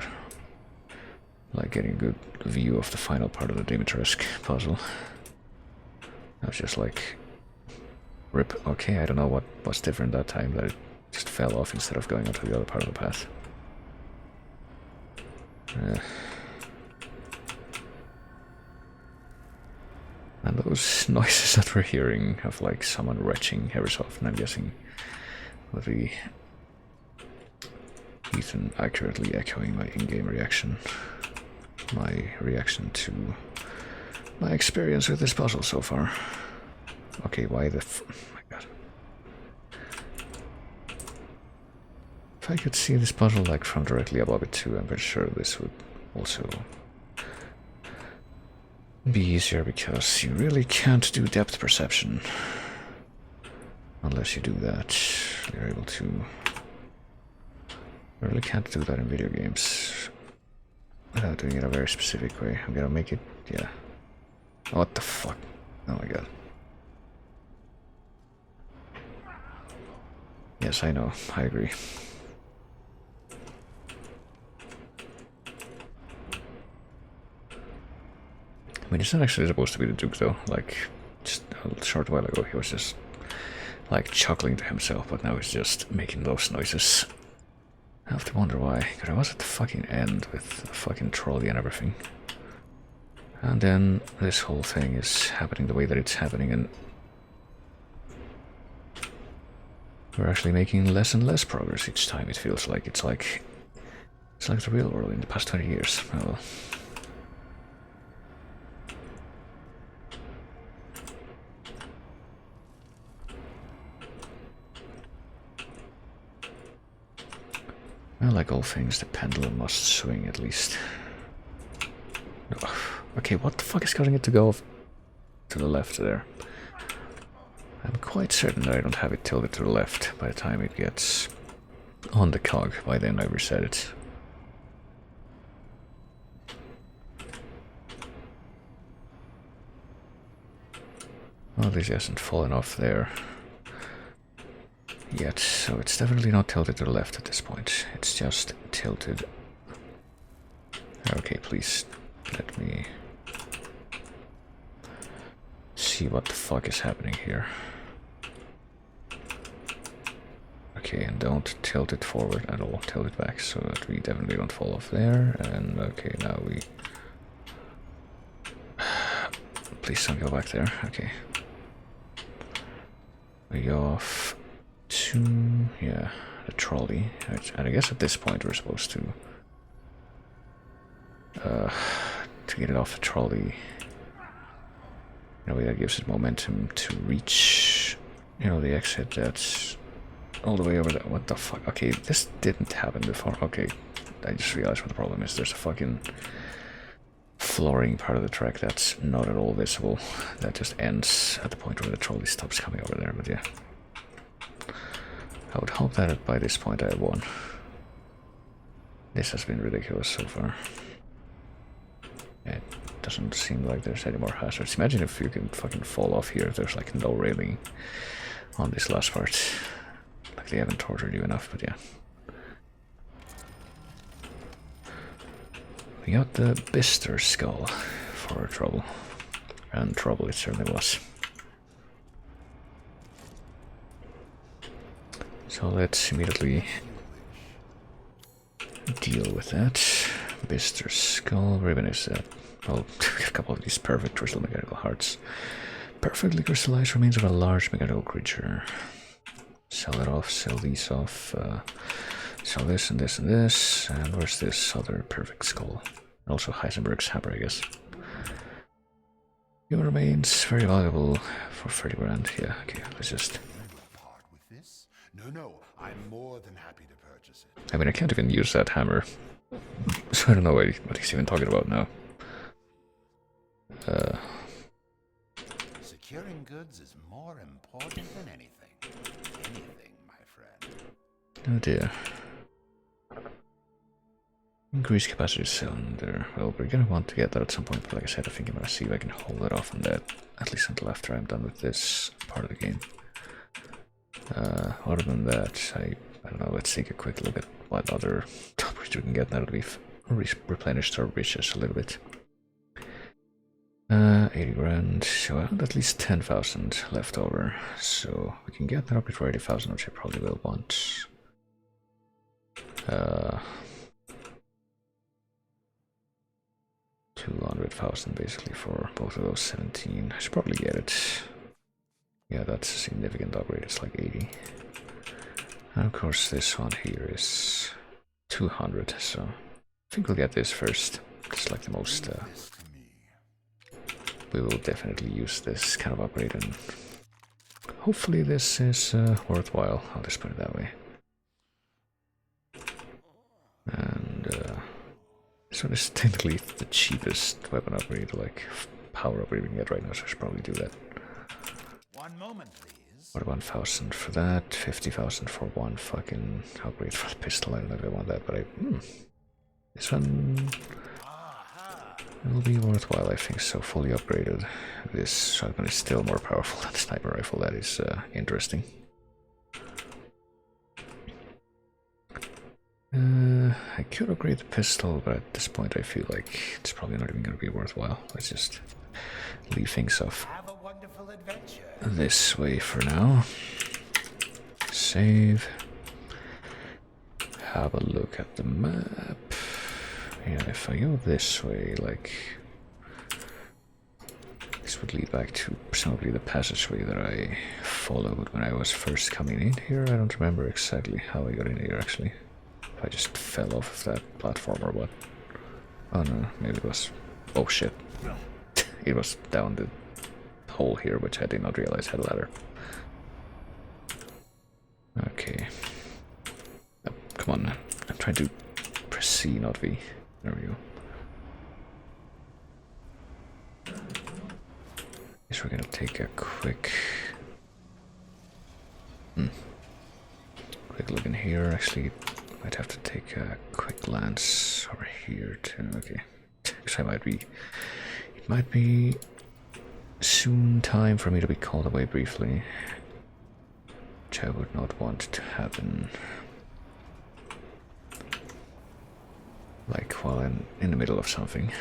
like, getting a good view of the final part of the Dimitrescu puzzle. I was just like, rip. Okay, I don't know what was different that time, that it just fell off instead of going onto the other part of the path. And those noises that we're hearing of like someone retching every so often, I'm guessing, would be Ethan accurately echoing my in-game reaction. My reaction to my experience with this puzzle so far. Okay, why the oh my god. If I could see this puzzle like from directly above it too, I'm very sure this would also be easier, because you really can't do depth perception unless you do that. You're able to... You really can't do that in video games without doing it a very specific way. I'm gonna make it... yeah. What the fuck? Oh my god. Yes, I know. I agree. I mean, it's not actually supposed to be the Duke, though. Like, just a short while ago, he was just, like, chuckling to himself, but now he's just making those noises I have to wonder why, because I was at the fucking end with the fucking trolley and everything. And then this whole thing is happening the way that it's happening, and we're actually making less and less progress each time. It feels like it's like the real world in the past 20 years. Oh, well, like all things, the pendulum must swing at least. No. Okay, what the fuck is causing it to go to the left there? I'm quite certain that I don't have it tilted to the left by the time it gets on the cog. By then I reset it. Well, this hasn't fallen off there yet, so it's definitely not tilted to the left at this point. It's just tilted. Okay, please let me see what the fuck is happening here. Okay, and don't tilt it forward at all, tilt it back so that we definitely don't fall off there. And okay, now we... Please don't go back there, okay. We go off to, yeah, the trolley. And I guess at this point we're supposed to get it off the trolley in a way that gives it momentum to reach, you know, the exit that's all the way over there. What the fuck? Okay, this didn't happen before. Okay, I just realized what the problem is. There's a fucking flooring part of the track that's not at all visible. That just ends at the point where the trolley stops coming over there, but yeah. I would hope that by this point I have won. This has been ridiculous so far. It doesn't seem like there's any more hazards. Imagine if you can fucking fall off here, if there's like no railing on this last part. Like they haven't tortured you enough, but yeah. We got the Bister skull for trouble. And trouble it certainly was. So let's immediately deal with that. Bister skull, ribbon is that. Well, a couple of these perfect crystal mechanical hearts. Perfectly crystallized remains of a large mechanical creature. Sell it off, sell these off, sell this and this and this. And where's this other perfect skull? And also Heisenberg's hammer, I guess. Your remains very valuable for 30 grand. Yeah, okay, let's just... No, I'm more than happy to purchase it. I mean, I can't even use that hammer. So I don't know what he's even talking about now. Securing goods is more important than anything. Anything, my friend. Oh dear. Increase capacity cylinder. Well, we're gonna want to get that at some point, but like I said, I think I'm gonna see if I can hold it off on that, at least until after I'm done with this part of the game. Other than that, I don't know, let's take a quick look at what other topics we can get now that we've replenished our riches a little bit. 80 grand, so I have at least 10,000 left over, so we can get that up before 80,000, which I probably will want. 200,000 basically for both of those 17. I should probably get it. Yeah, that's a significant upgrade, it's like 80. And of course this one here is 200, so I think we'll get this first. It's like the most... we will definitely use this kind of upgrade, and hopefully this is worthwhile, I'll just put it that way. And this one is technically the cheapest weapon upgrade, like power upgrade we can get right now, so I should probably do that. 1 moment, please. What, 1,000 for that, 50,000 for one fucking upgrade for the pistol. I don't know if I want that, but this one will be worthwhile, I think. So fully upgraded. This shotgun is still more powerful than the sniper rifle. That is interesting. I could upgrade the pistol, but at this point I feel like it's probably not even going to be worthwhile. Let's just leave things off Have a wonderful adventure. this way for now. Save. have a look at the map. Yeah, if I go this way, like, this would lead back to presumably the passageway that I followed when I was first coming in here. I don't remember exactly how I got in here, actually. If I just fell off of that platform or what. Oh no, maybe it was... Oh shit. It was down the hole here, which I did not realize had a ladder. Okay. Oh, come on, I'm trying to press C, not V. There we go. Guess we're gonna take a quick... quick look in here. Actually, might have to take a quick glance over here too. Okay. Because it might be soon time for me to be called away briefly, which I would not want to happen. Like while I'm in the middle of something.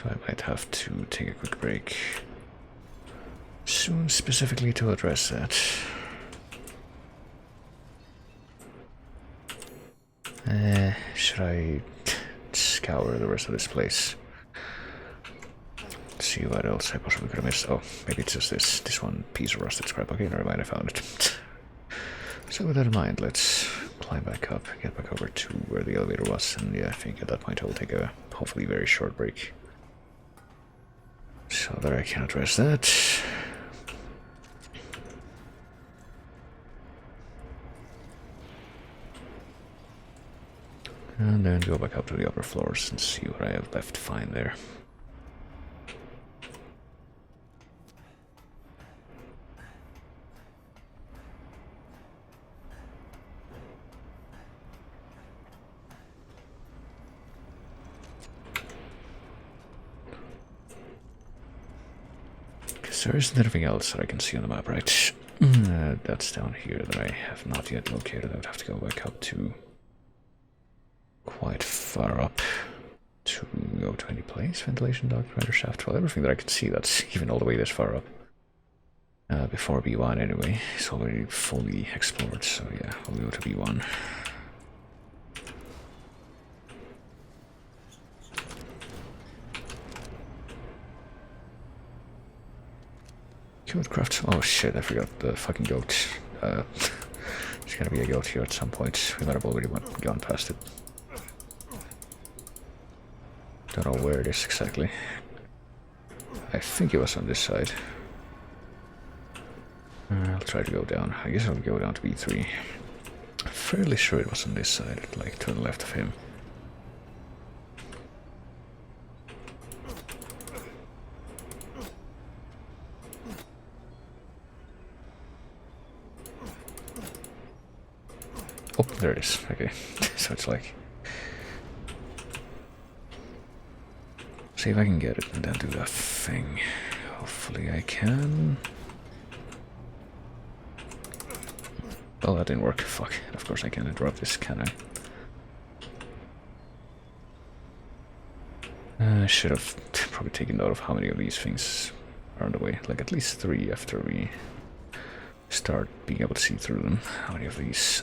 So I might have to take a quick break soon, specifically to address that. Should I scour the rest of this place? See what else I possibly could have missed. Oh, maybe it's just this one piece of rusted scrap. Okay, never mind, I found it. So with that in mind, let's climb back up, get back over to where the elevator was, and yeah, I think at that point I will take a hopefully very short break. So that I can address that. And then go back up to the upper floors and see what I have left to find there. Because there isn't anything else that I can see on the map, right? That's down here that I have not yet located. I would have to go back up to quite far up to go to any place. Ventilation duct, grinder shaft, well, everything that I can see that's even all the way this far up. Before B1 anyway, it's already fully explored, so yeah, I'll go to B1. Craft. Oh shit, I forgot the fucking goat. There's gonna be a goat here at some point. We might have already gone past it. Don't know where it is exactly. I think it was on this side. I'll try to go down. I guess I'll go down to B3. I'm fairly sure it was on this side, like to the left of him. Oh, there it is. Okay. So it's like... See if I can get it and then do that thing. Hopefully I can. Well, that didn't work. Fuck. Of course I can't interrupt this, can I? I should have probably taken note of how many of these things are on the way. Like at least 3 after we start being able to see through them. How many of these?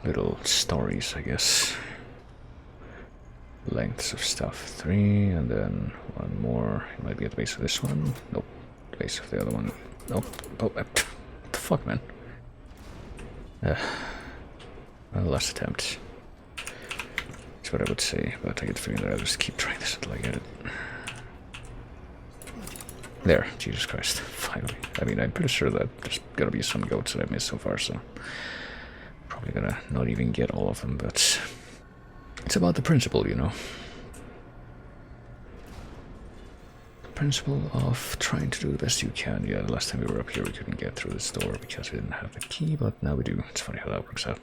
Little stories, I guess. Lengths of stuff. 3, and then 1 more. It might be at the base of this one. Nope. The base of the other one. Nope. Oh, what the fuck, man? Well, last attempt. That's what I would say, but I get the feeling that I'll just keep trying this until I get it. There, Jesus Christ, finally. I mean, I'm pretty sure that there's gonna be some goats that I've missed so far, so... Probably gonna not even get all of them, but... It's about the principle, you know. The principle of trying to do the best you can. Yeah, the last time we were up here we couldn't get through this door because we didn't have the key, but now we do. It's funny how that works out.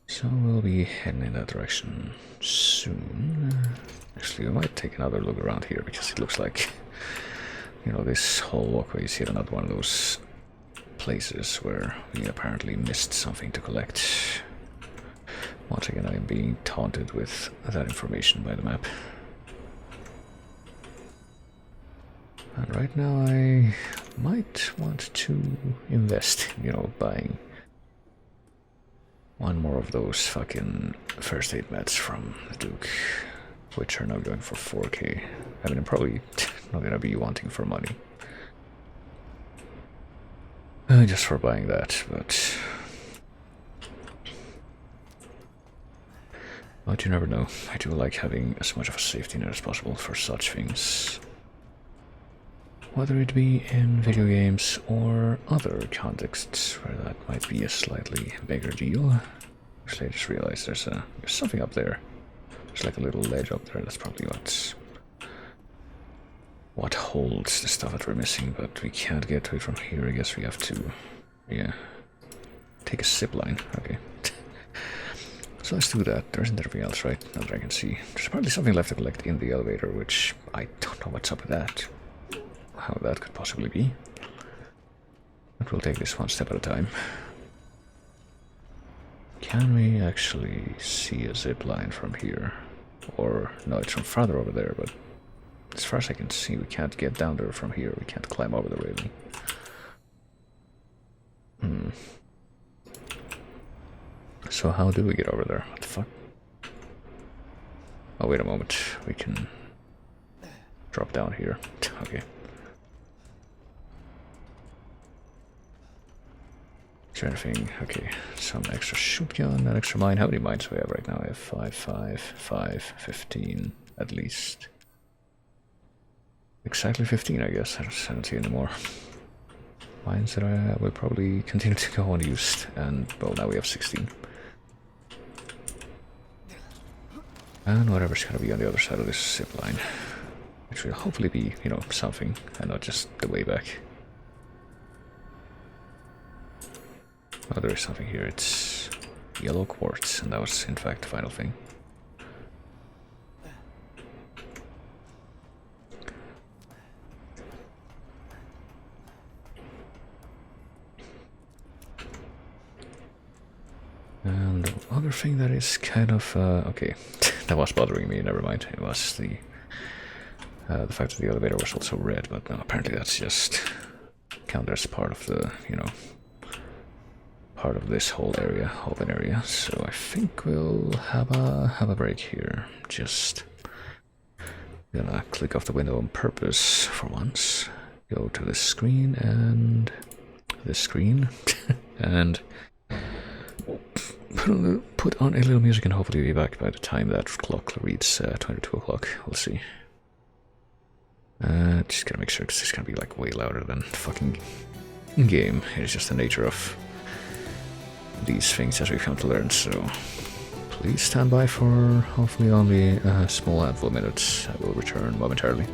So we'll be heading in that direction soon. Actually, we might take another look around here because it looks like you know, this whole walkway is yet another one of those places where we apparently missed something to collect. Once again, I am being taunted with that information by the map. And right now I might want to invest, you know, buying one more of those fucking first aid meds from the Duke, which are now going for 4k. I mean, I'm probably not gonna be wanting for money. Just for buying that, but you never know. I do like having as much of a safety net as possible for such things. Whether it be in video games or other contexts where that might be a slightly bigger deal. Actually, I just realized there's something up there. There's like a little ledge up there. That's probably what holds the stuff that we're missing, but we can't get to it from here. I guess we have to, yeah, take a zip line. Okay. So let's do that. There isn't anything else, right? Not that I can see. There's probably something left to collect in the elevator, which I don't know what's up with that. How that could possibly be. But we'll take this one step at a time. Can we actually see a zip line from here? Or, no, it's from farther over there, but as far as I can see, we can't get down there from here. We can't climb over the railing. So how do we get over there? What the fuck? Oh, wait a moment. We can drop down here. Okay. Is there anything? Okay, some extra shotgun, an extra mine. How many mines do we have right now? I have 5, 5, 5, 15 at least. Exactly 15, I guess. I don't see any more mines that I will probably continue to go unused. And, well, now we have 16. And whatever's gonna be on the other side of this zip line. Which will hopefully be, you know, something, and not just the way back. Oh, there is something here. It's yellow quartz, and that was, in fact, the final thing. And the other thing that is kind of okay, that was bothering me. Never mind. It was the fact that the elevator was also red, but no, apparently that's just counted as part of the, you know, part of this whole area, open area. So I think we'll have a break here. Just gonna click off the window on purpose for once. Go to this screen and this screen and put on a little music, and hopefully be back by the time that clock reads 22 o'clock. We'll see. Just gotta make sure, because it's gonna be like way louder than the fucking game. It's just the nature of these things as we've come to learn, so please stand by for hopefully only a small handful of minutes. I will return momentarily.